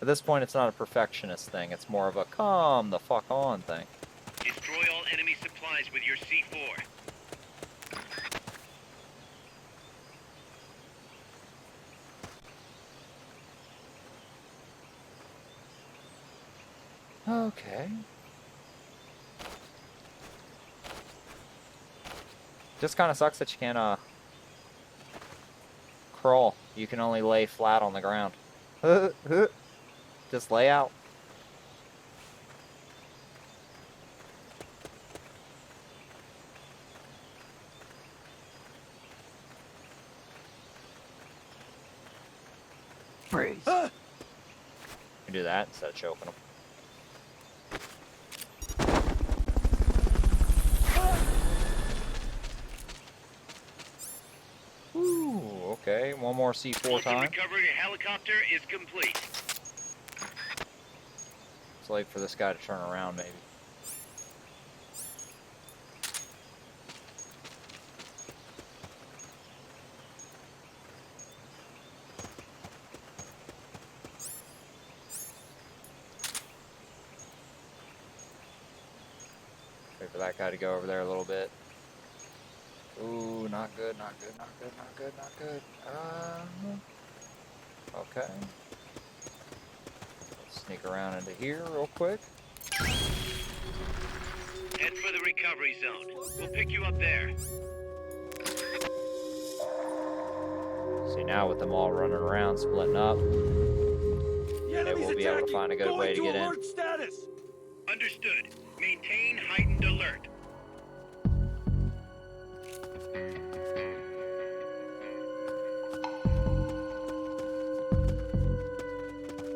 At this point, it's not a perfectionist thing. It's more of a come the fuck on thing. Destroy all enemy supplies with your C4. Okay. Just kind of sucks that you can't crawl. You can only lay flat on the ground. Just lay out. Freeze. You do that instead of choking them. Ooh, okay. One more C4 Fulton time. recovery helicopter is complete. Let's wait for this guy to turn around, maybe. Wait for that guy to go over there a little bit. Ooh, not good, not good, not good, not good, not good. Okay. Let's sneak around into here real quick. Head for the recovery zone. We'll pick you up there. See, now with them all running around, splitting up, The enemy's we'll be able to attacking! find a good Going way to get in. alert status! Understood. Maintain heightened alert.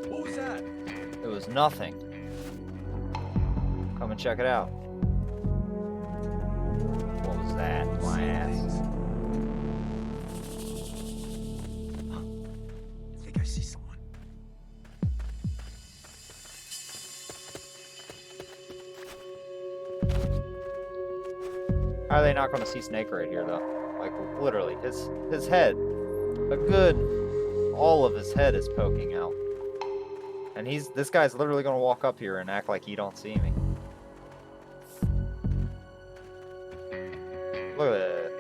What was that? It was nothing. Come and check it out. What was that? My ass. I think I see someone. How are they not going to see Snake right here, though? Like, literally, his head, a good, all of his head is poking out. And this guy's literally going to walk up here and act like he don't see me. Look at that.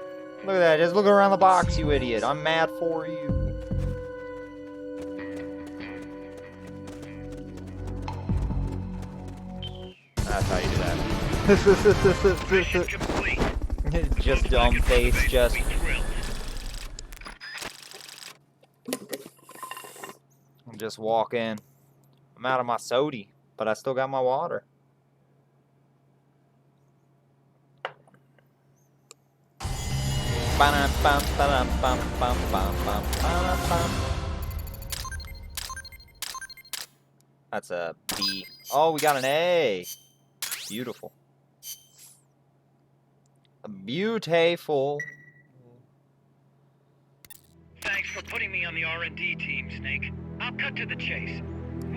Look at that, just look around the box, you idiot. I'm mad for you. That's how you do that. Mission complete. Just Looks dumb like face, another base just... will be drilled. Just walk in. I'm out of my sody, but I still got my water. That's a B. Oh, we got an A. Beautiful. Beautiful. Thanks for putting me on the R&D team, Snake. I'll cut to the chase.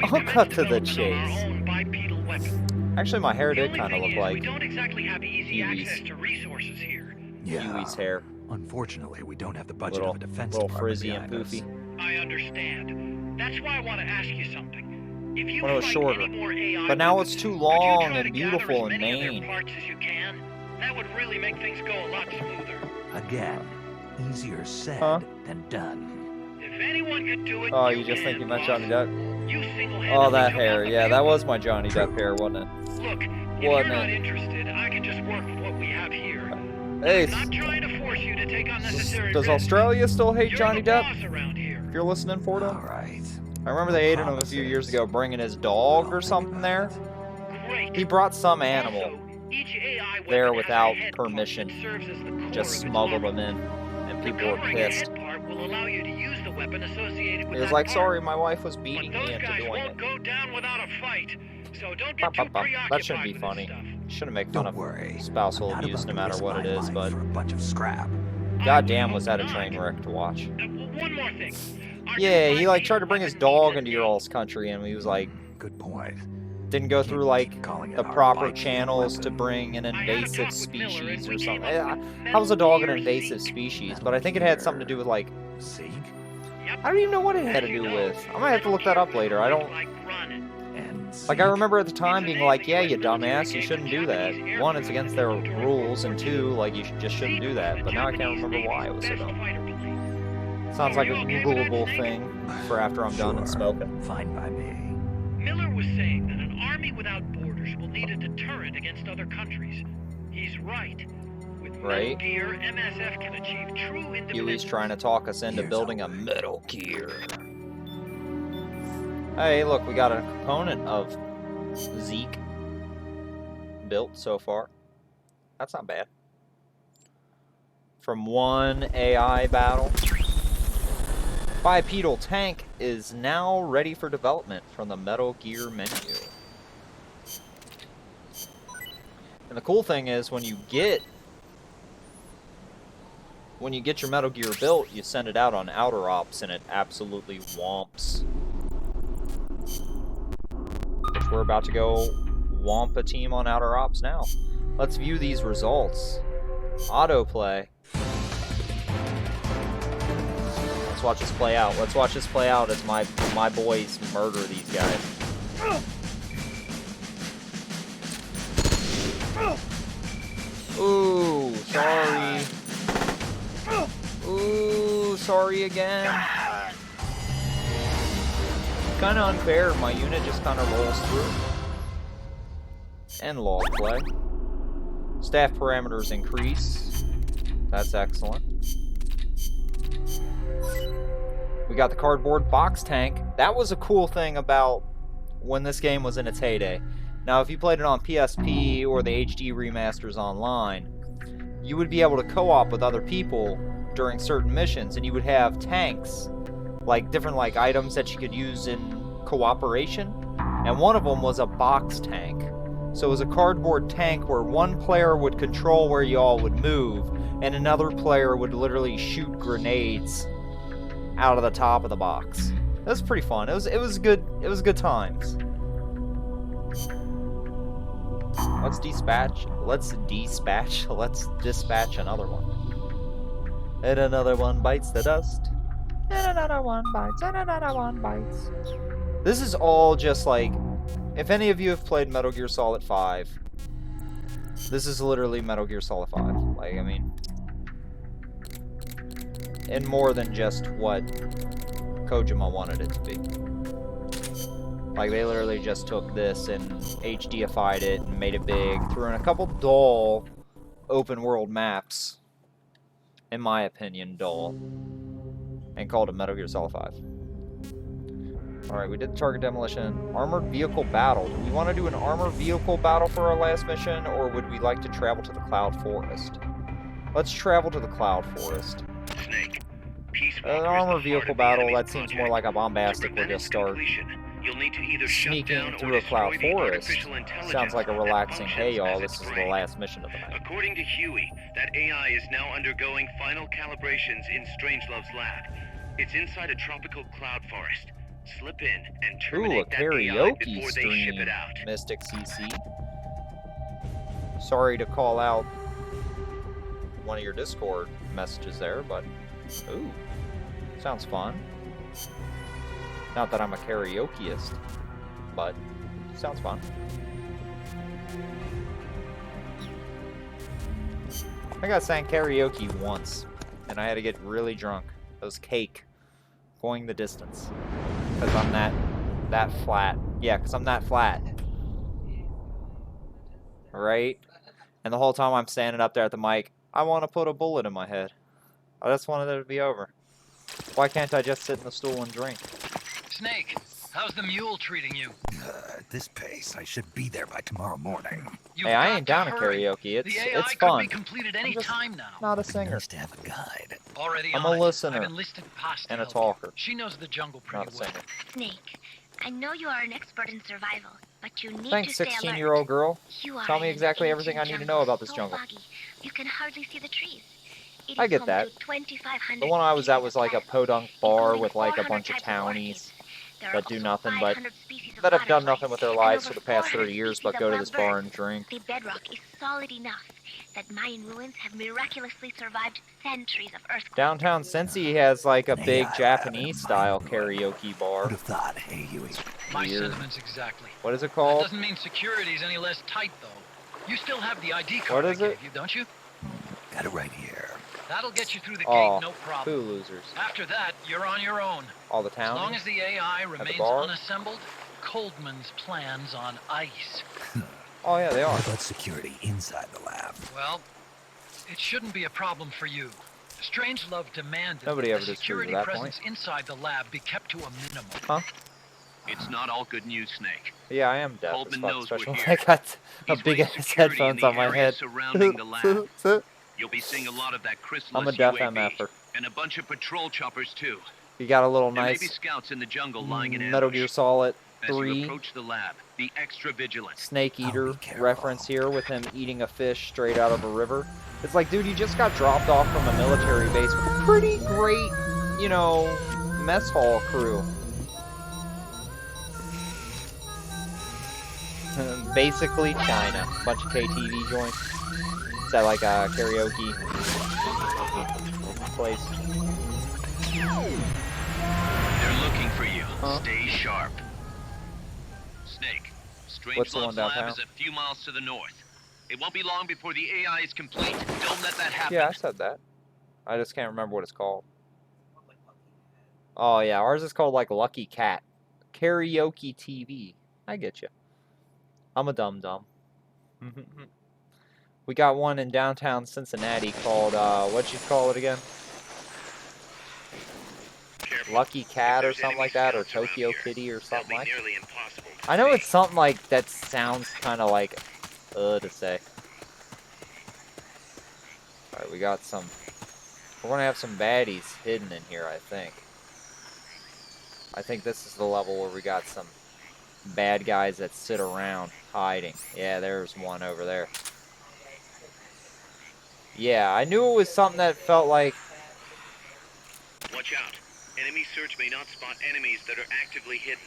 I'll cut to the chase. chase. Our own bipedal weapon. Actually, my hair The did only kind of thing look is, like we don't exactly have easy Huey's. access to resources here. Huey's hair. Unfortunately, we don't have the budget Little, of a defense little department frizzy and behind us. poofy. I understand. That's why I want to ask you something. If you When it was fight shorter. any more AI But now weapons, it's too could long you try and to beautiful gather and as many of maned. their parts as you can? That would really make things go a lot smoother. Again, easier said Huh? than done. If anyone could do it, Oh, you just think you meant boss. Johnny Depp? You single-handedly Oh, that took hair. out the Yeah, few- that was my Johnny Depp hair, wasn't it? Look, if Wasn't you're not it? interested, I can just work with what we have here. Hey, I'm not trying to force you to take unnecessary does risks. Australia still hate You're Johnny the Depp? boss around here. If you're listening, Fordo. All right. I remember they hated him a few years ago, bringing his dog or something there. Great. He brought some animal Also, each AI weapon there has a without head part permission. that serves as the core Just of its smuggled armor. them in, and people were Recovering a pissed. head part will allow you to use the weapon associated with He was that like, part. sorry, my wife was But beating those me into guys doing won't it. go down without a fight. So don't Bah, get too bah, bah. preoccupied That shouldn't be with funny. this stuff. Shouldn't make fun Don't of worry. spousal I'm not abuse about no to matter risk what my it is, life but for a bunch of scrap. goddamn was that a Not. train wreck to watch. One more thing. Our Yeah, new he like bipedal tried to bring his weapon dog needs into a your name. all's country, and he was like, Good point. didn't go through like Calling it the our proper bipedal channels to weapon. bring an I had a invasive talk with Miller, species and or we something. came up with How was a dog an Metal Gear invasive Zeke. species? But I think it had something to do with like, Zeke Yep. I don't even know what it had to As you do know, with. I might have to look that up later. I don't. like running. and Like, I Zeke. remember at the time It's a being name like, that yeah, US you military dumbass, you gave shouldn't to do that. Japanese One, Air it's Force against their during World rules, War and II. two, like, you just shouldn't do that. But now I can't remember why it was so dumb. Sounds like a Googleable thing for after I'm done and Sure. smoking. Fine by me. Miller was saying that an army without borders will need a deterrent against other countries. He's right. With Metal Right. Gear, MSF can achieve true independence. Huey's trying to talk us into Here's building a hoping. Metal Gear. Hey, look, we got a component of Zeke built so far. That's not bad. From one AI battle. Bipedal tank is now ready for development from the Metal Gear menu. And the cool thing is when you get your Metal Gear built, you send it out on Outer Ops and it absolutely womps. Which we're about to go womp a team on Outer Ops now. Let's view these results. Autoplay. Let's watch this play out. Let's watch this play out as my boys murder these guys. Ooh, sorry. Ooh, sorry again. Kind of unfair. My unit just kind of rolls through. And log play. Staff parameters increase. That's excellent. We got the cardboard box tank. That was a cool thing about when this game was in its heyday. Now, if you played it on PSP or the HD remasters online, you would be able to co-op with other people during certain missions, and you would have tanks, like different like items that you could use in cooperation. And one of them was a box tank. So it was a cardboard tank where one player would control where you all would move, and another player would literally shoot grenades out of the top of the box. It was pretty fun. It was good. It was good times. Let's dispatch another one. And another one bites the dust. And another one bites. And another one bites. This is all just like, if any of you have played Metal Gear Solid 5, this is literally Metal Gear Solid 5. Like, I mean, and more than just what Kojima wanted it to be. Like, they literally just took this and HDified it and made it big, threw in a couple dull open world maps, in my opinion, dull, and called it Metal Gear Solid 5. Alright, we did target demolition. Armored vehicle battle. Do we want to do an armored vehicle battle for our last mission, or would we like to travel to the Cloud Forest? Let's travel to the Cloud Forest. Snake. Peace An armored vehicle battle, that seems more like a bombastic we're just start. You'll need to either shut Sneaking down or through a cloud destroy the forest. artificial intelligence Sounds like a that relaxing, hey functions y'all, as this its is the brain. last mission of the night. According to Huey, that AI is now undergoing final calibrations in Strangelove's lab. It's inside a tropical cloud forest. Slip in and Ooh, a terminate that AI karaoke before they ship stream, it out. Mystic CC. Sorry to call out one of your Discord messages there, but ooh, sounds fun. Not that I'm a karaokeist, but sounds fun. I think I sang karaoke once, and I had to get really drunk. It was Cake, Going the Distance, because I'm that flat. Yeah, because I'm that flat. Right? And the whole time I'm standing up there at the mic, I want to put a bullet in my head. I just wanted it to be over. Why can't I just sit in the stool and drink? Snake, how's the mule treating you? At this pace, I should be there by tomorrow morning. Hey, I ain't down to karaoke. The AI It's could fun. be completed any just time now. Not a It'd be singer. nice to have a guide. Already I'm on a it. listener I've enlisted Pasta and a to help you. talker. She knows the jungle pretty Not a well. singer. Snake, I know you are an expert in survival, but you need Thanks, to stay 16-year-old girl. You are Tell me in an exactly everything I ancient need to know about this so jungle. foggy, you can hardly see the trees. It I is get home that. to 2,500 The one I was at was like a species of podunk plants, bar including with like a 400 bunch of types townies There are that do also nothing but 500 species of that have done butterflies nothing with their and lives over for the past 400 30 years species but of go to wild this bar birds. and drink. The bedrock is solid enough that Mayan ruins have miraculously survived centuries of earthquakes. Downtown Cincy has like a Hey, big I Japanese style haven't mind karaoke bar. Who'd have thought? Hey, Huey. My Weird. sentiments exactly. What is it That called? doesn't mean security's any less tight, though. You still have the ID What card I is it? gave you, don't you? Got it right here. That'll get you through the Oh, gate, no problem. Pooh losers. After that, you're on your own. All the As long townies? as the AI remains bar? unassembled, Coldman's plans on ice. Oh yeah, they are. What about security inside the lab? Well, it shouldn't be a problem for you. Strangelove demanded Nobody that ever the disagrees security with that presence inside the lab be kept to a minimum. Huh? It's not all good news, Snake. Yeah, I am deaf as Coldman fuck, knows we're especially when here. I got a He's big raised ass security in headphones the on my area head. surrounding the lab. You'll be seeing a lot of that chrysalis I'm a deaf UAV, MFer. and a bunch of patrol choppers too. You got a little There may nice be scouts in the jungle lying in Metal ambush. Gear Solid As you 3 approach the lab, be extra vigilant. Snake Oh, Eater be careful. reference here with him eating a fish straight out of a river. It's like, dude, you just got dropped off from a military base with a pretty great, you know, mess hall crew. Basically China. Bunch of KTV joints. Is that like a karaoke place? They're looking for you. Huh? Stay sharp. Snake, What's the one Strangelove's lab downtown? is a few miles to the north. It won't be long before the AI is complete. Don't let that happen. Yeah, I said that. I just can't remember what it's called. Oh yeah, ours is called like Lucky Cat. Karaoke TV. I get you. I'm a dum-dum. We got one in downtown Cincinnati called, what'd you call it again? Careful. Lucky Cat or If there's something like enemy that, or scouts around Tokyo here, Kitty or they'll something be like that. nearly impossible to I know see. it's something like that sounds kind of like, to say. Alright, we got some, we're gonna have some baddies hidden in here, I think. I think this is the level where we got some bad guys that sit around hiding. Yeah, there's one over there. Yeah, I knew it was something that felt like, Watch out. Enemy search may not spot enemies that are actively hidden.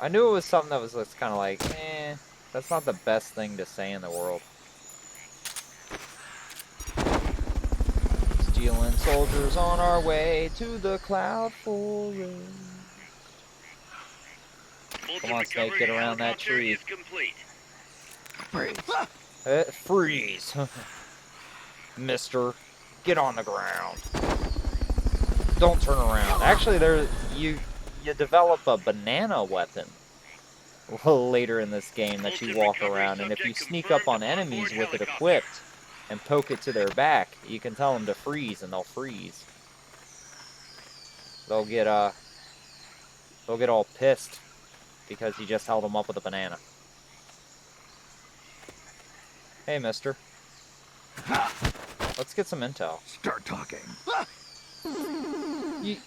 I knew it was something that was kind of like, that's not the best thing to say in the world. Stealing soldiers on our way to the cloud forest. Come on, Snake, get around that tree. Is complete. Freeze. Mister, get on the ground. Don't turn around. Actually, you develop a banana weapon later in this game that you walk around, and if you sneak up on enemies with it equipped and poke it to their back, you can tell them to freeze, and they'll freeze. They'll get all pissed because you just held them up with a banana. Hey, mister. Let's get some intel. Start talking.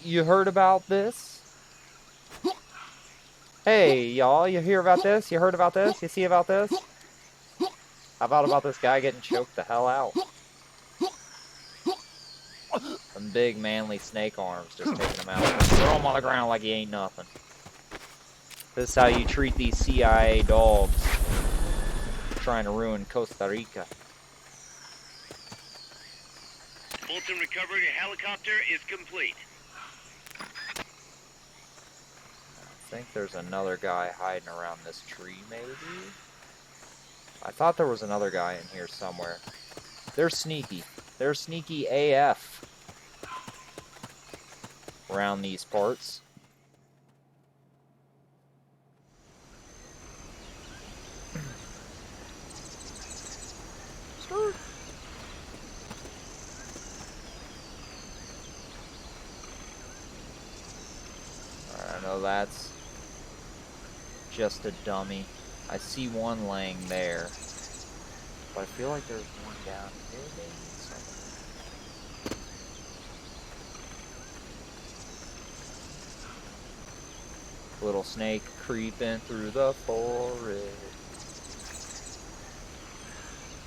You heard about this? Hey, y'all, you hear about this? You heard about this? You see about this? How about this guy getting choked the hell out? Some big manly snake arms just taking him out. Throw him on the ground like he ain't nothing. This is how you treat these CIA dogs trying to ruin Costa Rica. Fulton recovery helicopter is complete. I think there's another guy hiding around this tree, maybe? I thought there was another guy in here somewhere. They're sneaky. They're sneaky AF around these parts. I know that's just a dummy. I see one laying there, but I feel like there's one down here maybe somewhere. Little snake creeping through the forest.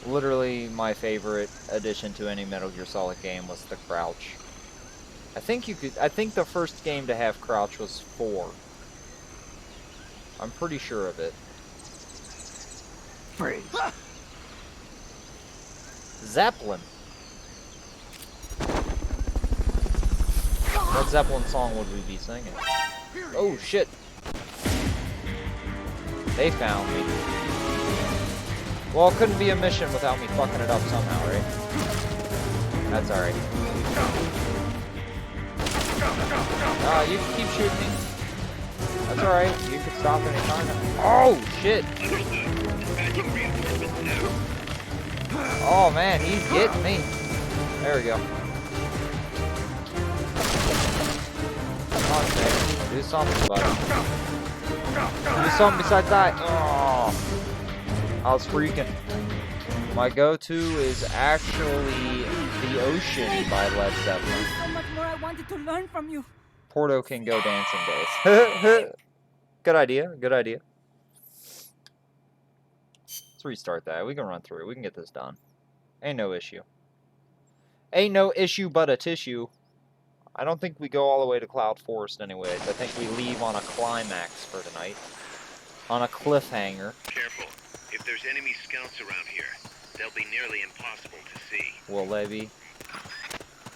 Literally my favorite addition to any Metal Gear Solid game was the crouch. I think the first game to have crouch was 4. I'm pretty sure of it. Freeze. Zeppelin. What Zeppelin song would we be singing? Oh shit. They found me. Well, it couldn't be a mission without me fucking it up somehow, right? That's alright. You can keep shooting me. That's alright. You can stop anytime. Oh, shit. Oh, man. He's getting me. There we go. Come on, Snake. Do something, buddy. Do something besides that. Oh. I was freaking. My go-to is actually The Ocean by Led Zeppelin. There's so much more I wanted to learn from you. Porto can go dancing days. Good idea. Good idea. Let's restart that. We can run through it. We can get this done. Ain't no issue. Ain't no issue but a tissue. I don't think we go all the way to Cloud Forest anyways. I think we leave on a climax for tonight. On a cliffhanger. Careful. If there's enemy scouts around here, they'll be nearly impossible to see. Will they be?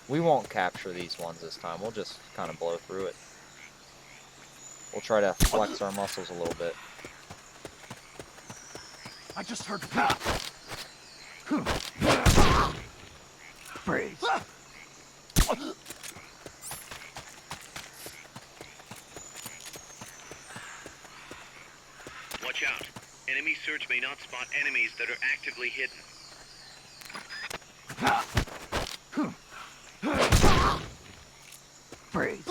We won't capture these ones this time. We'll just kind of blow through it. We'll try to flex our muscles a little bit. I just heard freeze. Watch out. Enemy search may not spot enemies that are actively hidden. Freeze.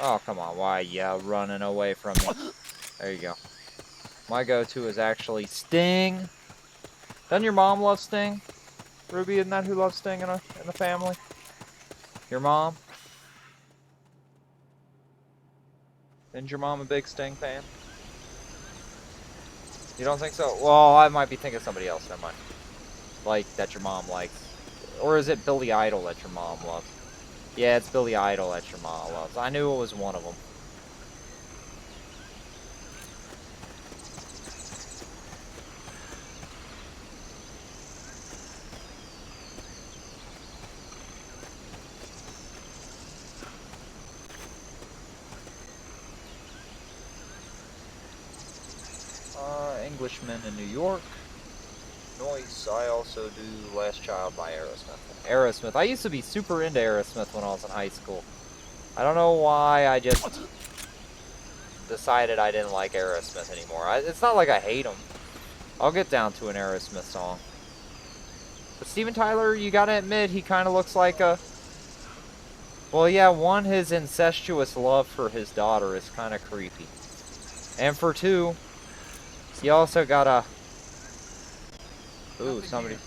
Oh, come on. Why you running away from me? There you go. My go-to is actually Sting. Doesn't your mom love Sting? Ruby, isn't that who loves Sting in the family? Your mom? Isn't your mom a big Sting fan? You don't think so? Well, I might be thinking of somebody else. Never mind. Like, that your mom likes. Or is it Billy Idol that your mom loves? Yeah, it's Billy Idol that your mom loves. I knew it was one of them. Englishmen in New York. Noise. I also do Last Child by Aerosmith. Aerosmith. I used to be super into Aerosmith when I was in high school. I don't know why I just decided I didn't like Aerosmith anymore. It's not like I hate them. I'll get down to an Aerosmith song. But Steven Tyler, you gotta admit, he kind of looks like a... Well, yeah, one, his incestuous love for his daughter is kind of creepy. And for two, he also got a... Ooh, somebody's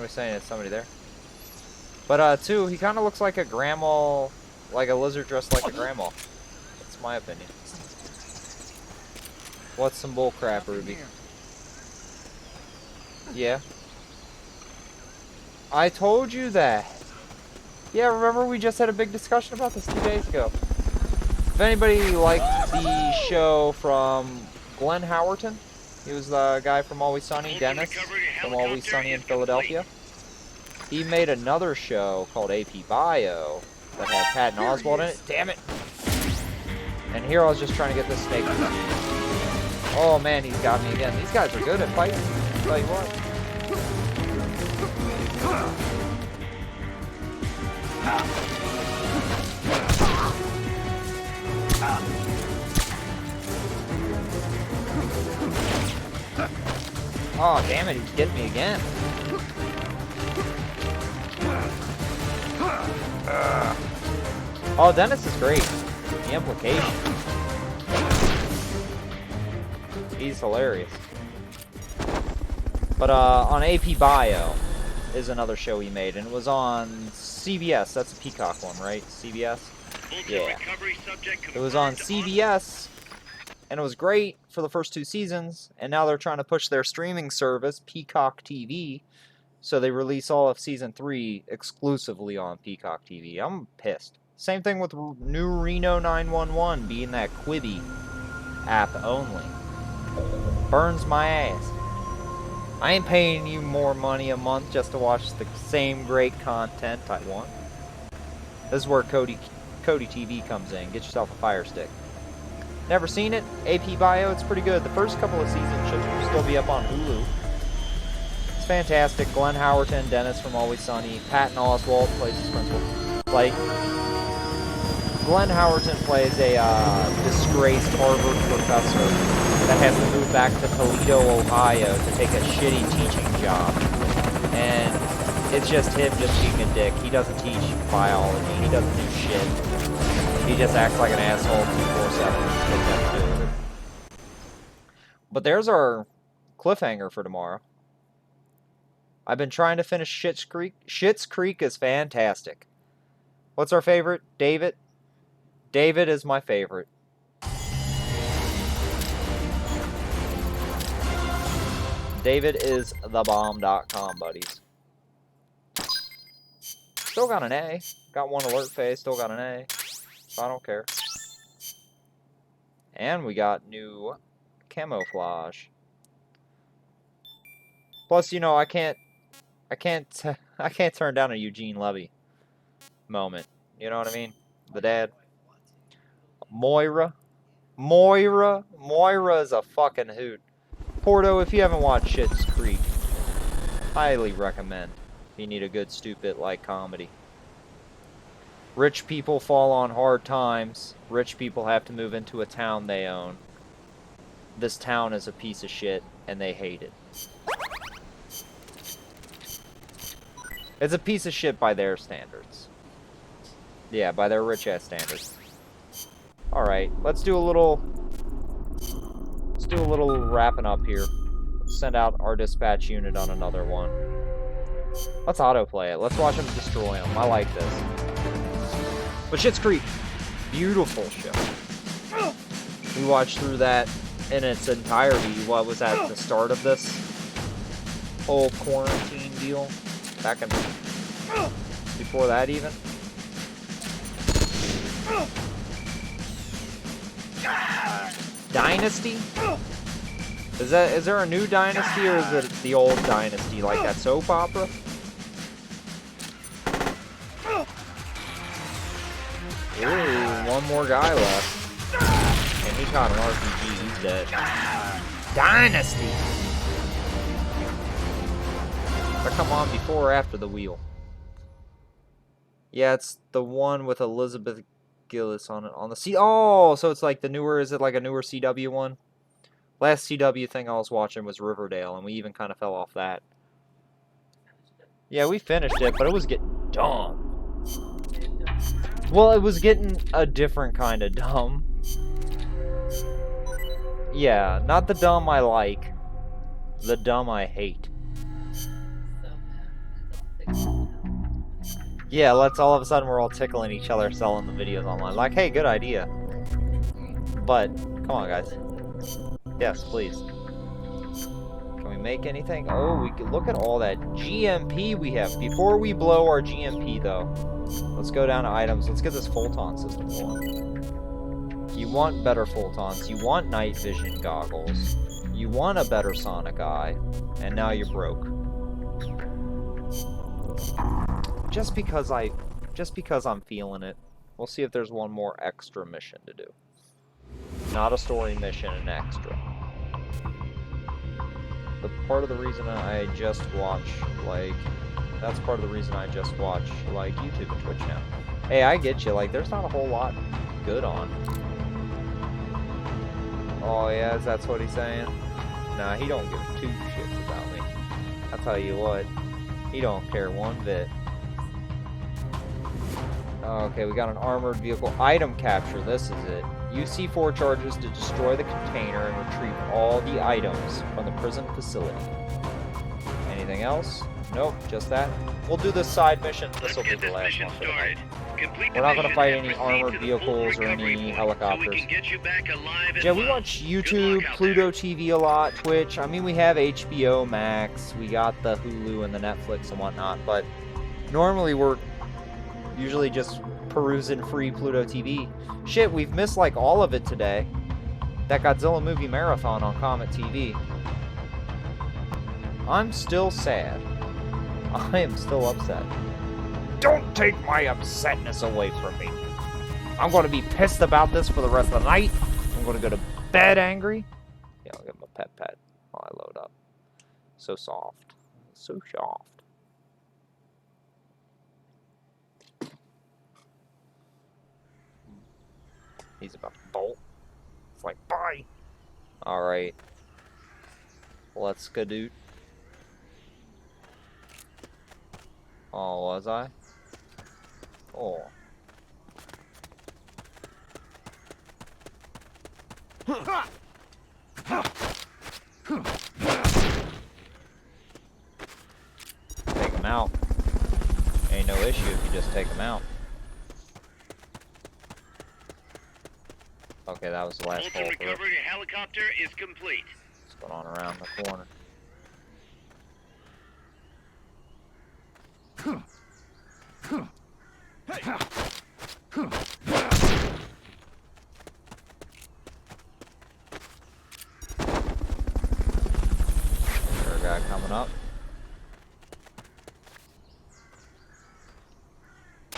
saying it's somebody there. But two, he kind of looks like a grandma, like a lizard dressed like a grandma. That's my opinion. What's some bullcrap, Ruby? Yeah. I told you that. Yeah, remember we just had a big discussion about this 2 days ago. If anybody liked the show from Glenn Howerton, he was the guy from Always Sunny, Dennis, from Always Sunny in Philadelphia. He made another show called AP Bio that had Patton Oswalt in it. Damn it! And here I was just trying to get this snake. Oh man, he's got me again. These guys are good at fighting. I'll tell you what. Oh damn it, he's getting me again. Oh, Dennis is great. The implication. He's hilarious. But on AP Bio is another show he made, and it was on CBS. That's a Peacock one, right? CBS? Yeah. It was on CBS, and it was great for the first 2 seasons, and now they're trying to push their streaming service, Peacock TV, so they release all of Season 3 exclusively on Peacock TV. I'm pissed. Same thing with New Reno 911 being that Quibi app only. Burns my ass. I ain't paying you more money a month just to watch the same great content I want. This is where Cody TV comes in. Get yourself a Fire Stick. Never seen it? AP Bio, it's pretty good. The first couple of seasons should still be up on Hulu. It's fantastic. Glenn Howerton, Dennis from Always Sunny, Patton Oswalt plays his principal. Like, Glenn Howerton plays a disgraced Harvard professor that has to move back to Toledo, Ohio to take a shitty teaching job. And it's just him just being a dick. He doesn't teach biology. He doesn't do shit. He just acts like an asshole 24/7. But there's our cliffhanger for tomorrow. I've been trying to finish Schitt's Creek. Schitt's Creek is fantastic. What's our favorite? David? David is my favorite. David is thebomb.com, buddies. Still got an A. Got one alert phase, still got an A. So I don't care. And we got new camouflage. Plus, you know, I can't turn down a Eugene Levy moment. You know what I mean? The dad. Moira is a fucking hoot. Porto, if you haven't watched Schitt's Creek, highly recommend. If you need a good stupid like comedy. Rich people fall on hard times. Rich people have to move into a town they own. This town is a piece of shit, and they hate it. It's a piece of shit by their standards. Yeah, by their rich-ass standards. Alright, let's do a little wrapping up here. Let's send out our dispatch unit on another one. Let's autoplay it. Let's watch them destroy them. I like this. But Schitt's Creek, beautiful show. We watched through that in its entirety. What was at the start of this whole quarantine deal? Back in before that even. Dynasty? Is there a new Dynasty, or is it the old Dynasty, like that soap opera? Ooh, one more guy left. And he caught an RPG, he's dead. Dynasty! Did I come on before or after the wheel? Yeah, it's the one with Elizabeth Gillis on it. On the C. Oh, so it's like the newer, is it like a newer CW one? Last CW thing I was watching was Riverdale, and we even kind of fell off that. Yeah, we finished it, but it was getting dumb. Well, it was getting a different kind of dumb. Yeah, not the dumb I like. The dumb I hate. Yeah, let's all of a sudden we're all tickling each other selling the videos online. Like, hey, good idea. But, come on, guys. Yes, please. Can we make anything? Oh, we can look at all that GMP we have. Before we blow our GMP, though, let's go down to items. Let's get this Photon system going. You want better Photons. You want night vision goggles. You want a better sonic eye. And now you're broke. Just because I'm feeling it. We'll see if there's one more extra mission to do. Not a story mission, an extra. But part of the reason I just watch, like, that's part of the reason I just watch, like, YouTube and Twitch now. Hey, I get you, like, there's not a whole lot good on. Oh, yeah, that's what he's saying? Nah, he don't give two shits about me. I'll tell you what, he don't care one bit. Okay, we got an armored vehicle item capture. This is it. Use C4 charges to destroy the container and retrieve all the items from the prison facility. Anything else? Nope, just that. We'll do this side mission. This will be the last one for the night. We're not going to fight any armored vehicles or any helicopters. Yeah, we watch YouTube, Pluto TV a lot, Twitch. I mean, we have HBO Max. We got the Hulu and the Netflix and whatnot, but normally we're usually just perusing free Pluto TV. Shit, we've missed like all of it today. That Godzilla movie marathon on Comet TV. I'm still sad. I am still upset. Don't take my upsetness away from me. I'm going to be pissed about this for the rest of the night. I'm going to go to bed angry. Yeah, I'll give him a pet while I load up. So soft. So soft. He's about to bolt. It's like, bye. Alright. Let's go, dude. Oh, was I? Oh. Take him out. Ain't no issue if you just take him out. Okay, that was the last hole. Recovery helicopter is complete. What's going on around the corner? There a guy coming up.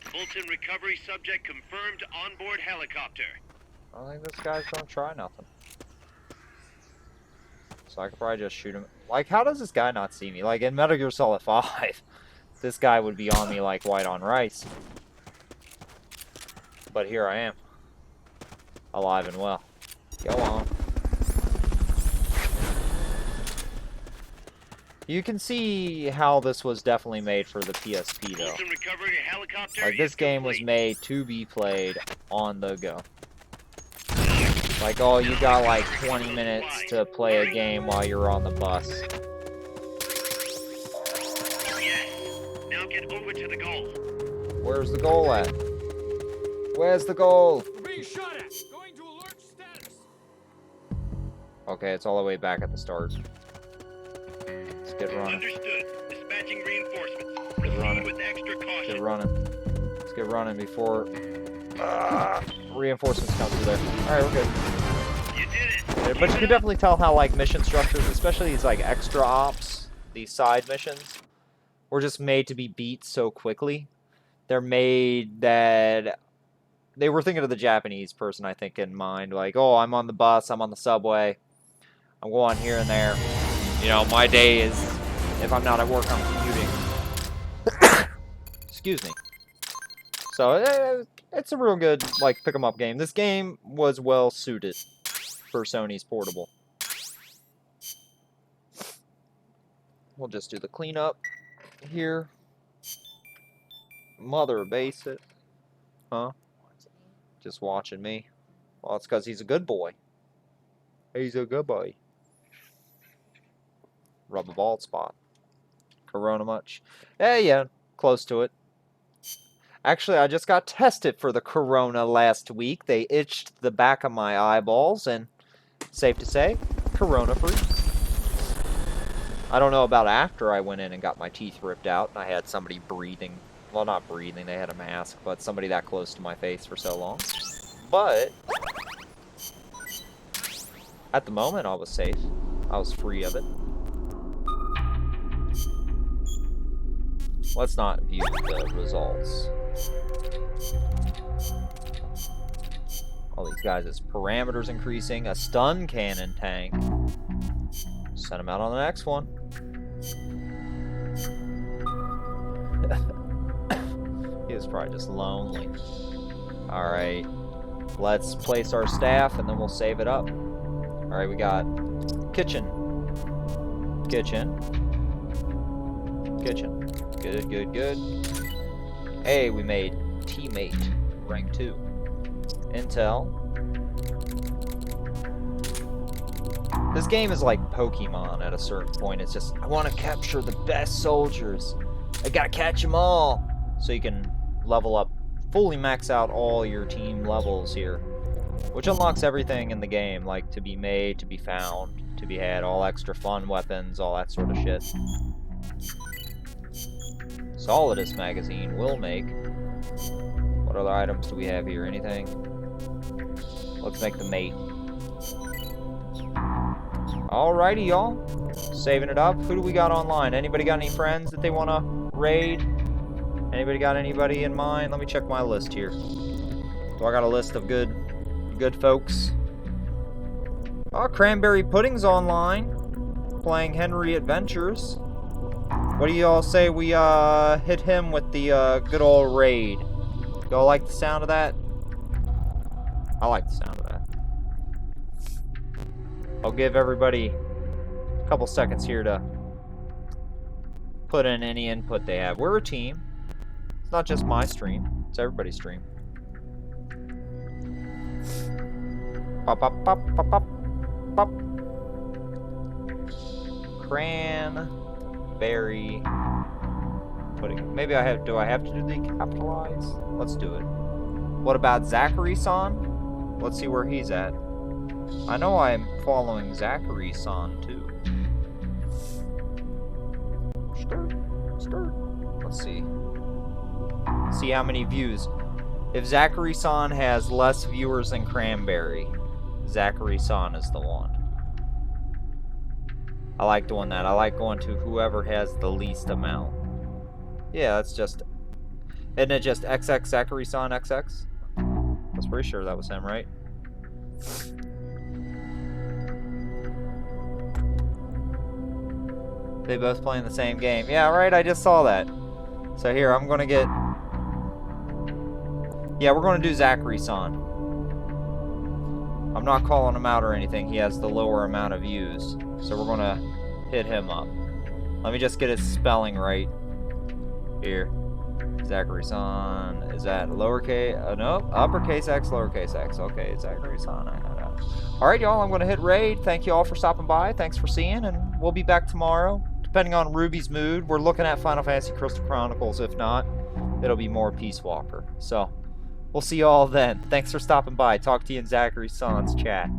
Fulton recovery subject confirmed onboard helicopter. I don't think this guy's gonna try nothing. So I could probably just shoot him. Like, how does this guy not see me? Like, in Metal Gear Solid 5, this guy would be on me like white on rice. But here I am. Alive and well. Go on. You can see how this was definitely made for the PSP, though. Like, this game was made to be played on the go. Like, oh, you got like 20 minutes to play a game while you're on the bus. Yes. Now get over to the goal. Where's the goal at? Where's the goal? We're being shot at. Going to alert status. Okay, it's all the way back at the start. Let's get running. Understood. Dispatching reinforcements. Get running. With extra caution. Get running. Let's get running before reinforcements come through there. Alright, we're good. You did it. Yeah, but you can definitely tell how, like, mission structures, especially these, like, extra ops, these side missions, were just made to be beat so quickly. They're made that they were thinking of the Japanese person, I think, in mind. Like, oh, I'm on the bus, I'm on the subway, I'm going here and there. You know, my day is, if I'm not at work, I'm commuting. Excuse me. So, it's a real good, like, pick-em-up game. This game was well suited for Sony's portable. We'll just do the cleanup here. Mother base it. Huh? Just watching me. Well, it's because he's a good boy. He's a good boy. Rub a bald spot. Corona much? Yeah, close to it. Actually, I just got tested for the corona last week. They itched the back of my eyeballs, and safe to say, corona-free. I don't know about after I went in and got my teeth ripped out, and I had somebody breathing. Well, not breathing, they had a mask, but somebody that close to my face for so long. But at the moment, I was safe. I was free of it. Let's not view the results. All these guys' parameters increasing. A stun cannon tank. Send him out on the next one. He was probably just lonely. Alright. Let's place our staff and then we'll save it up. Alright, we got kitchen. Kitchen. Kitchen. Good, good, good. Hey, we made teammate. Rank 2. Intel. This game is like Pokemon at a certain point. It's just, I want to capture the best soldiers. I gotta catch them all. So you can level up, fully max out all your team levels here. Which unlocks everything in the game, like to be made, to be found, to be had, all extra fun weapons, all that sort of shit. Solidus magazine will make. What other items do we have here? Anything? Let's make the mate. Alrighty, y'all. Saving it up. Who do we got online? Anybody got any friends that they want to raid? Anybody got anybody in mind? Let me check my list here. So I got a list of good folks. Oh, Cranberry Pudding's online. Playing Henry Adventures. What do y'all say we hit him with the good old raid? Y'all like the sound of that? I like the sound of that. I'll give everybody a couple seconds here to put in any input they have. We're a team. It's not just my stream. It's everybody's stream. Pop, pop, pop, pop, pop, pop. Cranberry Pudding. Maybe I have. Do I have to do the capitalize? Let's do it. What about Zachary-san? Let's see where he's at. I know I'm following Zachary-san too. Stir. Let's see. See how many views. If Zachary-san has less viewers than Cranberry, Zachary-san is the one. I like doing that. I like going to whoever has the least amount. Yeah, that's just... Isn't it just XX Zachary-san XX? I was pretty sure that was him, right? They both playing the same game. Yeah, right, I just saw that. So here, I'm gonna get... Yeah, we're gonna do Zachary-san. I'm not calling him out or anything. He has the lower amount of views. So we're gonna hit him up. Let me just get his spelling right. Here. Zachary-san. Is that lowercase? No, uppercase X, lowercase X. Okay, Zachary-san. I know that. Alright, y'all, I'm gonna hit raid. Thank you all for stopping by. Thanks for seeing, and we'll be back tomorrow. Depending on Ruby's mood, we're looking at Final Fantasy Crystal Chronicles. If not, it'll be more Peace Walker. So, we'll see you all then. Thanks for stopping by. Talk to you in Zachary-san's chat.